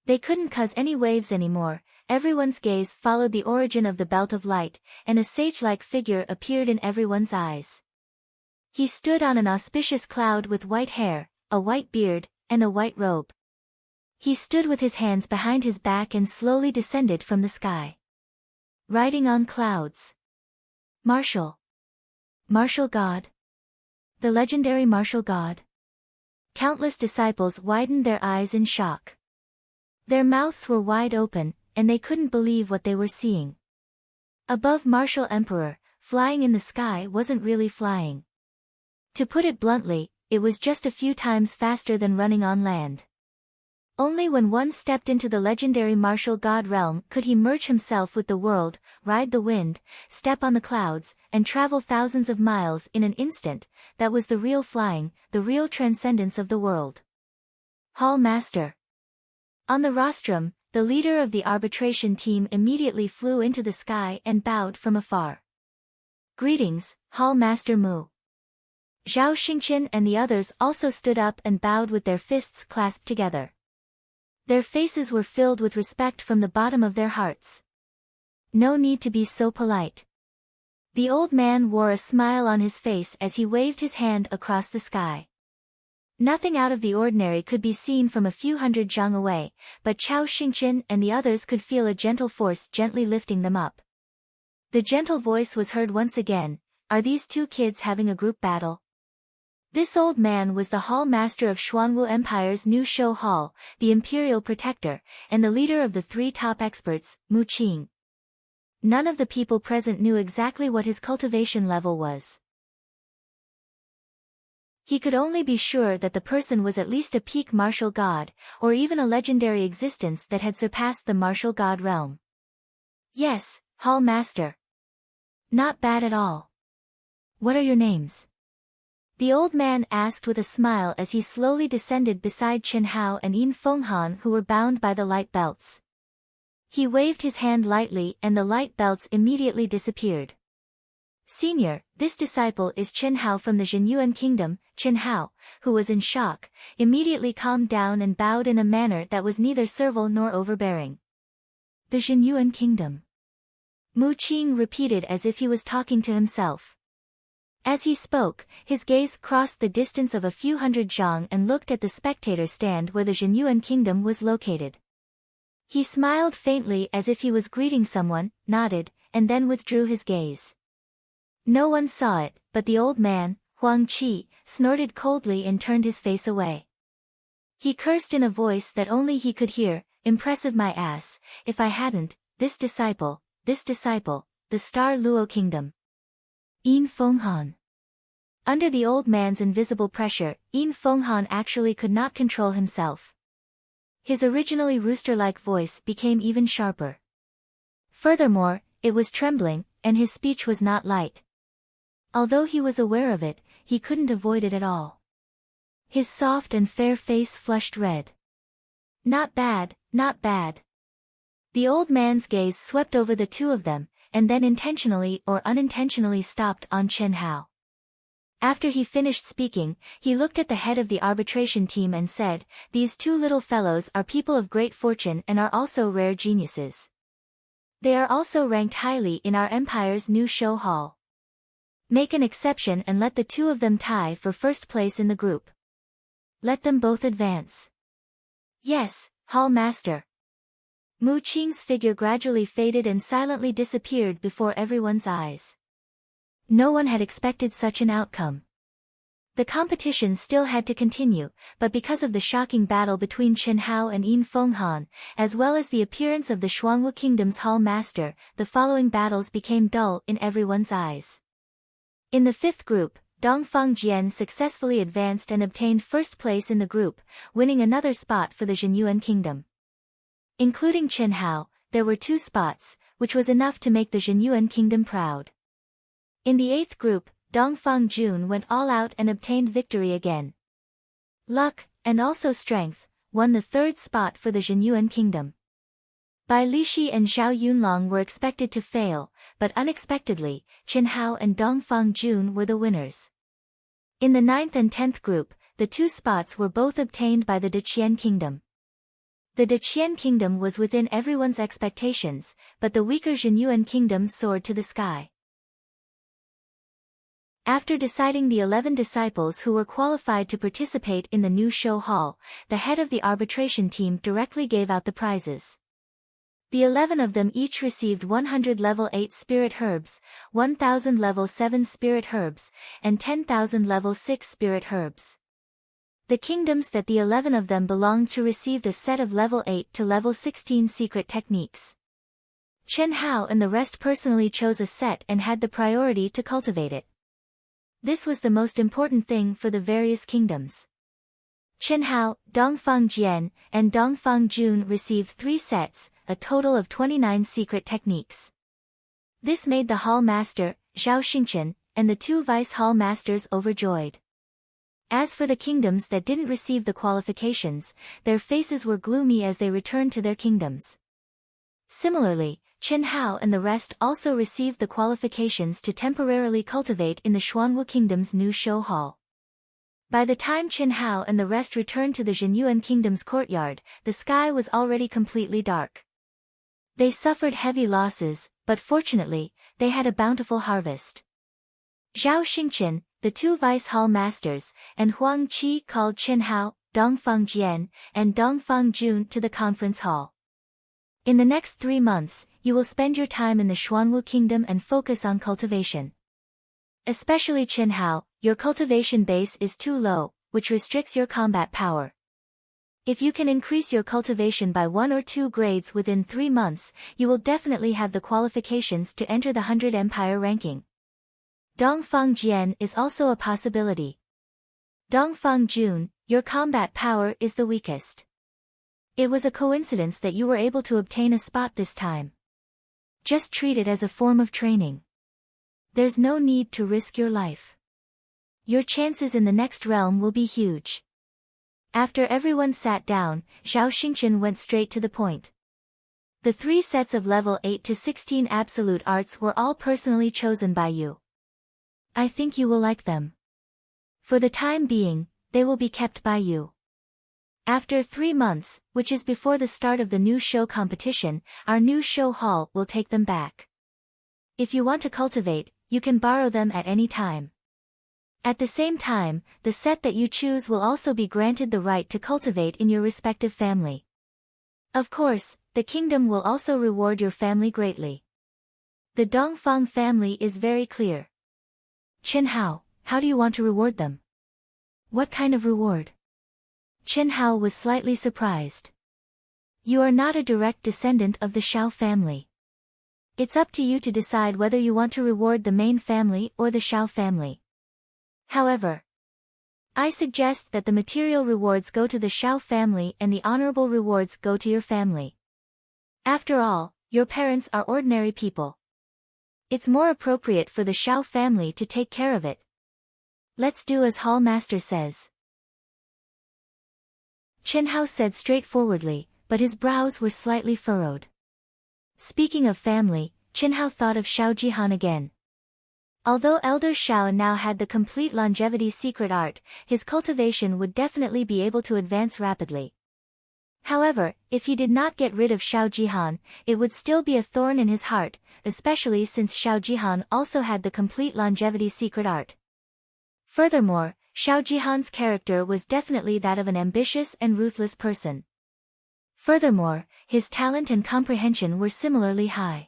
A: They couldn't cause any waves anymore. Everyone's gaze followed the origin of the belt of light, and a sage-like figure appeared in everyone's eyes. He stood on an auspicious cloud with white hair, a white beard, and a white robe. He stood with his hands behind his back and slowly descended from the sky. Riding on clouds. Martial. Martial God. The legendary martial God. Countless disciples widened their eyes in shock. Their mouths were wide open, and they couldn't believe what they were seeing. Above Martial Emperor, flying in the sky wasn't really flying. To put it bluntly, it was just a few times faster than running on land. Only when one stepped into the legendary martial god realm could he merge himself with the world, ride the wind, step on the clouds, and travel thousands of miles in an instant. That was the real flying, the real transcendence of the world. Hall Master. On the rostrum, the leader of the arbitration team immediately flew into the sky and bowed from afar. "Greetings, Hall Master Mu." Zhao Xingqian and the others also stood up and bowed with their fists clasped together. Their faces were filled with respect from the bottom of their hearts. "No need to be so polite." The old man wore a smile on his face as he waved his hand across the sky. Nothing out of the ordinary could be seen from a few hundred zhang away, but Zhao Xingqian and the others could feel a gentle force gently lifting them up. The gentle voice was heard once again, "Are these two kids having a group battle?" This old man was the hall master of Xuanwu Empire's new show hall, the imperial protector, and the leader of the three top experts, Mu Qing. None of the people present knew exactly what his cultivation level was. He could only be sure that the person was at least a peak martial god, or even a legendary existence that had surpassed the martial god realm. "Yes, Hall Master." "Not bad at all. What are your names?" The old man asked with a smile as he slowly descended beside Chen Hao and Yin Fenghan, who were bound by the light belts. He waved his hand lightly and the light belts immediately disappeared. "Senior, this disciple is Chen Hao from the Zhenyuan Kingdom." Chen Hao, who was in shock, immediately calmed down and bowed in a manner that was neither servile nor overbearing. "The Zhenyuan Kingdom." Mu Qing repeated as if he was talking to himself. As he spoke, his gaze crossed the distance of a few hundred zhang and looked at the spectator stand where the Zhenyuan Kingdom was located. He smiled faintly as if he was greeting someone, nodded, and then withdrew his gaze. No one saw it, but the old man, Huang Qi, snorted coldly and turned his face away. He cursed in a voice that only he could hear, "Impressive my ass, if I hadn't, this disciple, the Star Luo Kingdom." Yin Fenghan. Under the old man's invisible pressure, Yin Fenghan actually could not control himself. His originally rooster-like voice became even sharper. Furthermore, it was trembling, and his speech was not light. Although he was aware of it, he couldn't avoid it at all. His soft and fair face flushed red. "Not bad, not bad." The old man's gaze swept over the two of them, and then intentionally or unintentionally stopped on Chen Hao. After he finished speaking, he looked at the head of the arbitration team and said, "These two little fellows are people of great fortune and are also rare geniuses. They are also ranked highly in our empire's new show hall. Make an exception and let the two of them tie for first place in the group. Let them both advance." "Yes, Hall Master." Mu Qing's figure gradually faded and silently disappeared before everyone's eyes. No one had expected such an outcome. The competition still had to continue, but because of the shocking battle between Chen Hao and Yin Fenghan, as well as the appearance of the Xuanwu Kingdom's Hall Master, the following battles became dull in everyone's eyes. In the fifth group, Dongfang Jian successfully advanced and obtained first place in the group, winning another spot for the Zhenyuan Kingdom. Including Chen Hao, there were 2 spots, which was enough to make the Zhenyuan Kingdom proud. In the 8th group, Dongfang Jun went all out and obtained victory again. Luck, and also strength, won the 3rd spot for the Zhenyuan Kingdom. Bai Lixi and Zhao Yunlong were expected to fail, but unexpectedly, Chen Hao and Dongfang Jun were the winners. In the 9th and 10th group, the 2 spots were both obtained by the Deqian Kingdom. The Deqian Kingdom was within everyone's expectations, but the weaker Zhenyuan Kingdom soared to the sky. After deciding the 11 disciples who were qualified to participate in the new show hall, the head of the arbitration team directly gave out the prizes. The 11 of them each received 100 level 8 spirit herbs, 1,000 level 7 spirit herbs, and 10,000 level 6 spirit herbs. The kingdoms that the 11 of them belonged to received a set of level 8 to level 16 secret techniques. Chen Hao and the rest personally chose a set and had the priority to cultivate it. This was the most important thing for the various kingdoms. Chen Hao, Dongfang Jian, and Dongfang Jun received 3 sets, a total of 29 secret techniques. This made the hall master, Zhao Xingqian, and the 2 vice hall masters overjoyed. As for the kingdoms that didn't receive the qualifications, their faces were gloomy as they returned to their kingdoms. Similarly, Qin Hao and the rest also received the qualifications to temporarily cultivate in the Xuanwu Kingdom's new show hall. By the time Qin Hao and the rest returned to the Zhenyuan Kingdom's courtyard, the sky was already completely dark. They suffered heavy losses, but fortunately, they had a bountiful harvest. Zhao Xingqian, the two vice hall masters, and Huang Qi called Qin Hao, Dongfang Jian, and Dongfang Jun to the conference hall. In the next 3 months, you will spend your time in the Xuanwu Kingdom and focus on cultivation. Especially Qin Hao, your cultivation base is too low, which restricts your combat power. If you can increase your cultivation by 1 or 2 grades within 3 months, you will definitely have the qualifications to enter the 100 Empire ranking. Dongfang Jian is also a possibility. Dongfang Jun, your combat power is the weakest. It was a coincidence that you were able to obtain a spot this time. Just treat it as a form of training. There's no need to risk your life. Your chances in the next realm will be huge. After everyone sat down, Zhao Xingqian went straight to the point. The 3 sets of level 8 to 16 absolute arts were all personally chosen by you. I think you will like them. For the time being, they will be kept by you. After 3 months, which is before the start of the new show competition, our new show hall will take them back. If you want to cultivate, you can borrow them at any time. At the same time, the set that you choose will also be granted the right to cultivate in your respective family. Of course, the kingdom will also reward your family greatly. The Dongfang family is very clear. Qin Hao, how do you want to reward them? What kind of reward? Qin Hao was slightly surprised. You are not a direct descendant of the Shao family. It's up to you to decide whether you want to reward the main family or the Shao family. However, I suggest that the material rewards go to the Shao family and the honorable rewards go to your family. After all, your parents are ordinary people. It's more appropriate for the Shao family to take care of it. Let's do as Hall Master says. Qin Hao said straightforwardly, but his brows were slightly furrowed. Speaking of family, Qin Hao thought of Shao Jihan again. Although Elder Shao now had the complete longevity secret art, his cultivation would definitely be able to advance rapidly. However, if he did not get rid of Shao Jihan, it would still be a thorn in his heart, especially since Shao Jihan also had the complete longevity secret art. Furthermore, Shao Jihan's character was definitely that of an ambitious and ruthless person. Furthermore, his talent and comprehension were similarly high.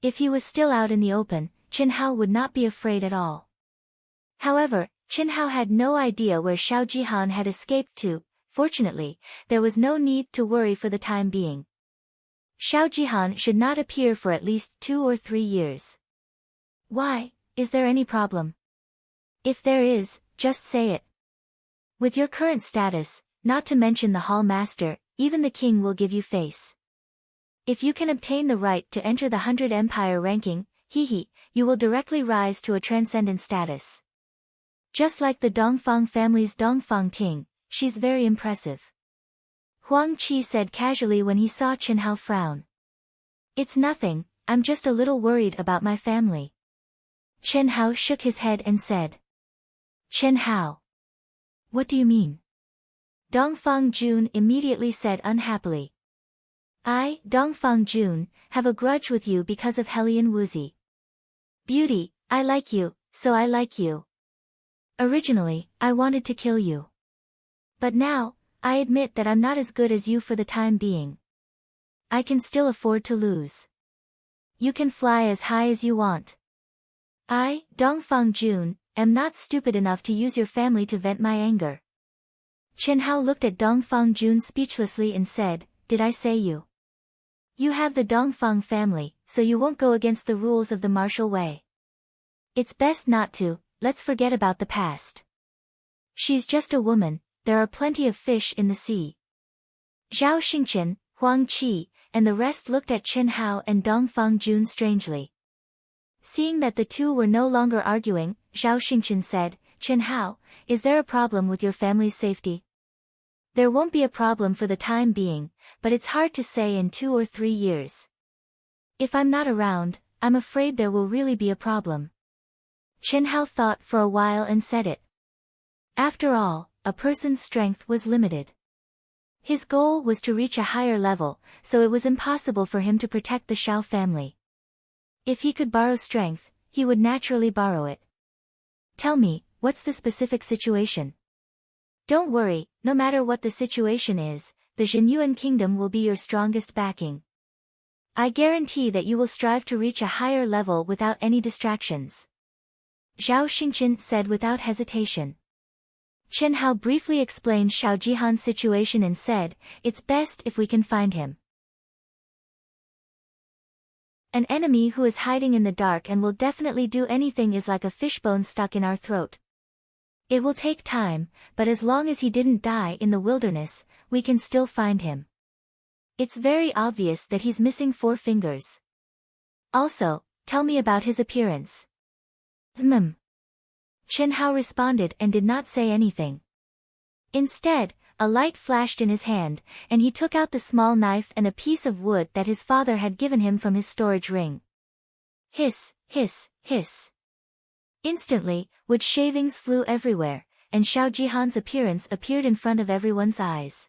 A: If he was still out in the open, Qin Hao would not be afraid at all. However, Qin Hao had no idea where Shao Jihan had escaped to. Fortunately, there was no need to worry for the time being. Shao Jihan should not appear for at least 2 or 3 years. Why, is there any problem? If there is, just say it. With your current status, not to mention the Hall Master, even the king will give you face. If you can obtain the right to enter the 100 Empire ranking, you will directly rise to a transcendent status. Just like the Dongfang family's Dongfang Ting, she's very impressive. Huang Qi said casually when he saw Qin Hao frown. It's nothing, I'm just a little worried about my family. Qin Hao shook his head and said. Qin Hao. What do you mean? Dongfang Jun immediately said unhappily. I, Dongfang Jun, have a grudge with you because of Helian Wuzi. Beauty, I like you, so I like you. Originally, I wanted to kill you. But now, I admit that I'm not as good as you for the time being. I can still afford to lose. You can fly as high as you want. I, Dongfang Jun, am not stupid enough to use your family to vent my anger. Qin Hao looked at Dongfang Jun speechlessly and said, Did I say you? You have the Dongfang family, so you won't go against the rules of the martial way. It's best not to, let's forget about the past. She's just a woman, there are plenty of fish in the sea. Zhao Xingqian, Huang Qi, and the rest looked at Qin Hao and Dongfang Jun strangely. Seeing that the two were no longer arguing, Zhao Xingqian said, Chen Hao, is there a problem with your family's safety? There won't be a problem for the time being, but it's hard to say in 2 or 3 years. If I'm not around, I'm afraid there will really be a problem. Chen Hao thought for a while and said it. After all, a person's strength was limited. His goal was to reach a higher level, so it was impossible for him to protect the Shao family. If he could borrow strength, he would naturally borrow it. Tell me, what's the specific situation? Don't worry, no matter what the situation is, the Zhenyuan kingdom will be your strongest backing. I guarantee that you will strive to reach a higher level without any distractions. Zhao Xingqian said without hesitation. Chen Hao briefly explained Shao Jihan's situation and said, it's best if we can find him. An enemy who is hiding in the dark and will definitely do anything is like a fishbone stuck in our throat. It will take time, but as long as he didn't die in the wilderness, we can still find him. It's very obvious that he's missing 4 fingers. Also, tell me about his appearance. Chen Hao responded and did not say anything. Instead, a light flashed in his hand, and he took out the small knife and a piece of wood that his father had given him from his storage ring. Hiss, hiss, hiss. Instantly, wood shavings flew everywhere, and Shao Jihan's appearance appeared in front of everyone's eyes.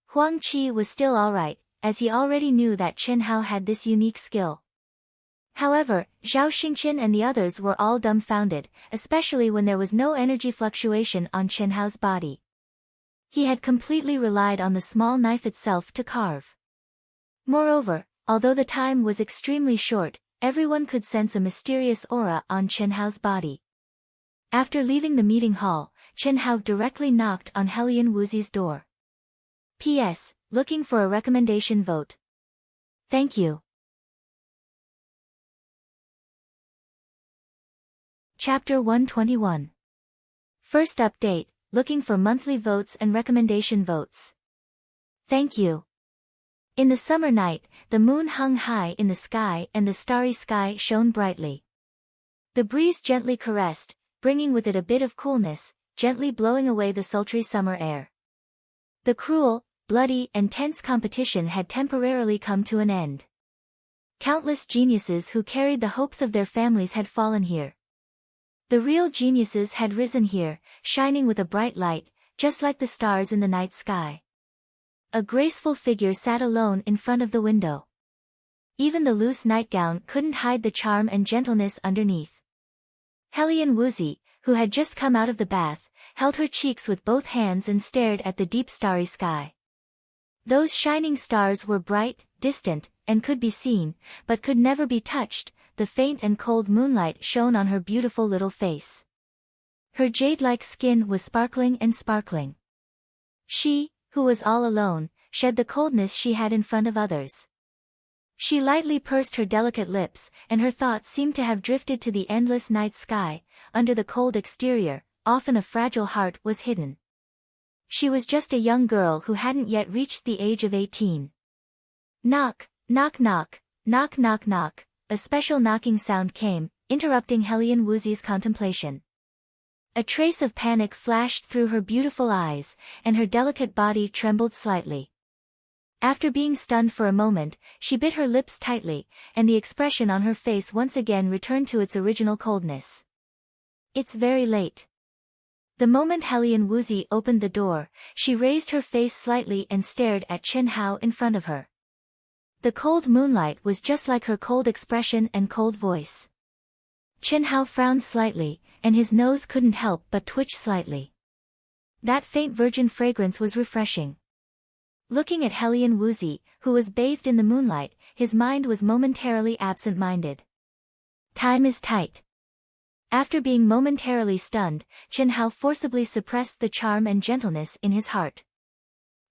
A: Huang Qi was still alright, as he already knew that Chen Hao had this unique skill. However, Zhao Xingqian and the others were all dumbfounded, especially when there was no energy fluctuation on Chen Hao's body. He had completely relied on the small knife itself to carve. Moreover, although the time was extremely short, everyone could sense a mysterious aura on Chen Hao's body. After leaving the meeting hall, Chen Hao directly knocked on Helian Wuzi's door. P.S. Looking for a recommendation vote. Thank you. Chapter 121. First update, looking for monthly votes and recommendation votes. Thank you. In the summer night, the moon hung high in the sky and the starry sky shone brightly. The breeze gently caressed, bringing with it a bit of coolness, gently blowing away the sultry summer air. The cruel, bloody and tense competition had temporarily come to an end. Countless geniuses who carried the hopes of their families had fallen here. The real geniuses had risen here, shining with a bright light, just like the stars in the night sky. A graceful figure sat alone in front of the window. Even the loose nightgown couldn't hide the charm and gentleness underneath. Helian Wuzi, who had just come out of the bath, held her cheeks with both hands and stared at the deep starry sky. Those shining stars were bright, distant, and could be seen, but could never be touched. The faint and cold moonlight shone on her beautiful little face. Her jade-like skin was sparkling and sparkling. She, who was all alone, shed the coldness she had in front of others. She lightly pursed her delicate lips, and her thoughts seemed to have drifted to the endless night sky. Under the cold exterior, often a fragile heart was hidden. She was just a young girl who hadn't yet reached the age of 18. Knock, knock knock, knock knock knock. A special knocking sound came, interrupting Helian Wuzi's contemplation. A trace of panic flashed through her beautiful eyes, and her delicate body trembled slightly. After being stunned for a moment, she bit her lips tightly, and the expression on her face once again returned to its original coldness. It's very late. The moment Helian Wuzi opened the door, she raised her face slightly and stared at Chen Hao in front of her. The cold moonlight was just like her cold expression and cold voice. Chen Hao frowned slightly, and his nose couldn't help but twitch slightly. That faint virgin fragrance was refreshing. Looking at Helian Wuzi, who was bathed in the moonlight, his mind was momentarily absent-minded. Time is tight. After being momentarily stunned, Chen Hao forcibly suppressed the charm and gentleness in his heart.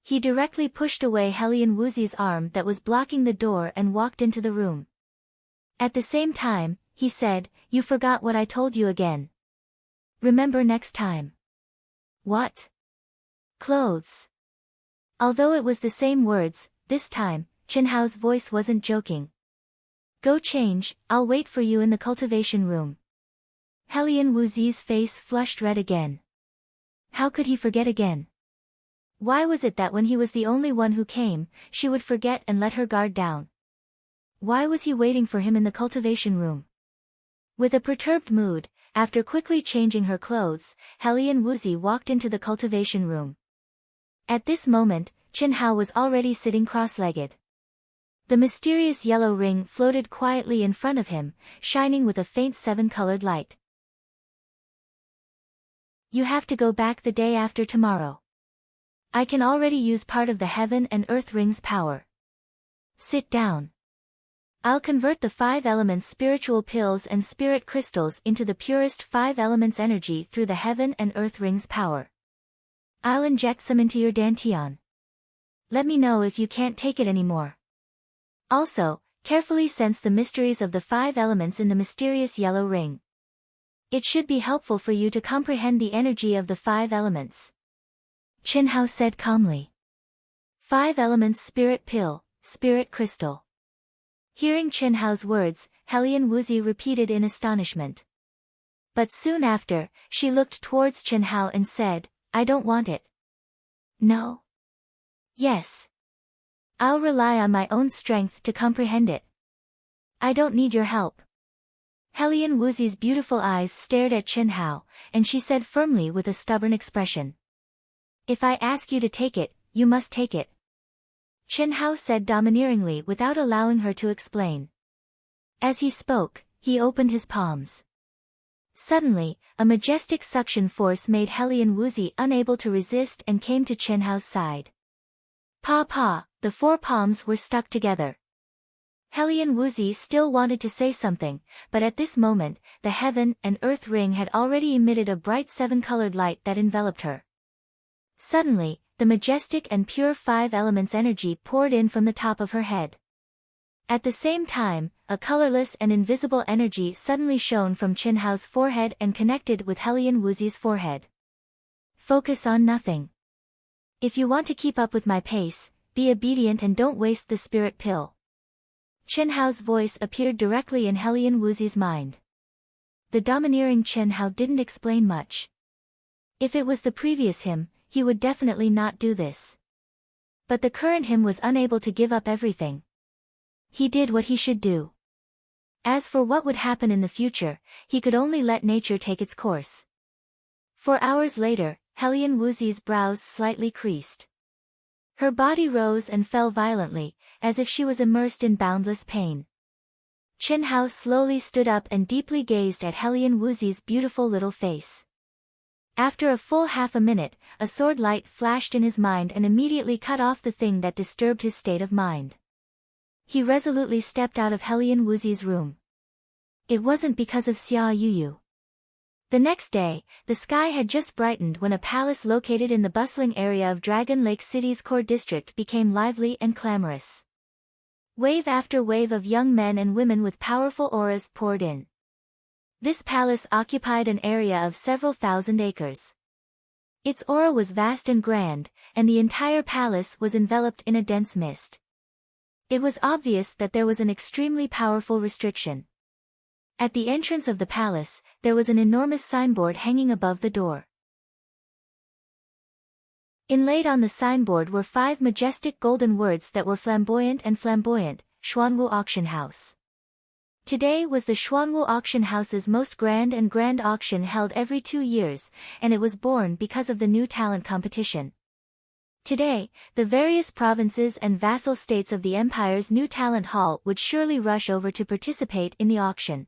A: He directly pushed away Helian Wuzi's arm that was blocking the door and walked into the room. At the same time, he said, "You forgot what I told you again. Remember next time." What? Clothes. Although it was the same words, this time, Chen Hao's voice wasn't joking. Go change, I'll wait for you in the cultivation room. Helian Wuzi's face flushed red again. How could he forget again? Why was it that when he was the only one who came, she would forget and let her guard down? Why was he waiting for him in the cultivation room? With a perturbed mood, after quickly changing her clothes, Helian Wuzi walked into the cultivation room. At this moment, Qin Hao was already sitting cross-legged. The mysterious yellow ring floated quietly in front of him, shining with a faint seven-colored light. You have to go back the day after tomorrow. I can already use part of the heaven and earth ring's power. Sit down. I'll convert the 5 elements spiritual pills and spirit crystals into the purest 5 elements energy through the heaven and earth ring's power. I'll inject some into your dantian. Let me know if you can't take it anymore. Also, carefully sense the mysteries of the 5 elements in the mysterious yellow ring. It should be helpful for you to comprehend the energy of the 5 elements. Qin Hao said calmly. 5 elements spirit pill, spirit crystal. Hearing Qin Hao's words, Helian Wuzi repeated in astonishment. But soon after, she looked towards Qin Hao and said, I don't want it. No. Yes. I'll rely on my own strength to comprehend it. I don't need your help. Helian Wuzi's beautiful eyes stared at Qin Hao, and she said firmly with a stubborn expression. If I ask you to take it, you must take it. Qin Hao said domineeringly without allowing her to explain. As he spoke, he opened his palms. Suddenly, a majestic suction force made Helian Wuzi unable to resist and came to Qin Hao's side. Pa, the 4 palms were stuck together. Helian Wuzi still wanted to say something, but at this moment, the heaven and earth ring had already emitted a bright 7-colored light that enveloped her. Suddenly, the majestic and pure 5 elements energy poured in from the top of her head. At the same time, a colorless and invisible energy suddenly shone from Qin Hao's forehead and connected with Helian Wuzi's forehead. Focus on nothing. If you want to keep up with my pace, be obedient and don't waste the spirit pill. Qin Hao's voice appeared directly in Helian Wuzi's mind. The domineering Qin Hao didn't explain much. If it was the previous him, he would definitely not do this. But the current him was unable to give up everything. He did what he should do. As for what would happen in the future, he could only let nature take its course. 4 hours later, Helian Wuzi's brows slightly creased. Her body rose and fell violently, as if she was immersed in boundless pain. Qin Hao slowly stood up and deeply gazed at Helian Wuzi's beautiful little face. After a full half a minute, a sword light flashed in his mind and immediately cut off the thing that disturbed his state of mind. He resolutely stepped out of Helian Wuzi's room. It wasn't because of Xia Yuyu. The next day, the sky had just brightened when a palace located in the bustling area of Dragon Lake City's core district became lively and clamorous. Wave after wave of young men and women with powerful auras poured in. This palace occupied an area of several thousand acres. Its aura was vast and grand, and the entire palace was enveloped in a dense mist. It was obvious that there was an extremely powerful restriction. At the entrance of the palace, there was an enormous signboard hanging above the door. Inlaid on the signboard were 5 majestic golden words that were flamboyant, Xuanwu Auction House. Today was the Xuanwu Auction House's most grand auction held every 2 years, and it was born because of the new talent competition. Today, the various provinces and vassal states of the empire's new talent hall would surely rush over to participate in the auction.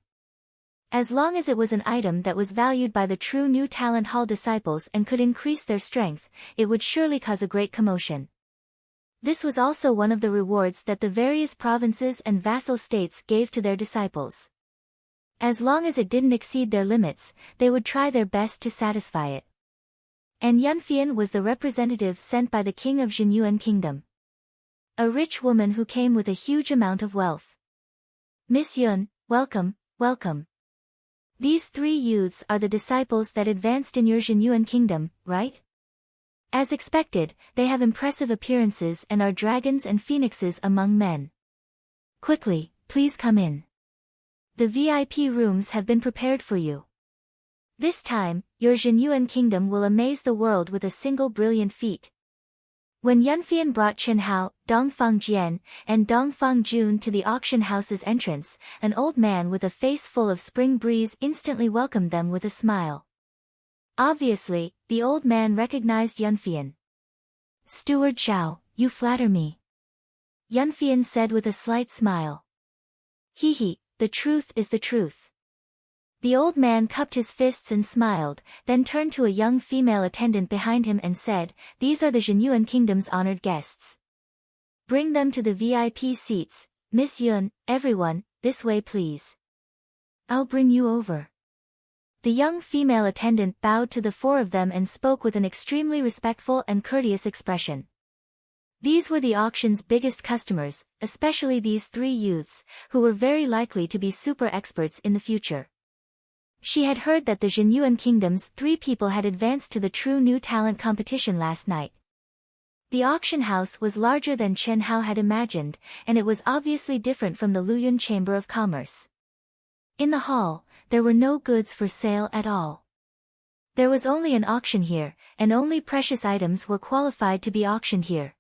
A: As long as it was an item that was valued by the true new talent hall disciples and could increase their strength, it would surely cause a great commotion. This was also one of the rewards that the various provinces and vassal states gave to their disciples. As long as it didn't exceed their limits, they would try their best to satisfy it. And Yunfian was the representative sent by the king of Jinyuan Kingdom. A rich woman who came with a huge amount of wealth. Miss Yun, welcome, welcome. These 3 youths are the disciples that advanced in your Jinyuan Kingdom, right? As expected, they have impressive appearances and are dragons and phoenixes among men. Quickly, please come in. The VIP rooms have been prepared for you. This time, your Jinyuan kingdom will amaze the world with a single brilliant feat. When Yunfian brought Chen Hao, Dongfang Jian, and Dongfang Jun to the auction house's entrance, an old man with a face full of spring breeze instantly welcomed them with a smile. Obviously, the old man recognized Yunfian. "Steward Zhao, you flatter me," Yunfian said with a slight smile. "He, the truth is the truth." The old man cupped his fists and smiled, then turned to a young female attendant behind him and said, "These are the Jinyuan Kingdom's honored guests. Bring them to the VIP seats. Miss Yun, everyone, this way please." "I'll bring you over." The young female attendant bowed to the four of them and spoke with an extremely respectful and courteous expression. These were the auction's biggest customers, especially these three youths, who were very likely to be super experts in the future. She had heard that the Jinyuan Kingdom's three people had advanced to the true new talent competition last night. The auction house was larger than Chen Hao had imagined, and it was obviously different from the Luyun Chamber of Commerce. In the hall, there were no goods for sale at all. There was only an auction here, and only precious items were qualified to be auctioned here.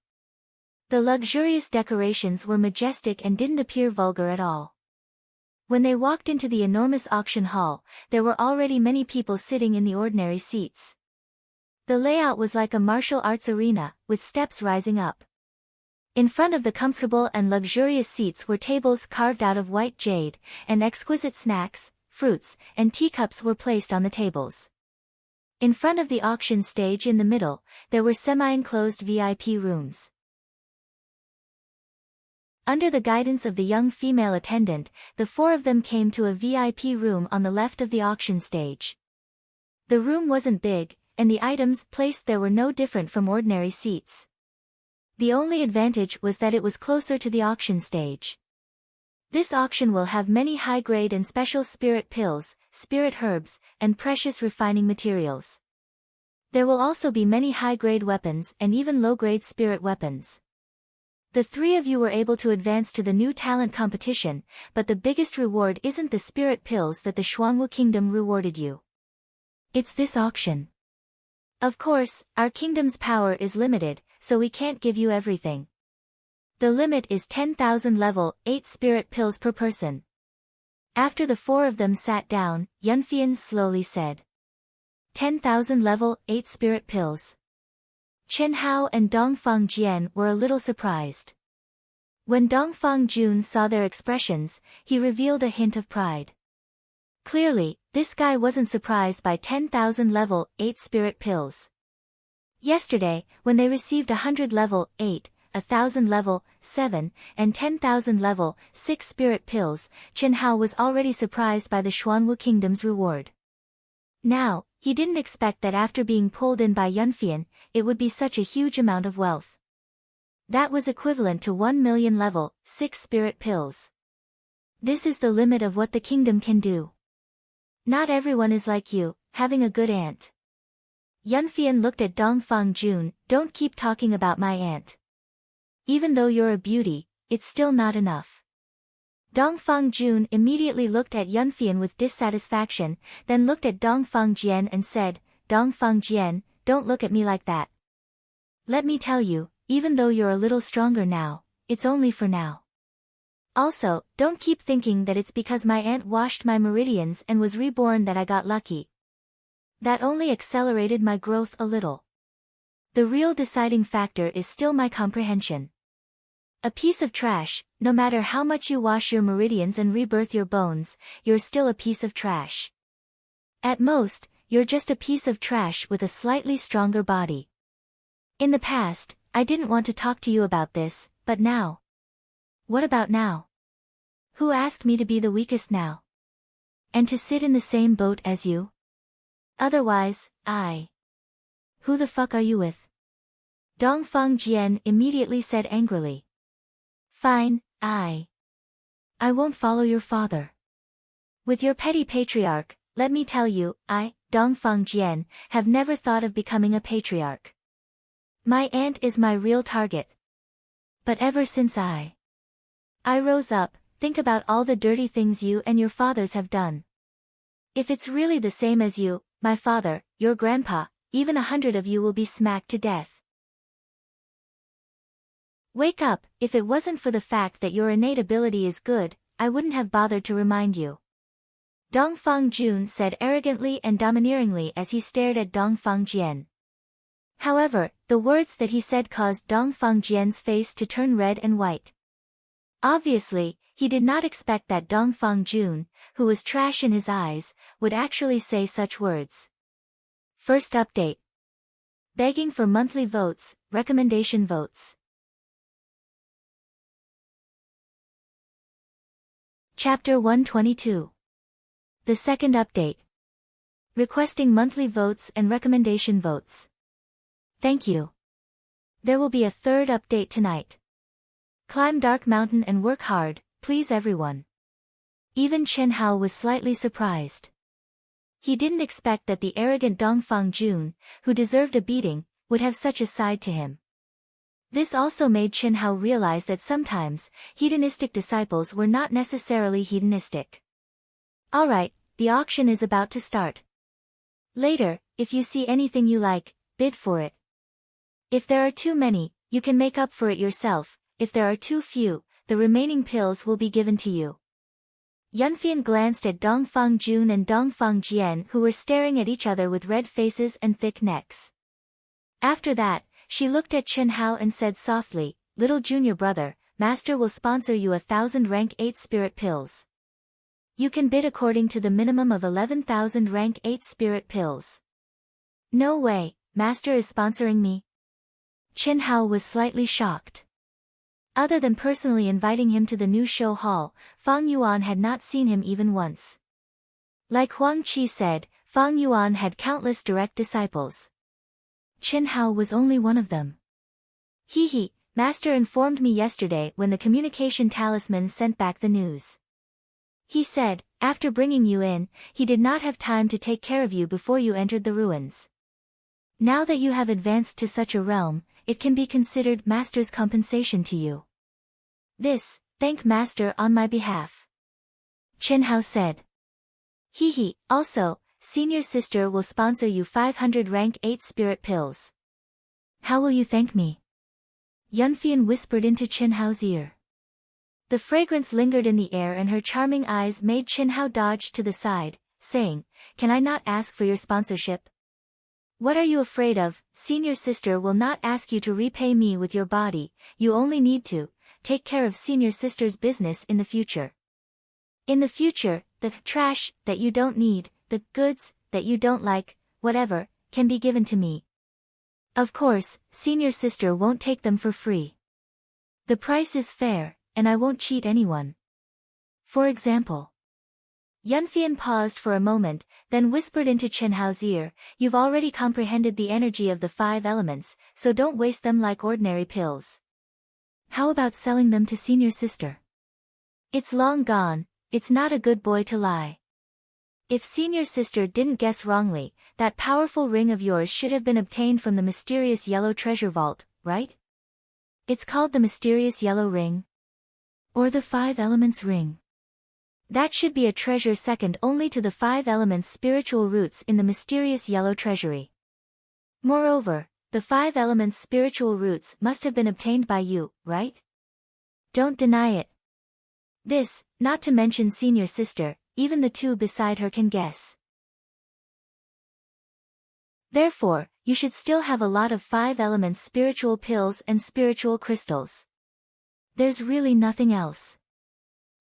A: The luxurious decorations were majestic and didn't appear vulgar at all. When they walked into the enormous auction hall, there were already many people sitting in the ordinary seats. The layout was like a martial arts arena, with steps rising up. In front of the comfortable and luxurious seats were tables carved out of white jade, and exquisite snacks, fruits, and teacups were placed on the tables. In front of the auction stage in the middle, there were semi-enclosed VIP rooms. Under the guidance of the young female attendant, the four of them came to a VIP room on the left of the auction stage. The room wasn't big, and the items placed there were no different from ordinary seats. The only advantage was that it was closer to the auction stage. This auction will have many high-grade and special spirit pills, spirit herbs, and precious refining materials. There will also be many high-grade weapons and even low-grade spirit weapons. The three of you were able to advance to the new talent competition, but the biggest reward isn't the spirit pills that the Shuangwu Kingdom rewarded you. It's this auction. Of course, our kingdom's power is limited, so we can't give you everything. The limit is 10,000 level 8 spirit pills per person. After the four of them sat down, Yunfian slowly said, 10,000 level 8 spirit pills. Chen Hao and Dongfang Jian were a little surprised. When Dongfang Jun saw their expressions, he revealed a hint of pride. Clearly, this guy wasn't surprised by 10,000 level 8 spirit pills. Yesterday, when they received 100 level 8, 1,000 level 7, and 10,000 level 6 spirit pills, Chen Hao was already surprised by the Shuangwu Kingdom's reward. Now, he didn't expect that after being pulled in by Yunfian, it would be such a huge amount of wealth. That was equivalent to 1 million level 6 spirit pills. This is the limit of what the kingdom can do. Not everyone is like you, having a good aunt. Yunfian looked at Dongfang Jun, don't keep talking about my aunt. Even though you're a beauty, it's still not enough. Dongfang Jun immediately looked at Yunfian with dissatisfaction, then looked at Dongfang Jian and said, Dongfang Jian, don't look at me like that. Let me tell you, even though you're a little stronger now, it's only for now. Also, don't keep thinking that it's because my aunt washed my meridians and was reborn that I got lucky. That only accelerated my growth a little. The real deciding factor is still my comprehension. A piece of trash, no matter how much you wash your meridians and rebirth your bones, you're still a piece of trash. At most, you're just a piece of trash with a slightly stronger body. In the past, I didn't want to talk to you about this, but now. What about now? Who asked me to be the weakest now? And to sit in the same boat as you? Otherwise, Who the fuck are you with? Dongfang Jian immediately said angrily. Fine, I won't follow your father. With your petty patriarch, let me tell you, Dongfang Jian, have never thought of becoming a patriarch. My aunt is my real target. But ever since I rose up, think about all the dirty things you and your fathers have done. If it's really the same as you, my father, your grandpa, even 100 of you will be smacked to death. Wake up, if it wasn't for the fact that your innate ability is good, I wouldn't have bothered to remind you. Dongfang Jun said arrogantly and domineeringly as he stared at Dongfang Jian. However, the words that he said caused Dongfang Jian's face to turn red and white. Obviously, he did not expect that Dongfang Jun, who was trash in his eyes, would actually say such words. First update. Begging for monthly votes, recommendation votes. Chapter 122. The second update. Requesting monthly votes and recommendation votes. Thank you. There will be a third update tonight. Climb Dark Mountain and work hard, please everyone. Even Chen Hao was slightly surprised. He didn't expect that the arrogant Dongfang Jun, who deserved a beating, would have such a side to him. This also made Chen Hao realize that sometimes, hedonistic disciples were not necessarily hedonistic. Alright, the auction is about to start. Later, if you see anything you like, bid for it. If there are too many, you can make up for it yourself. If there are too few, the remaining pills will be given to you. Yunfian glanced at Dongfang Jun and Dongfang Jian, who were staring at each other with red faces and thick necks. After that, she looked at Chen Hao and said softly, "Little junior brother, master will sponsor you 1,000 rank 8 spirit pills. You can bid according to the minimum of 11,000 rank 8 spirit pills." No way, master is sponsoring me. Chen Hao was slightly shocked. Other than personally inviting him to the new show hall, Fang Yuan had not seen him even once. Like Huang Qi said, Fang Yuan had countless direct disciples. Chen Hao was only one of them. He, master informed me yesterday when the communication talisman sent back the news. He said, after bringing you in, he did not have time to take care of you before you entered the ruins. Now that you have advanced to such a realm, it can be considered master's compensation to you. Thank master on my behalf. Chen Hao said. Also, senior sister will sponsor you 500 rank 8 spirit pills. How will you thank me? Yunfian whispered into Chen Hao's ear. The fragrance lingered in the air and her charming eyes made Chen Hao dodge to the side, saying, "Can I not ask for your sponsorship?" "What are you afraid of? Senior sister will not ask you to repay me with your body, you only need to take care of senior sister's business in the future. In the future, the trash that you don't need, the goods that you don't like, whatever, can be given to me. Of course, senior sister won't take them for free. The price is fair, and I won't cheat anyone. For example." Yunfian paused for a moment, then whispered into Chen Hao's ear, "You've already comprehended the energy of the 5 elements, so don't waste them like ordinary pills. How about selling them to senior sister? It's long gone, it's not a good boy to lie. If senior sister didn't guess wrongly, that powerful ring of yours should have been obtained from the mysterious yellow treasure vault, right? It's called the mysterious yellow ring. Or the 5 elements ring. That should be a treasure second only to the 5 elements spiritual roots in the mysterious yellow treasury. Moreover, the 5 elements spiritual roots must have been obtained by you, right? Don't deny it. Not to mention senior sister, even the 2 beside her can guess. Therefore, you should still have a lot of 5 elements spiritual pills and spiritual crystals. There's really nothing else.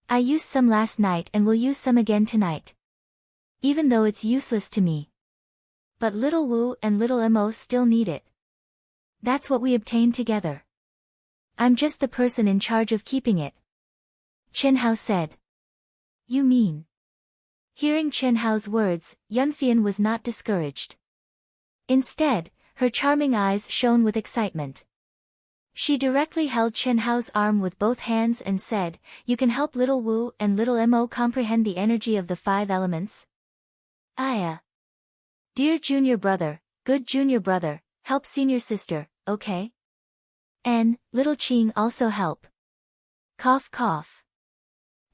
A: I used some last night and will use some again tonight. Even though it's useless to me. But little Wu and little Mo still need it. That's what we obtained together. I'm just the person in charge of keeping it." Chen Hao said. "You mean?" Hearing Chen Hao's words, Yunfian was not discouraged. Instead, her charming eyes shone with excitement. She directly held Chen Hao's arm with both hands and said, "You can help little Wu and little Mo comprehend the energy of the 5 elements?" Dear junior brother, good junior brother, help senior sister, okay? And, little Qing also help. Cough cough.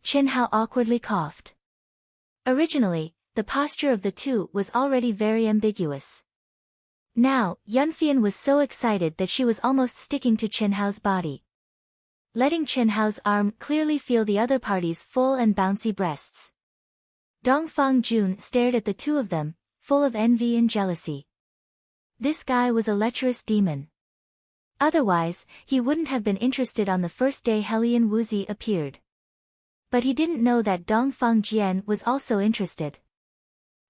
A: Chen Hao awkwardly coughed. Originally, the posture of the two was already very ambiguous. Now, Yunfian was so excited that she was almost sticking to Qinhao's body. Letting Qinhao's arm clearly feel the other party's full and bouncy breasts. Dongfang Jun stared at the two of them, full of envy and jealousy. This guy was a lecherous demon. Otherwise, he wouldn't have been interested on the first day Helian Wuzi appeared. But he didn't know that Dongfang Jian was also interested.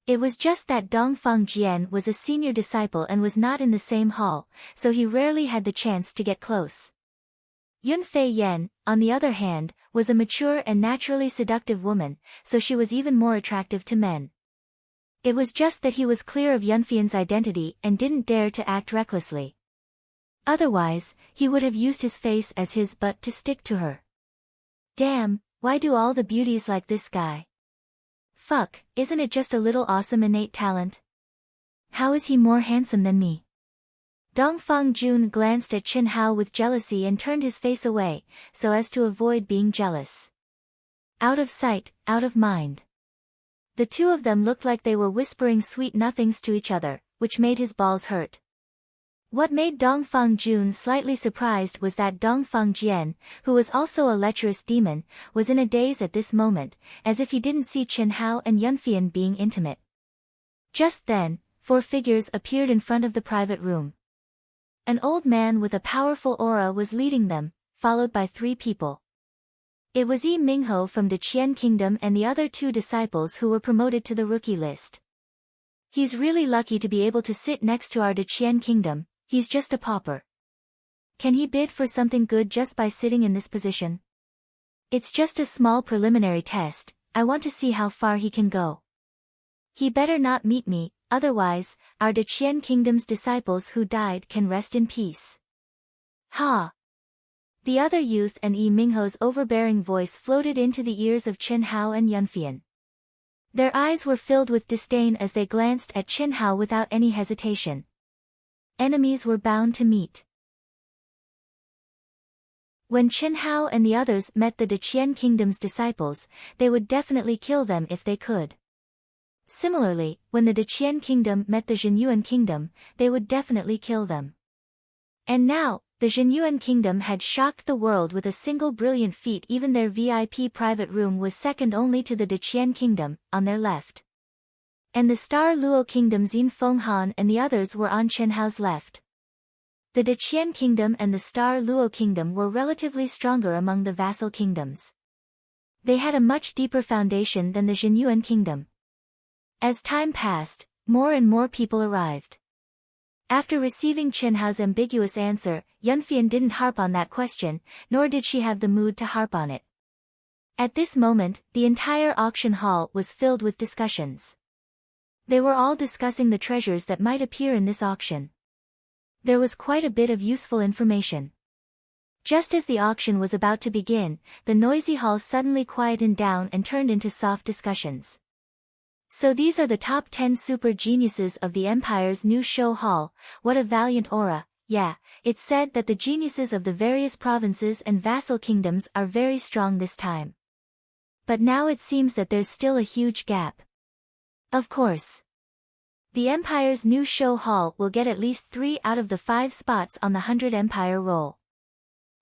A: It was just that Dongfang Jian was a senior disciple and was not in the same hall, so he rarely had the chance to get close. Yunfei Yan, on the other hand, was a mature and naturally seductive woman, so she was even more attractive to men. It was just that he was clear of Yunfian's identity and didn't dare to act recklessly. Otherwise, he would have used his face as his butt to stick to her. Damn, why do all the beauties like this guy? Fuck, isn't it just a little awesome innate talent? How is he more handsome than me? Dongfang Jun glanced at Qinhao with jealousy and turned his face away, so as to avoid being jealous. Out of sight, out of mind. The two of them looked like they were whispering sweet nothings to each other, which made his balls hurt. What made Dongfang Jun slightly surprised was that Dongfang Jian, who was also a lecherous demon, was in a daze at this moment, as if he didn't see Qinhao and Yunfian being intimate. Just then, 4 figures appeared in front of the private room. An old man with a powerful aura was leading them, followed by 3 people. It was Yi Mingho from the Qian Kingdom and the other 2 disciples who were promoted to the rookie list. He's really lucky to be able to sit next to our Qian Kingdom. He's just a pauper. Can he bid for something good just by sitting in this position? It's just a small preliminary test, I want to see how far he can go. He better not meet me, otherwise, our Qian Kingdom's disciples who died can rest in peace. Ha! The other youth and Yi Mingho's overbearing voice floated into the ears of Qinhao and Yunfian. Their eyes were filled with disdain as they glanced at Qinhao without any hesitation. Enemies were bound to meet. When Qinhao and the others met the Qian Kingdom's disciples, they would definitely kill them if they could. Similarly, when the Qian Kingdom met the Zhenyuan Kingdom, they would definitely kill them. And now, the Zhenyuan Kingdom had shocked the world with a single brilliant feat. Even their VIP private room was second only to the Qian Kingdom, on their left. And the Star Luo Kingdom Xin Fenghan and the others were on Qinhao's left. The Qian Kingdom and the Star Luo Kingdom were relatively stronger among the vassal kingdoms. They had a much deeper foundation than the Zhenyuan Kingdom. As time passed, more and more people arrived. After receiving Qinhao's ambiguous answer, Yunfian didn't harp on that question, nor did she have the mood to harp on it. At this moment, the entire auction hall was filled with discussions. They were all discussing the treasures that might appear in this auction. There was quite a bit of useful information. Just as the auction was about to begin, the noisy hall suddenly quietened down and turned into soft discussions. So these are the top 10 super geniuses of the Empire's new show hall. What a valiant aura. Yeah, it's said that the geniuses of the various provinces and vassal kingdoms are very strong this time. But now it seems that there's still a huge gap. Of course. The Empire's new show hall will get at least 3 out of the 5 spots on the 100 Empire roll.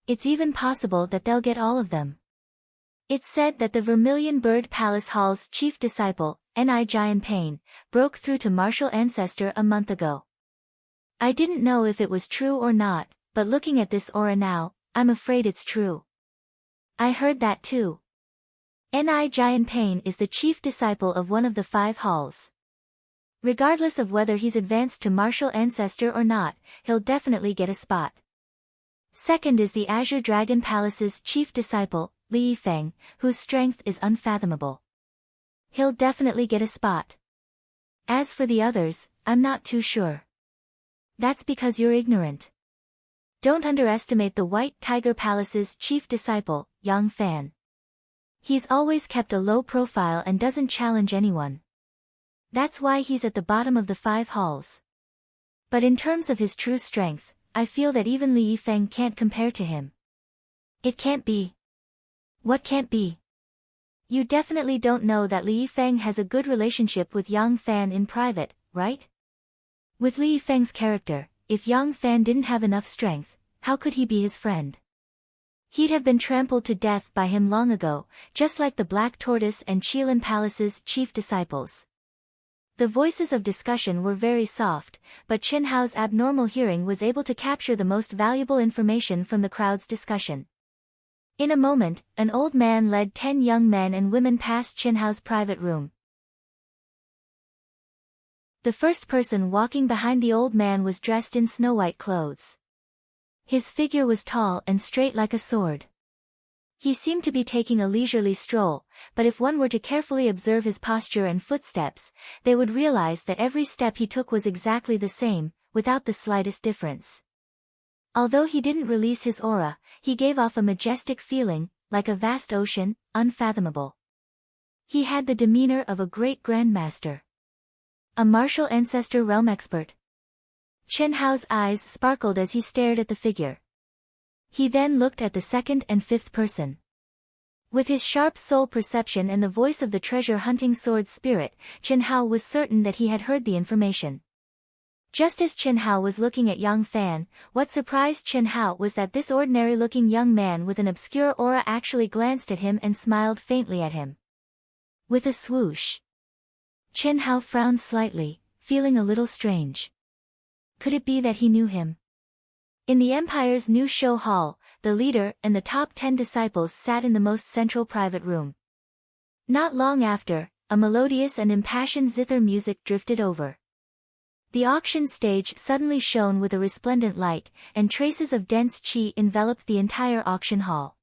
A: It's even possible that they'll get all of them. It's said that the Vermilion Bird Palace Hall's chief disciple, Ni Jianping, broke through to martial ancestor a month ago. I didn't know if it was true or not, but looking at this aura now, I'm afraid it's true. I heard that too. Ni Jianping is the chief disciple of one of the 5 halls. Regardless of whether he's advanced to martial ancestor or not, he'll definitely get a spot. Second is the Azure Dragon Palace's chief disciple, Li Yifeng, whose strength is unfathomable. He'll definitely get a spot. As for the others, I'm not too sure. That's because you're ignorant. Don't underestimate the White Tiger Palace's chief disciple, Yang Fan. He's always kept a low profile and doesn't challenge anyone. That's why he's at the bottom of the 5 halls. But in terms of his true strength, I feel that even Li Yifeng can't compare to him. It can't be. What can't be? You definitely don't know that Li Yifeng has a good relationship with Yang Fan in private, right? With Li Yifeng's character, if Yang Fan didn't have enough strength, how could he be his friend? He'd have been trampled to death by him long ago, just like the Black Tortoise and Qilin Palace's chief disciples. The voices of discussion were very soft, but Qin Hao's abnormal hearing was able to capture the most valuable information from the crowd's discussion. In a moment, an old man led 10 young men and women past Qin Hao's private room. The first person walking behind the old man was dressed in snow-white clothes. His figure was tall and straight like a sword. He seemed to be taking a leisurely stroll, but if one were to carefully observe his posture and footsteps, they would realize that every step he took was exactly the same, without the slightest difference. Although he didn't release his aura, he gave off a majestic feeling, like a vast ocean, unfathomable. He had the demeanor of a great grandmaster. A martial ancestor realm expert. Qin Hao's eyes sparkled as he stared at the figure. He then looked at the second and fifth person. With his sharp soul perception and the voice of the treasure-hunting sword spirit, Qin Hao was certain that he had heard the information. Just as Qin Hao was looking at Yang Fan, what surprised Qin Hao was that this ordinary-looking young man with an obscure aura actually glanced at him and smiled faintly at him. With a swoosh. Qin Hao frowned slightly, feeling a little strange. Could it be that he knew him? In the Empire's new show hall, the leader and the top 10 disciples sat in the most central private room. Not long after, a melodious and impassioned zither music drifted over. The auction stage suddenly shone with a resplendent light, and traces of dense qi enveloped the entire auction hall.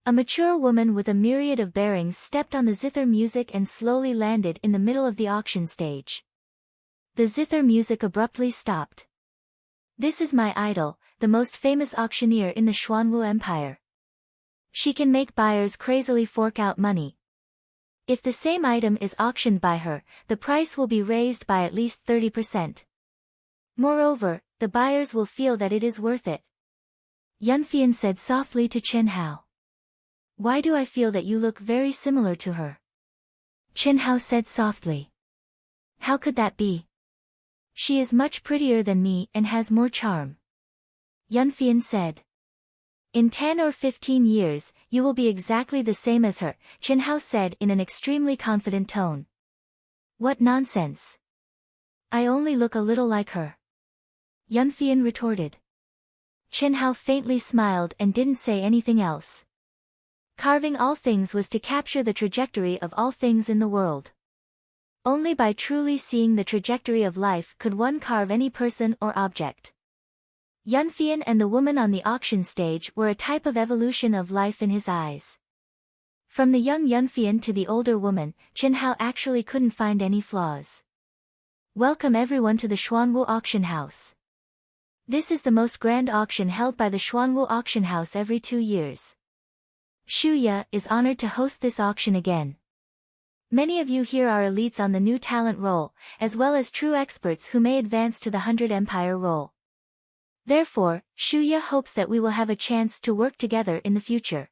A: A mature woman with a myriad of bearings stepped on the zither music and slowly landed in the middle of the auction stage. The zither music abruptly stopped. This is my idol, the most famous auctioneer in the Xuanwu Empire. She can make buyers crazily fork out money. If the same item is auctioned by her, the price will be raised by at least 30%. Moreover, the buyers will feel that it is worth it. Yunfian said softly to Qin Hao. Why do I feel that you look very similar to her? Qin Hao said softly. How could that be? She is much prettier than me and has more charm. Yunfian said. In 10 or 15 years, you will be exactly the same as her, Qin Hao said in an extremely confident tone. What nonsense. I only look a little like her. Yunfian retorted. Qin Hao faintly smiled and didn't say anything else. Carving all things was to capture the trajectory of all things in the world. Only by truly seeing the trajectory of life could one carve any person or object. Yunfian and the woman on the auction stage were a type of evolution of life in his eyes. From the young Yunfian to the older woman, Qin Hao actually couldn't find any flaws. Welcome everyone to the Xuanwu Auction House. This is the most grand auction held by the Xuanwu Auction House every 2 years. Shuya is honored to host this auction again. Many of you here are elites on the new talent role, as well as true experts who may advance to the 100 Empire role. Therefore, Shuya hopes that we will have a chance to work together in the future.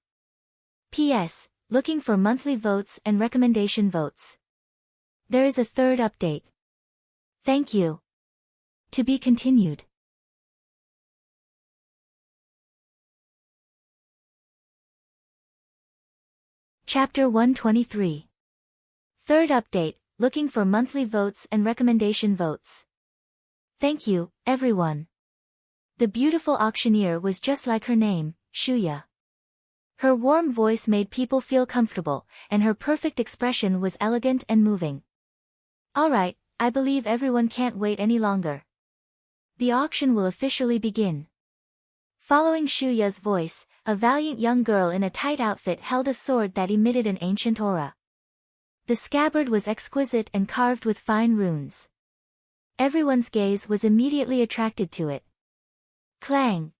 A: P.S. Looking for monthly votes and recommendation votes. There is a third update. Thank you. To be continued. Chapter 123. Third update, looking for monthly votes and recommendation votes. Thank you, everyone. The beautiful auctioneer was just like her name, Shuya. Her warm voice made people feel comfortable, and her perfect expression was elegant and moving. Alright, I believe everyone can't wait any longer. The auction will officially begin. Following Shuya's voice, a valiant young girl in a tight outfit held a sword that emitted an ancient aura. The scabbard was exquisite and carved with fine runes. Everyone's gaze was immediately attracted to it. Clang!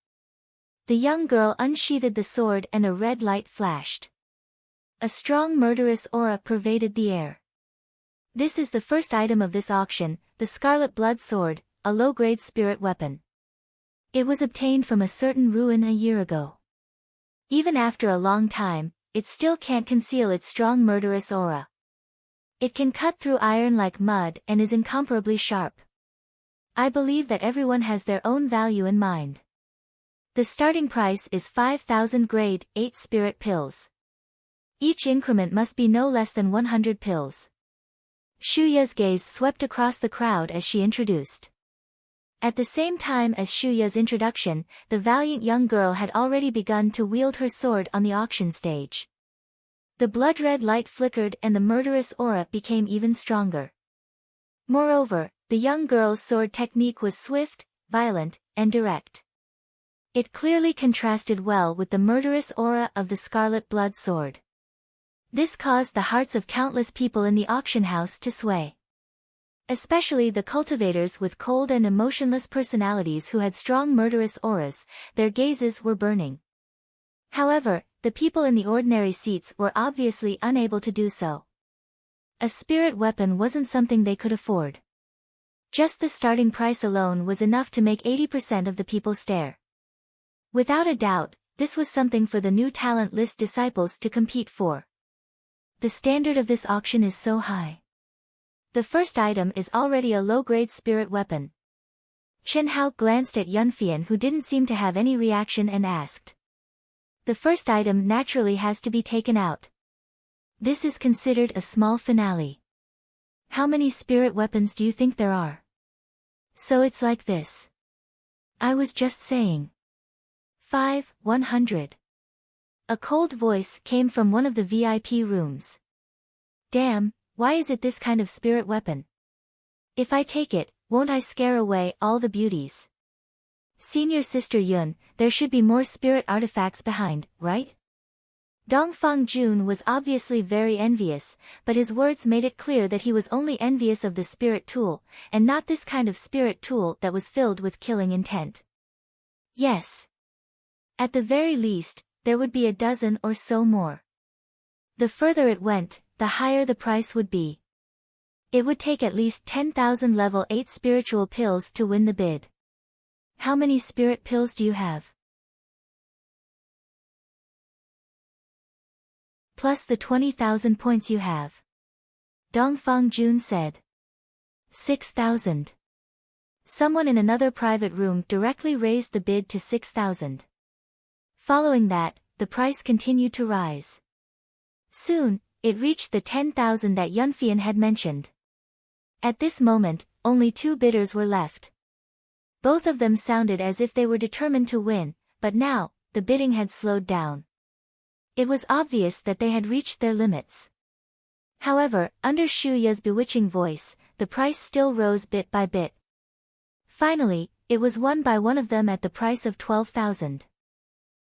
A: The young girl unsheathed the sword and a red light flashed. A strong murderous aura pervaded the air. This is the first item of this auction, the Scarlet Blood Sword, a low-grade spirit weapon. It was obtained from a certain ruin a year ago. Even after a long time, it still can't conceal its strong murderous aura. It can cut through iron like mud and is incomparably sharp. I believe that everyone has their own value in mind. The starting price is 5,000 grade 8 spirit pills. Each increment must be no less than 100 pills. Shuya's gaze swept across the crowd as she introduced. At the same time as Shuya's introduction, the valiant young girl had already begun to wield her sword on the auction stage. The blood-red light flickered and the murderous aura became even stronger. Moreover, the young girl's sword technique was swift, violent, and direct. It clearly contrasted well with the murderous aura of the scarlet blood sword. This caused the hearts of countless people in the auction house to sway. Especially the cultivators with cold and emotionless personalities who had strong murderous auras, their gazes were burning. However, the people in the ordinary seats were obviously unable to do so. A spirit weapon wasn't something they could afford. Just the starting price alone was enough to make 80% of the people stare. Without a doubt, this was something for the new talent list disciples to compete for. The standard of this auction is so high. The first item is already a low-grade spirit weapon. Chen Hao glanced at Yunfian, who didn't seem to have any reaction, and asked. The first item naturally has to be taken out. This is considered a small finale. How many spirit weapons do you think there are? So it's like this. I was just saying. 100. A cold voice came from one of the VIP rooms. Damn. Why is it this kind of spirit weapon? If I take it, won't I scare away all the beauties? Senior Sister Yun, there should be more spirit artifacts behind, right? Dongfang Jun was obviously very envious, but his words made it clear that he was only envious of the spirit tool, and not this kind of spirit tool that was filled with killing intent. Yes. At the very least, there would be a dozen or so more. The further it went, the higher the price would be. It would take at least 10,000 level 8 spiritual pills to win the bid. How many spirit pills do you have? Plus the 20,000 points you have. Dongfang Jun said. 6,000. Someone in another private room directly raised the bid to 6,000. Following that, the price continued to rise. Soon, it reached the 10,000 that Yunfian had mentioned. At this moment, only 2 bidders were left. Both of them sounded as if they were determined to win, but now, the bidding had slowed down. It was obvious that they had reached their limits. However, under Shuya's bewitching voice, the price still rose bit by bit. Finally, it was won by one of them at the price of 12,000.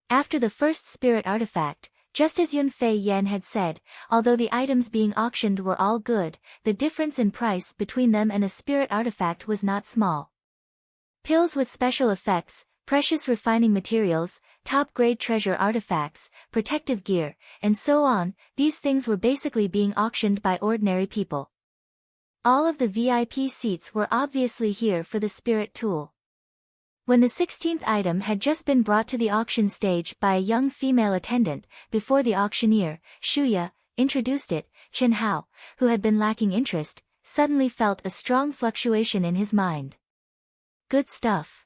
A: After the first spirit artifact, just as Yunfei Yan had said, although the items being auctioned were all good, the difference in price between them and a spirit artifact was not small. Pills with special effects, precious refining materials, top-grade treasure artifacts, protective gear, and so on, these things were basically being auctioned by ordinary people. All of the VIP seats were obviously here for the spirit tool. When the 16th item had just been brought to the auction stage by a young female attendant, before the auctioneer, Shuya, introduced it, Chen Hao, who had been lacking interest, suddenly felt a strong fluctuation in his mind. Good stuff.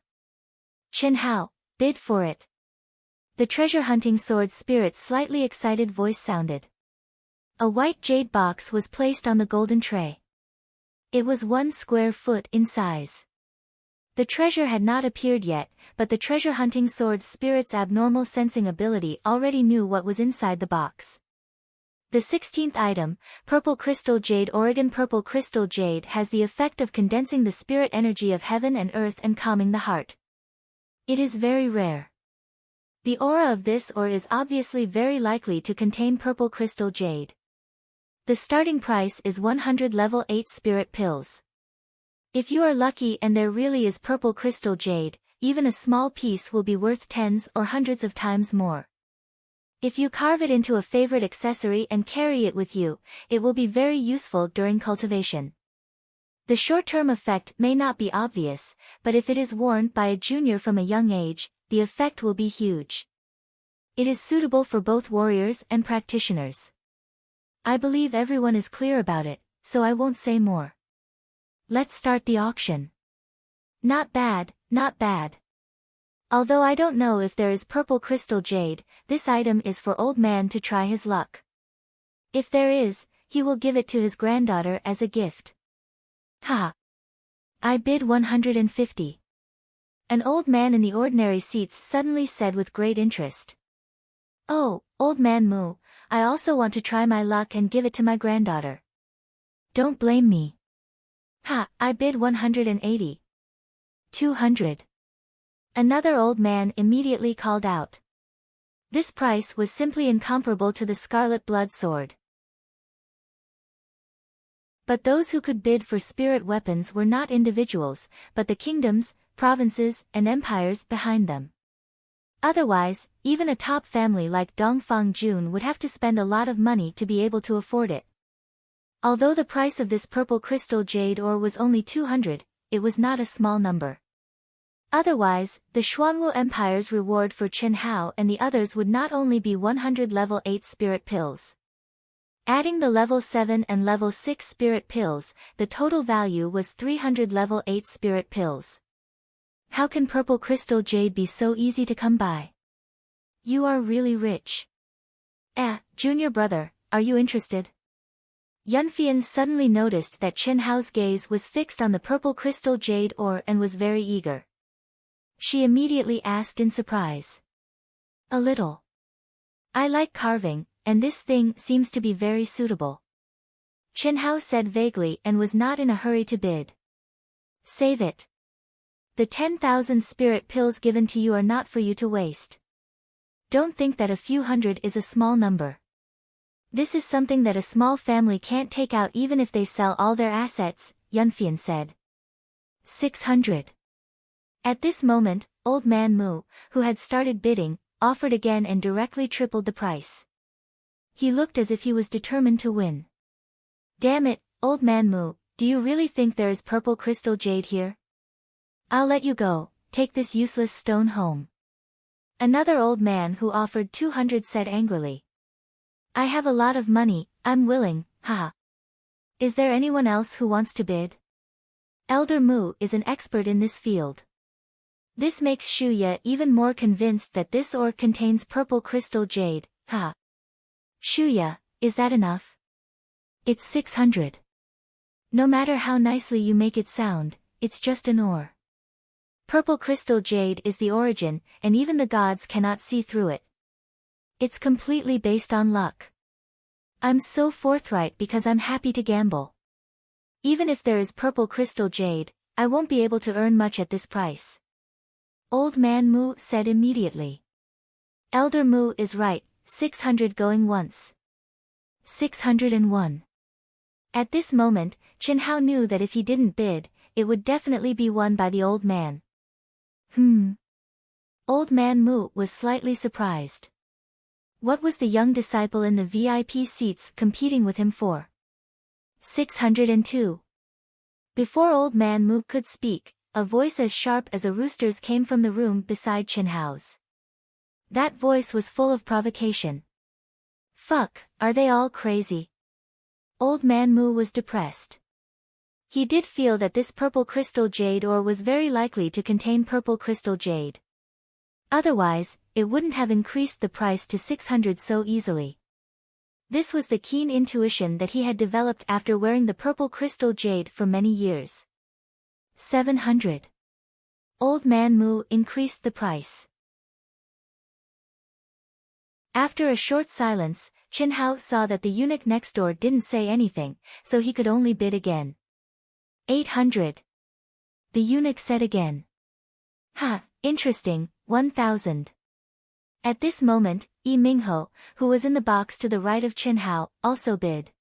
A: Chen Hao, bid for it. The treasure-hunting sword spirit's slightly excited voice sounded. A white jade box was placed on the golden tray. It was 1 square foot in size. The treasure had not appeared yet, but the treasure-hunting sword spirit's abnormal sensing ability already knew what was inside the box. The 16th item, Purple Crystal Jade. Oregon Purple Crystal Jade has the effect of condensing the spirit energy of heaven and earth and calming the heart. It is very rare. The aura of this ore is obviously very likely to contain Purple Crystal Jade. The starting price is 100 level 8 spirit pills. If you are lucky and there really is Purple Crystal Jade, even a small piece will be worth tens or hundreds of times more. If you carve it into a favorite accessory and carry it with you, it will be very useful during cultivation. The short-term effect may not be obvious, but if it is worn by a junior from a young age, the effect will be huge. It is suitable for both warriors and practitioners. I believe everyone is clear about it, so I won't say more. Let's start the auction. Not bad, not bad. Although I don't know if there is purple crystal jade, this item is for old man to try his luck. If there is, he will give it to his granddaughter as a gift. Ha! I bid 150. An old man in the ordinary seats suddenly said with great interest. Oh, old man Moo, I also want to try my luck and give it to my granddaughter. Don't blame me. Ha! I bid 180. 200. Another old man immediately called out. This price was simply incomparable to the scarlet blood sword. But those who could bid for spirit weapons were not individuals, but the kingdoms, provinces, and empires behind them. Otherwise, even a top family like Dongfang Jun would have to spend a lot of money to be able to afford it. Although the price of this purple crystal jade ore was only 200, it was not a small number. Otherwise, the Xuanwu Empire's reward for Chen Hao and the others would not only be 100 level 8 spirit pills. Adding the level 7 and level 6 spirit pills, the total value was 300 level 8 spirit pills. How can purple crystal jade be so easy to come by? You are really rich. Junior brother, are you interested? Yunfian suddenly noticed that Chen Hao's gaze was fixed on the purple crystal jade ore and was very eager. She immediately asked in surprise. A little. I like carving, and this thing seems to be very suitable. Chen Hao said vaguely and was not in a hurry to bid. Save it. The 10,000 spirit pills given to you are not for you to waste. Don't think that a few hundred is a small number. This is something that a small family can't take out even if they sell all their assets, Yunfian said. 600. At this moment, old man Mu, who had started bidding, offered again and directly tripled the price. He looked as if he was determined to win. Damn it, old man Mu, do you really think there is purple crystal jade here? I'll let you go, take this useless stone home. Another old man who offered 200 said angrily. I have a lot of money, I'm willing, haha. Is there anyone else who wants to bid? Elder Mu is an expert in this field. This makes Shuya even more convinced that this ore contains purple crystal jade, haha. Shuya, is that enough? It's 600. No matter how nicely you make it sound, it's just an ore. Purple crystal jade is the origin, and even the gods cannot see through it. It's completely based on luck. I'm so forthright because I'm happy to gamble. Even if there is purple crystal jade, I won't be able to earn much at this price. Old man Mu said immediately. Elder Mu is right, 600 going once. 601. At this moment, Chen Hao knew that if he didn't bid, it would definitely be won by the old man. Old man Mu was slightly surprised. What was the young disciple in the VIP seats competing with him for? 602. Before old man Mu could speak, a voice as sharp as a rooster's came from the room beside Chen Hao's. That voice was full of provocation. Fuck, are they all crazy? Old man Mu was depressed. He did feel that this purple crystal jade ore was very likely to contain purple crystal jade. Otherwise, it wouldn't have increased the price to 600 so easily. This was the keen intuition that he had developed after wearing the purple crystal jade for many years. 700. Old man Mu increased the price. After a short silence, Chen Hao saw that the eunuch next door didn't say anything, so he could only bid again. 800. The eunuch said again. Interesting, 1,000. At this moment, Yi Mingho, who was in the box to the right of Chen Hao, also bid.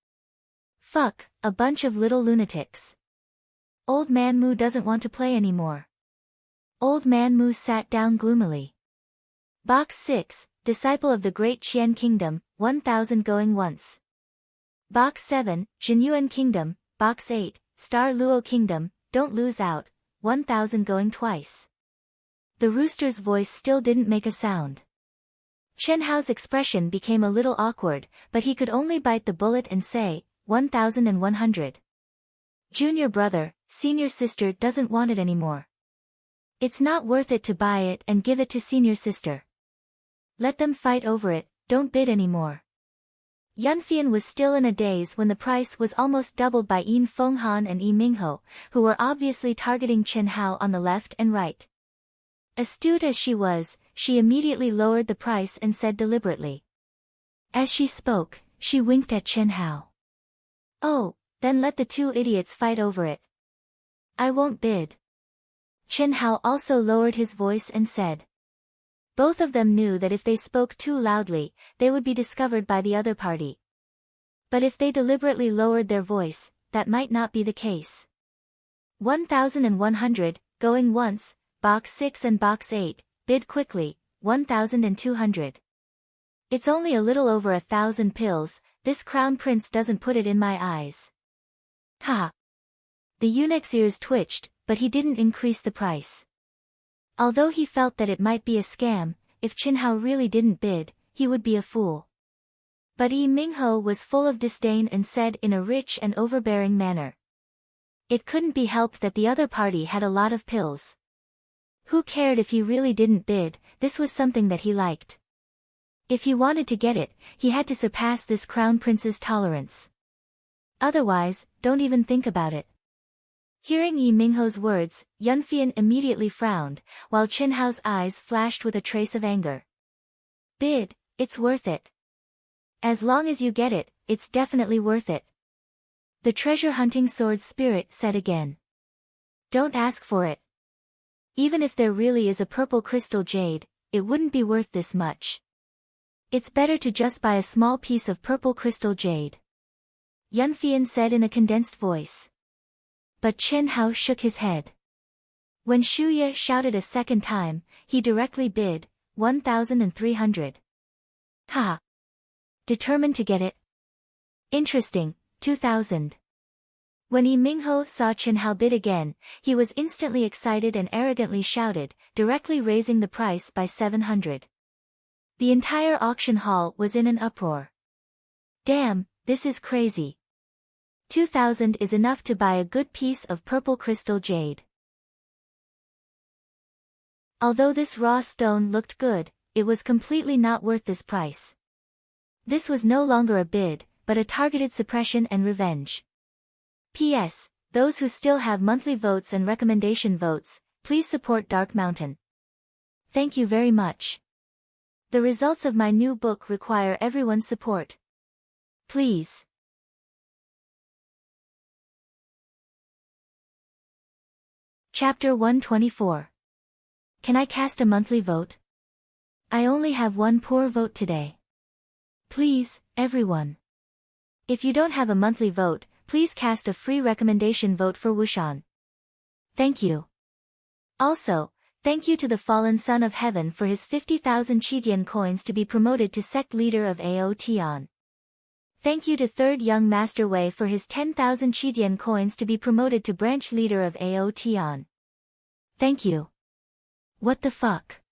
A: Fuck, a bunch of little lunatics. Old man Mu doesn't want to play anymore. Old man Mu sat down gloomily. Box 6, Disciple of the Great Qian Kingdom, 1,000 going once. Box 7, Jinyuan Kingdom, Box 8, Star Luo Kingdom, don't lose out, 1,000 going twice. The rooster's voice still didn't make a sound. Chen Hao's expression became a little awkward, but he could only bite the bullet and say, 1,100. Junior brother, senior sister doesn't want it anymore. It's not worth it to buy it and give it to senior sister. Let them fight over it, don't bid anymore. Yunfian was still in a daze when the price was almost doubled by Yin Fenghan and Yi Mingho, who were obviously targeting Chen Hao on the left and right. Astute as she was, she immediately lowered the price and said deliberately. As she spoke, she winked at Chen Hao. Oh, then let the two idiots fight over it. I won't bid. Chen Hao also lowered his voice and said. Both of them knew that if they spoke too loudly, they would be discovered by the other party. But if they deliberately lowered their voice, that might not be the case. 1,100, going once, box 6 and box 8, bid quickly, 1,200. It's only a little over 1,000 pills, this crown prince doesn't put it in my eyes. Ha! The eunuch's ears twitched, but he didn't increase the price. Although he felt that it might be a scam, if Chen Hao really didn't bid, he would be a fool. But Yi Mingho was full of disdain and said in a rich and overbearing manner. It couldn't be helped that the other party had a lot of pills. Who cared if he really didn't bid, this was something that he liked. If he wanted to get it, he had to surpass this crown prince's tolerance. Otherwise, don't even think about it. Hearing Yi Mingho's words, Yunfian immediately frowned, while Chen Hao's eyes flashed with a trace of anger. Bid, it's worth it. As long as you get it, it's definitely worth it. The treasure-hunting sword spirit said again. Don't ask for it. Even if there really is a purple crystal jade, it wouldn't be worth this much. It's better to just buy a small piece of purple crystal jade. Yunfian said in a condensed voice. But Chen Hao shook his head. When Shuya shouted a second time, he directly bid, 1,300. Ha! Determined to get it? Interesting, 2,000. When Yi Mingho saw Chen Hao bid again, he was instantly excited and arrogantly shouted, directly raising the price by 700. The entire auction hall was in an uproar. Damn, this is crazy. 2,000 is enough to buy a good piece of purple crystal jade. Although this raw stone looked good, it was completely not worth this price. This was no longer a bid, but a targeted suppression and revenge. P.S. Those who still have monthly votes and recommendation votes, please support Dark Mountain. Thank you very much. The results of my new book require everyone's support. Please. Chapter 124. Can I cast a monthly vote? I only have one poor vote today. Please, everyone. If you don't have a monthly vote, please cast a free recommendation vote for Wushan. Thank you. Also, thank you to the fallen son of heaven for his 50,000 Qidian coins to be promoted to sect leader of Ao Tian. Thank you to third young master Wei for his 10,000 Qidian coins to be promoted to branch leader of Ao Tian. Thank you. What the fuck?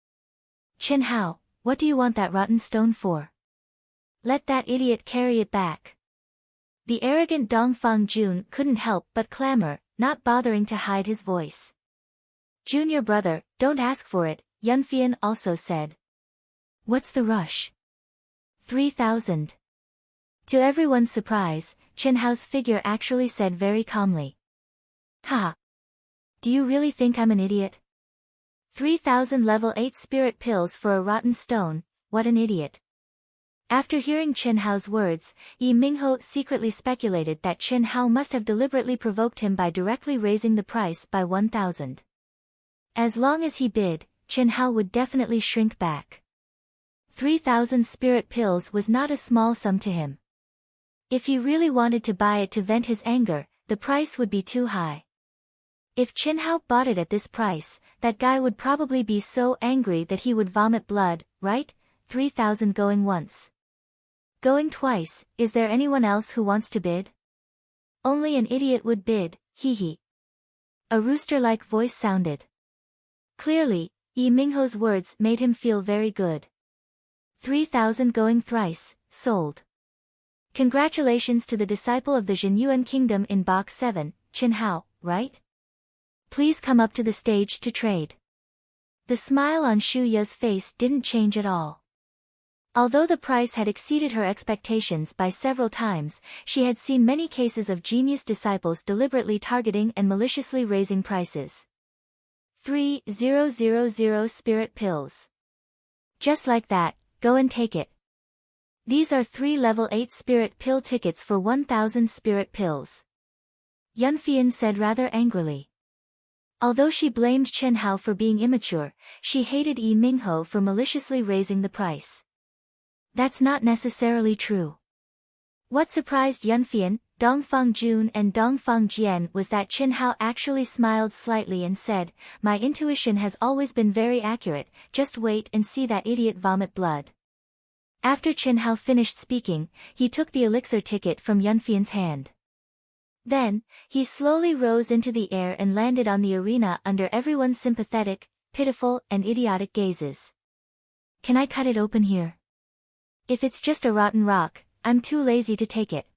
A: Chen Hao, what do you want that rotten stone for? Let that idiot carry it back. The arrogant Dongfang Jun couldn't help but clamor, not bothering to hide his voice. Junior brother, don't ask for it, Yunfian also said. What's the rush? 3,000. To everyone's surprise, Chen Hao's figure actually said very calmly. Ha! Do you really think I'm an idiot? 3,000 level 8 spirit pills for a rotten stone, what an idiot. After hearing Chen Hao's words, Yi Mingho secretly speculated that Chen Hao must have deliberately provoked him by directly raising the price by 1,000. As long as he bid, Chen Hao would definitely shrink back. 3,000 spirit pills was not a small sum to him. If he really wanted to buy it to vent his anger, the price would be too high. If Chen Hao bought it at this price, that guy would probably be so angry that he would vomit blood, right? 3,000 going once. Going twice, is there anyone else who wants to bid? Only an idiot would bid, hee hee. A rooster-like voice sounded. Clearly, Yi Mingho's words made him feel very good. 3,000 going thrice, sold. Congratulations to the disciple of the Zhenyuan kingdom in box 7, Qin Hao, right? Please come up to the stage to trade. The smile on Shu Ya's face didn't change at all. Although the price had exceeded her expectations by several times, she had seen many cases of genius disciples deliberately targeting and maliciously raising prices. 3,000 spirit pills. Just like that, go and take it. These are 3 level 8 spirit pill tickets for 1,000 spirit pills. Yunfian said rather angrily. Although she blamed Chen Hao for being immature, she hated Yi Mingho for maliciously raising the price. That's not necessarily true. What surprised Yunfian, Dongfang Jun and Dongfang Jian was that Chen Hao actually smiled slightly and said, "My intuition has always been very accurate, just wait and see that idiot vomit blood." After Chen Hao finished speaking, he took the elixir ticket from Yunfian's hand. Then, he slowly rose into the air and landed on the arena under everyone's sympathetic, pitiful, and idiotic gazes. "Can I cut it open here? If it's just a rotten rock, I'm too lazy to take it."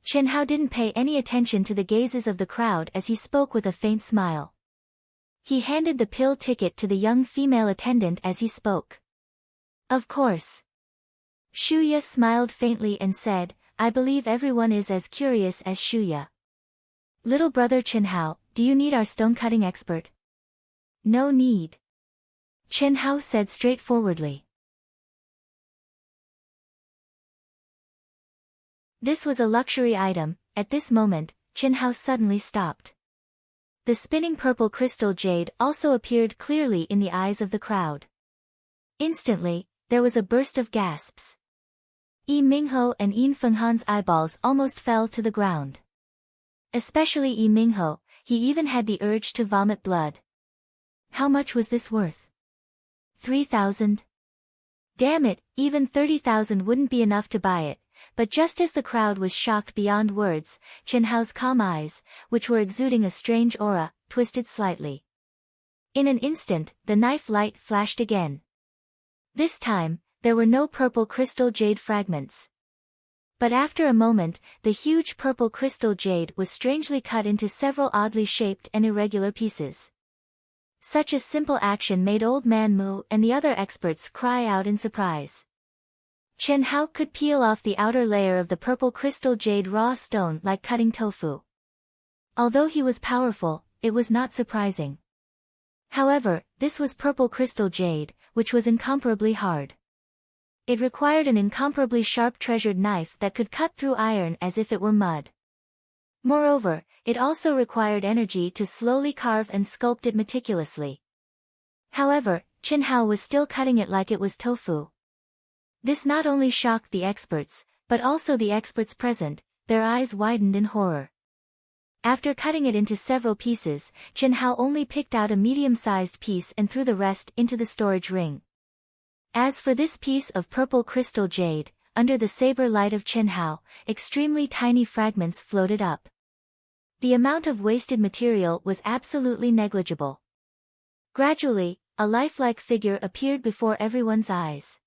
A: Chen Hao didn't pay any attention to the gazes of the crowd as he spoke with a faint smile. He handed the pill ticket to the young female attendant as he spoke. "Of course." Shuya smiled faintly and said, "I believe everyone is as curious as Shuya. Little brother Chen Hao, do you need our stone-cutting expert?" "No need," Chen Hao said straightforwardly. This was a luxury item. At this moment, Chen Hao suddenly stopped. The spinning purple crystal jade also appeared clearly in the eyes of the crowd. Instantly, there was a burst of gasps. Yi Mingho and Yin Fenghan's eyeballs almost fell to the ground. Especially Yi Mingho, he even had the urge to vomit blood. How much was this worth? 3,000? Damn it, even 30,000 wouldn't be enough to buy it. But just as the crowd was shocked beyond words, Chen Hao's calm eyes, which were exuding a strange aura, twisted slightly. In an instant, the knife light flashed again. This time, there were no purple crystal jade fragments. But after a moment, the huge purple crystal jade was strangely cut into several oddly shaped and irregular pieces. Such a simple action made Old Man Mu and the other experts cry out in surprise. Chen Hao could peel off the outer layer of the purple crystal jade raw stone like cutting tofu. Although he was powerful, it was not surprising. However, this was purple crystal jade, which was incomparably hard. It required an incomparably sharp treasured knife that could cut through iron as if it were mud. Moreover, it also required energy to slowly carve and sculpt it meticulously. However, Chen Hao was still cutting it like it was tofu. This not only shocked the experts, but also the experts present. Their eyes widened in horror. After cutting it into several pieces, Chen Hao only picked out a medium-sized piece and threw the rest into the storage ring. As for this piece of purple crystal jade, under the saber light of Chen Hao, extremely tiny fragments floated up. The amount of wasted material was absolutely negligible. Gradually, a lifelike figure appeared before everyone's eyes.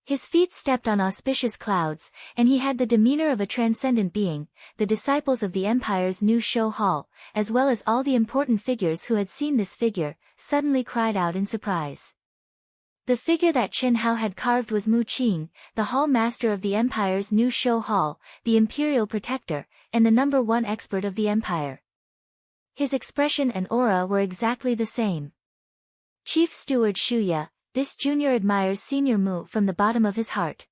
A: His feet stepped on auspicious clouds, and he had the demeanor of a transcendent being. The disciples of the Empire's new show hall, as well as all the important figures who had seen this figure, suddenly cried out in surprise. The figure that Chen Hao had carved was Mu Qing, the hall master of the Empire's new show hall, the imperial protector, and the #1 expert of the Empire. His expression and aura were exactly the same. Chief Steward Shuya, this junior admires Senior Mu from the bottom of his heart.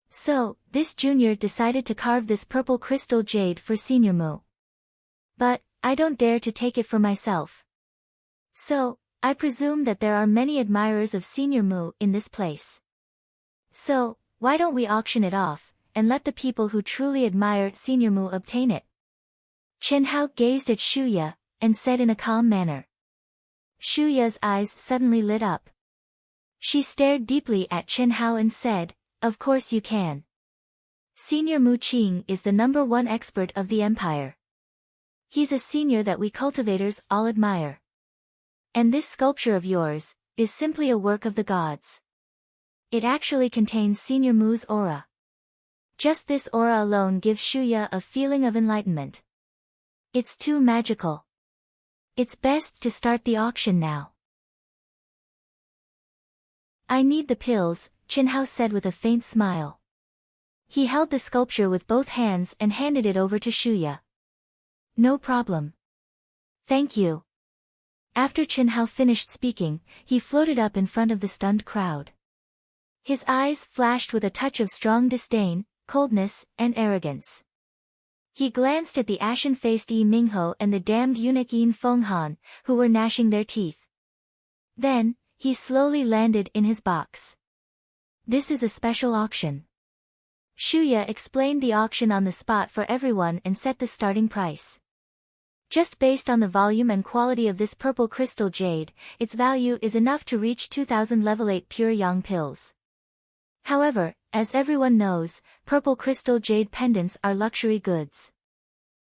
A: So, this junior decided to carve this purple crystal jade for Senior Mu. But, I don't dare to take it for myself. So, I presume that there are many admirers of Senior Mu in this place. So, why don't we auction it off, and let the people who truly admire Senior Mu obtain it? Chen Hao gazed at Shuya, and said in a calm manner. Shuya's eyes suddenly lit up. She stared deeply at Chen Hao and said, "Of course you can. Senior Mu Qing is the #1 expert of the Empire. He's a senior that we cultivators all admire. And this sculpture of yours is simply a work of the gods." It actually contains Senior Mu's aura. Just this aura alone gives Shuya a feeling of enlightenment. It's too magical. It's best to start the auction now. I need the pills, Chinhao said with a faint smile. He held the sculpture with both hands and handed it over to Shuya. No problem. Thank you. After Chinhao finished speaking, he floated up in front of the stunned crowd. His eyes flashed with a touch of strong disdain, coldness, and arrogance. He glanced at the ashen-faced Yi Mingho and the damned eunuch Yin Fenghan, who were gnashing their teeth. Then, he slowly landed in his box. This is a special auction. Shuya explained the auction on the spot for everyone and set the starting price. Just based on the volume and quality of this purple crystal jade, its value is enough to reach 2000 level 8 pure yang pills. However, as everyone knows, purple crystal jade pendants are luxury goods.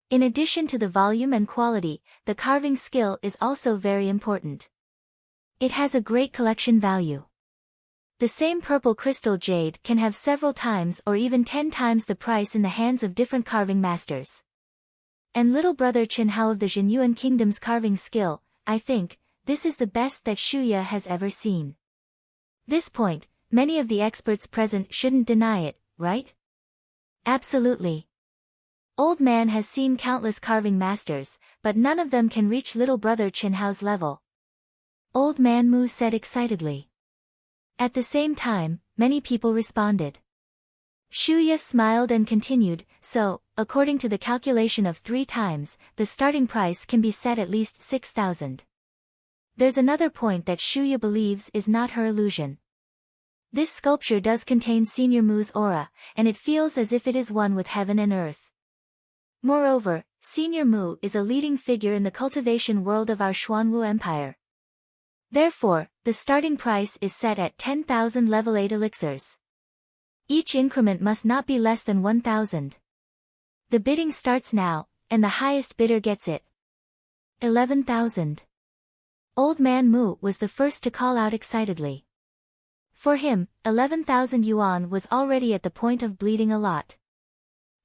A: In addition to the volume and quality, the carving skill is also very important. It has a great collection value. The same purple crystal jade can have several times or even 10 times the price in the hands of different carving masters. And little brother Chinhao of the Jinyuan Kingdom's carving skill, I think, this is the best that Shuya has ever seen. This point, many of the experts present shouldn't deny it, right? Absolutely. Old Man has seen countless carving masters, but none of them can reach little brother Chinhao's level. Old Man Mu said excitedly. At the same time, many people responded. Shuya smiled and continued, so, according to the calculation of 3 times, the starting price can be set at least 6,000. There's another point that Shuya believes is not her illusion. This sculpture does contain Senior Mu's aura, and it feels as if it is one with heaven and earth. Moreover, Senior Mu is a leading figure in the cultivation world of our Xuanwu Empire. Therefore, the starting price is set at 10,000 level 8 elixirs. Each increment must not be less than 1,000. The bidding starts now, and the highest bidder gets it. 11,000. Old Man Mu was the first to call out excitedly. For him, 11,000 yuan was already at the point of bleeding a lot.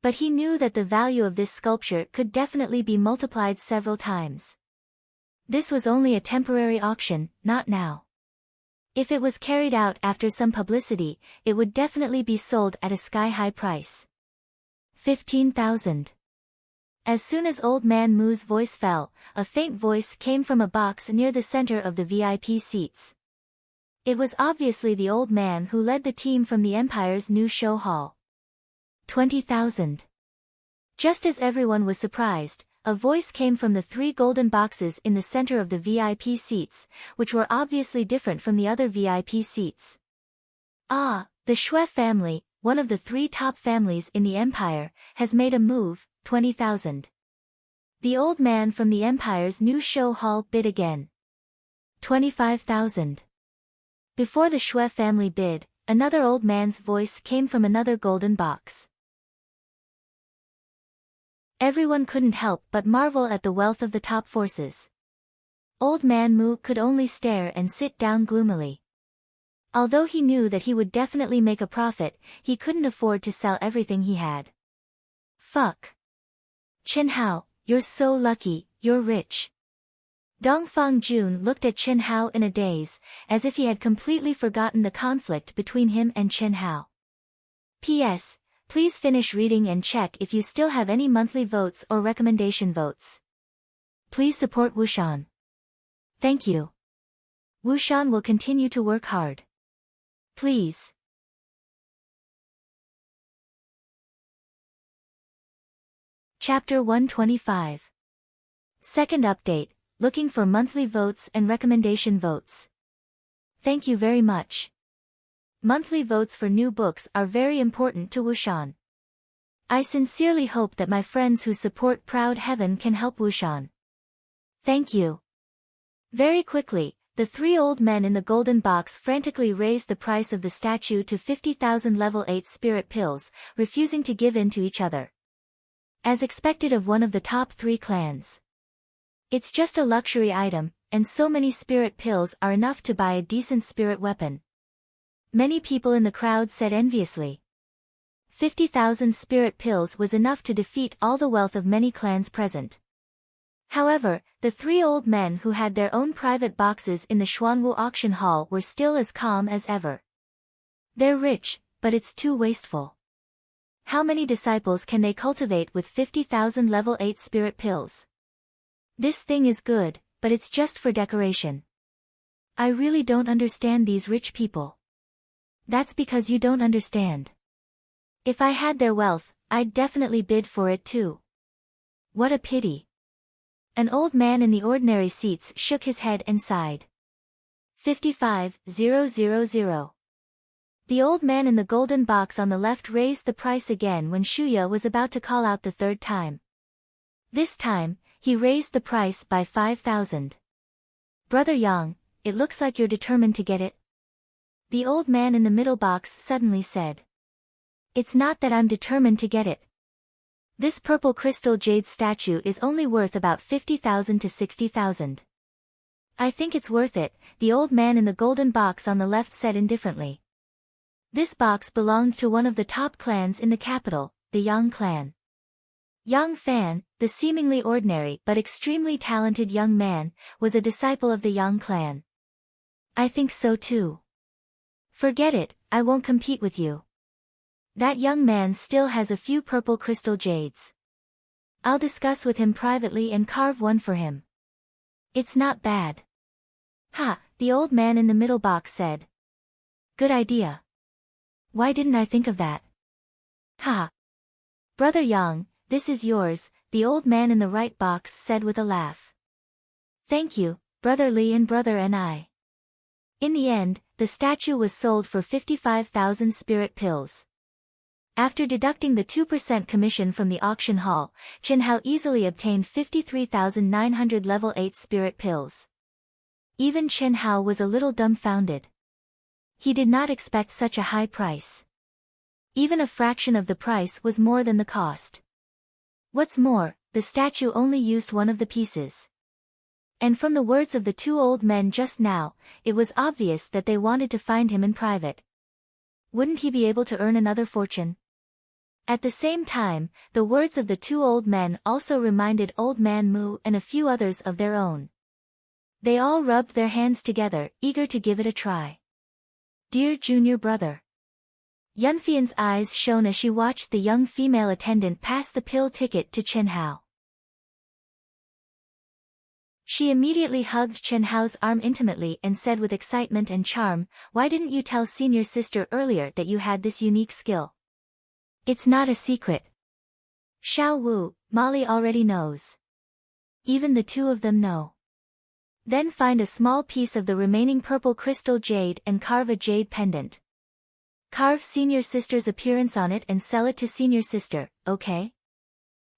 A: But he knew that the value of this sculpture could definitely be multiplied several times. This was only a temporary auction, not now. If it was carried out after some publicity, it would definitely be sold at a sky-high price. 15,000. As soon as Old Man Mu's voice fell, a faint voice came from a box near the center of the VIP seats. It was obviously the old man who led the team from the Empire's new show hall. 20,000. Just as everyone was surprised, a voice came from the 3 golden boxes in the center of the VIP seats, which were obviously different from the other VIP seats. Ah, the Shui family, one of the 3 top families in the Empire, has made a move, 20,000. The old man from the Empire's new show hall bid again. 25,000. Before the Shui family bid, another old man's voice came from another golden box. Everyone couldn't help but marvel at the wealth of the top forces. Old Man Mu could only stare and sit down gloomily. Although he knew that he would definitely make a profit, he couldn't afford to sell everything he had. Fuck. Chinhao, you're so lucky, you're rich. Dongfang Jun looked at Chinhao in a daze, as if he had completely forgotten the conflict between him and Chinhao. P.S. Please finish reading and check if you still have any monthly votes or recommendation votes. Please support Wushan. Thank you. Wushan will continue to work hard. Please. Chapter 125. Second update, looking for monthly votes and recommendation votes. Thank you very much. Monthly votes for new books are very important to Wushan. I sincerely hope that my friends who support Proud Heaven can help Wushan. Thank you. Very quickly, the 3 old men in the golden box frantically raised the price of the statue to 50,000 level 8 spirit pills, refusing to give in to each other. As expected of one of the top 3 clans. It's just a luxury item, and so many spirit pills are enough to buy a decent spirit weapon. Many people in the crowd said enviously. 50,000 spirit pills was enough to defeat all the wealth of many clans present. However, the three old men who had their own private boxes in the Xuanwu auction hall were still as calm as ever. They're rich, but it's too wasteful. How many disciples can they cultivate with 50,000 level 8 spirit pills? This thing is good, but it's just for decoration. I really don't understand these rich people. That's because you don't understand. If I had their wealth, I'd definitely bid for it too. What a pity. An old man in the ordinary seats shook his head and sighed. 55,000. The old man in the golden box on the left raised the price again when Shuya was about to call out the third time. This time, he raised the price by 5,000. Brother Yang, it looks like you're determined to get it. The old man in the middle box suddenly said. It's not that I'm determined to get it. This purple crystal jade statue is only worth about 50,000 to 60,000. I think it's worth it, the old man in the golden box on the left said indifferently. This box belonged to one of the top clans in the capital, the Yang clan. Yang Fan, the seemingly ordinary but extremely talented young man, was a disciple of the Yang clan. I think so too. Forget it, I won't compete with you. That young man still has a few purple crystal jades. I'll discuss with him privately and carve one for him. It's not bad. Ha, the old man in the middle box said. Good idea. Why didn't I think of that? Ha. Brother Yang, this is yours, the old man in the right box said with a laugh. Thank you, Brother Li and Brother Ni. In the end, the statue was sold for 55,000 spirit pills. After deducting the 2% commission from the auction hall, Chen Hao easily obtained 53,900 level 8 spirit pills. Even Chen Hao was a little dumbfounded. He did not expect such a high price. Even a fraction of the price was more than the cost. What's more, the statue only used one of the pieces. And from the words of the two old men just now, it was obvious that they wanted to find him in private. Wouldn't he be able to earn another fortune? At the same time, the words of the two old men also reminded Old Man Mu and a few others of their own. They all rubbed their hands together, eager to give it a try. Dear junior brother. Yunfian's eyes shone as she watched the young female attendant pass the pill ticket to Chen Hao. She immediately hugged Chen Hao's arm intimately and said with excitement and charm, why didn't you tell senior sister earlier that you had this unique skill? It's not a secret. Xiao Wu, Molly already knows. Even the two of them know. Then find a small piece of the remaining purple crystal jade and carve a jade pendant. Carve senior sister's appearance on it and sell it to senior sister, okay?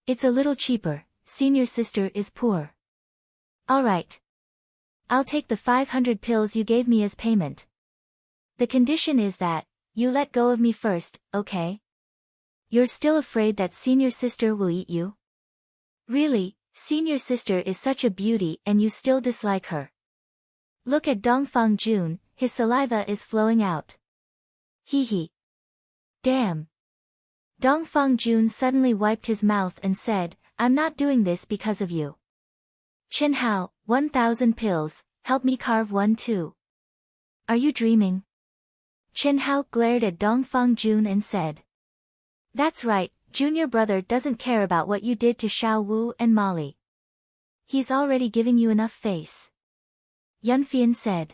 A: It's a little cheaper, senior sister is poor. Alright. I'll take the 500 pills you gave me as payment. The condition is that, you let go of me first, okay? You're still afraid that senior sister will eat you? Really, senior sister is such a beauty and you still dislike her. Look at Dongfang Jun, his saliva is flowing out. Hee hee. Damn. Dongfang Jun suddenly wiped his mouth and said, I'm not doing this because of you. Chen Hao, 1,000 pills, help me carve one too. Are you dreaming? Chen Hao glared at Dongfang Jun and said. That's right, junior brother doesn't care about what you did to Xiao Wu and Molly. He's already giving you enough face. Yunfian said.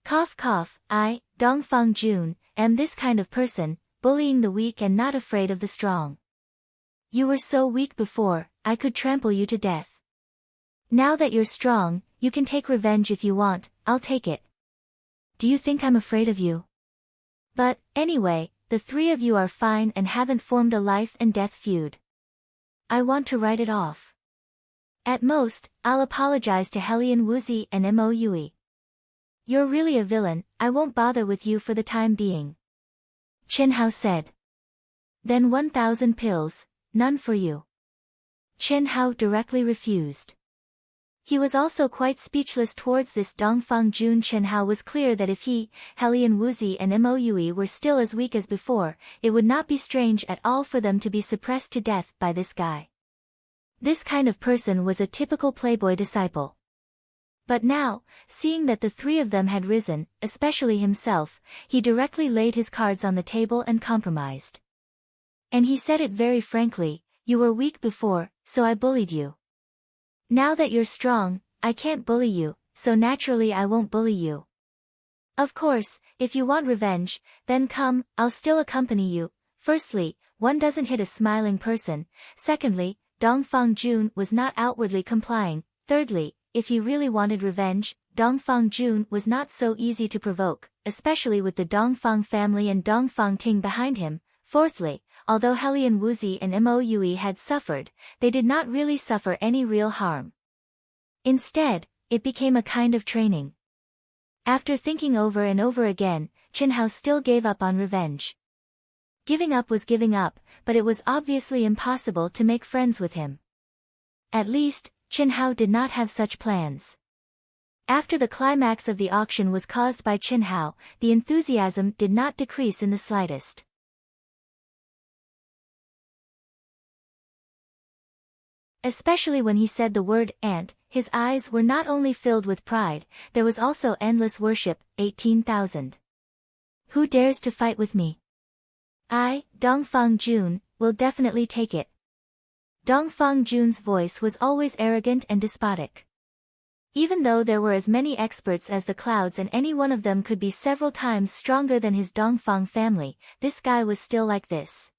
A: Cough cough, I, Dongfang Jun, am this kind of person, bullying the weak and not afraid of the strong. You were so weak before, I could trample you to death. Now that you're strong, you can take revenge if you want, I'll take it. Do you think I'm afraid of you? But, anyway, the three of you are fine and haven't formed a life and death feud. I want to write it off. At most, I'll apologize to Helian Wuzi and Mo Yui. You're really a villain, I won't bother with you for the time being. Chen Hao said. Then 1,000 pills, none for you. Chen Hao directly refused. He was also quite speechless towards this Dongfang Jun. Chen Hao was clear that if he, Helian Wuzi and Moyue were still as weak as before, it would not be strange at all for them to be suppressed to death by this guy. This kind of person was a typical playboy disciple. But now, seeing that the three of them had risen, especially himself, he directly laid his cards on the table and compromised. And he said it very frankly, "You were weak before, so I bullied you. Now that you're strong, I can't bully you, so naturally I won't bully you. Of course, if you want revenge, then come, I'll still accompany you." Firstly, one doesn't hit a smiling person. Secondly, Dongfang Jun was not outwardly complying. Thirdly, if he really wanted revenge, Dongfang Jun was not so easy to provoke, especially with the Dongfang family and Dongfang Ting behind him. Fourthly, although Helian Wuzi and Moyue had suffered, they did not really suffer any real harm. Instead, it became a kind of training. After thinking over and over again, Chen Hao still gave up on revenge. Giving up was giving up, but it was obviously impossible to make friends with him. At least, Chen Hao did not have such plans. After the climax of the auction was caused by Chen Hao, the enthusiasm did not decrease in the slightest. Especially when he said the word ant, his eyes were not only filled with pride, there was also endless worship. 18,000. Who dares to fight with me? I, Dongfang Jun, will definitely take it. Dongfang Jun's voice was always arrogant and despotic. Even though there were as many experts as the clouds and any one of them could be several times stronger than his Dongfang family, this guy was still like this.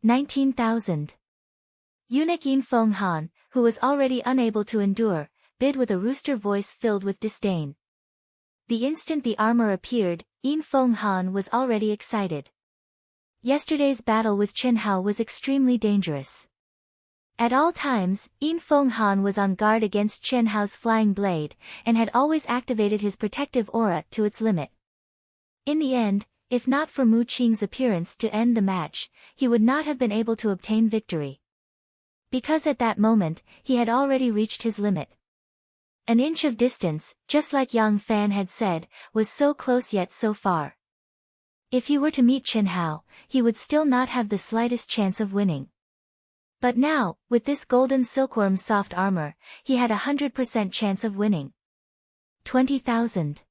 A: 19,000. Eunuch Yin Feng Han, who was already unable to endure, bid with a rooster voice filled with disdain. The instant the armor appeared, Yin Feng Han was already excited. Yesterday's battle with Chen Hao was extremely dangerous. At all times, Yin Feng Han was on guard against Chen Hao's flying blade, and had always activated his protective aura to its limit. In the end, if not for Mu Qing's appearance to end the match, he would not have been able to obtain victory. Because at that moment, he had already reached his limit. An inch of distance, just like Yang Fan had said, was so close yet so far. If he were to meet Chen Hao, he would still not have the slightest chance of winning. But now, with this golden silkworm soft armor, he had 100% chance of winning. 20,000.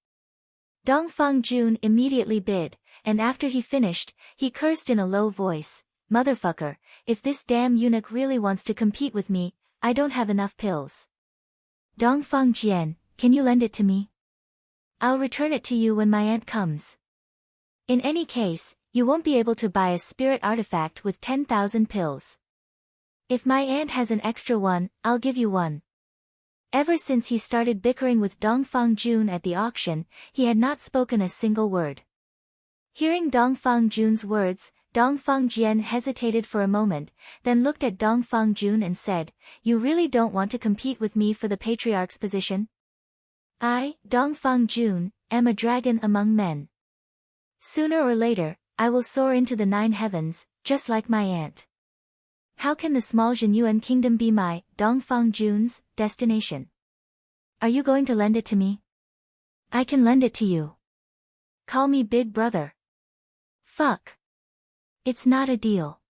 A: Dongfang Jun immediately bid, and after he finished, he cursed in a low voice, "Motherfucker, if this damn eunuch really wants to compete with me, I don't have enough pills. Dongfang Jian, can you lend it to me? I'll return it to you when my aunt comes. In any case, you won't be able to buy a spirit artifact with 10,000 pills. If my aunt has an extra one, I'll give you one." Ever since he started bickering with Dongfang Jun at the auction, he had not spoken a single word. Hearing Dongfang Jun's words, Dongfang Jian hesitated for a moment, then looked at Dongfang Jun and said, "You really don't want to compete with me for the patriarch's position? I, Dongfang Jun, am a dragon among men. Sooner or later, I will soar into the 9 heavens, just like my aunt. How can the small Zhenyuan kingdom be my, Dongfang Jun's, destination? Are you going to lend it to me? I can lend it to you. Call me big brother. Fuck. It's not a deal.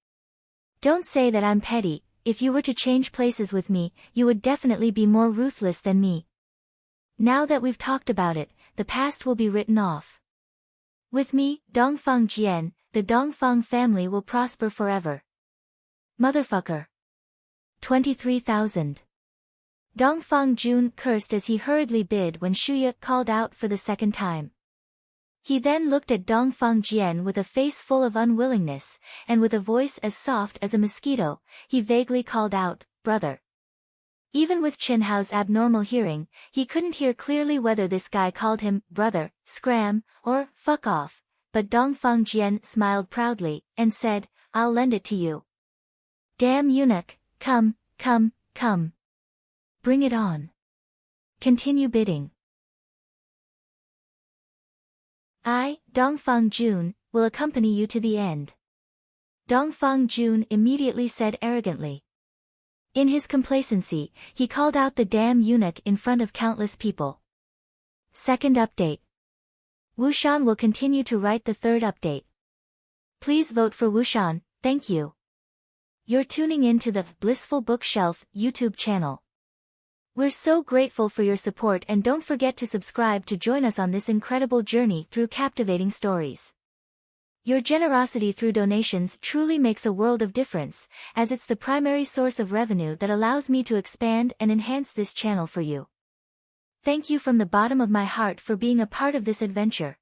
A: Don't say that I'm petty. If you were to change places with me, you would definitely be more ruthless than me. Now that we've talked about it, the past will be written off. With me, Dongfang Jian, the Dongfang family will prosper forever. Motherfucker. 23,000. Dongfang Jun cursed as he hurriedly bid when Shuya called out for the second time. He then looked at Dongfang Jian with a face full of unwillingness, and with a voice as soft as a mosquito, he vaguely called out, "Brother." Even with Chen Hao's abnormal hearing, he couldn't hear clearly whether this guy called him brother, scram, or fuck off, but Dongfang Jian smiled proudly, and said, "I'll lend it to you. Damn eunuch, come, come, come. Bring it on. Continue bidding. I, Dongfang Jun, will accompany you to the end." Dongfang Jun immediately said arrogantly. In his complacency, he called out the damn eunuch in front of countless people. Second update. Wushan will continue to write the third update. Please vote for Wushan, thank you. You're tuning in to the Blissful Bookshelf YouTube channel. We're so grateful for your support, and don't forget to subscribe to join us on this incredible journey through captivating stories. Your generosity through donations truly makes a world of difference, as it's the primary source of revenue that allows me to expand and enhance this channel for you. Thank you from the bottom of my heart for being a part of this adventure.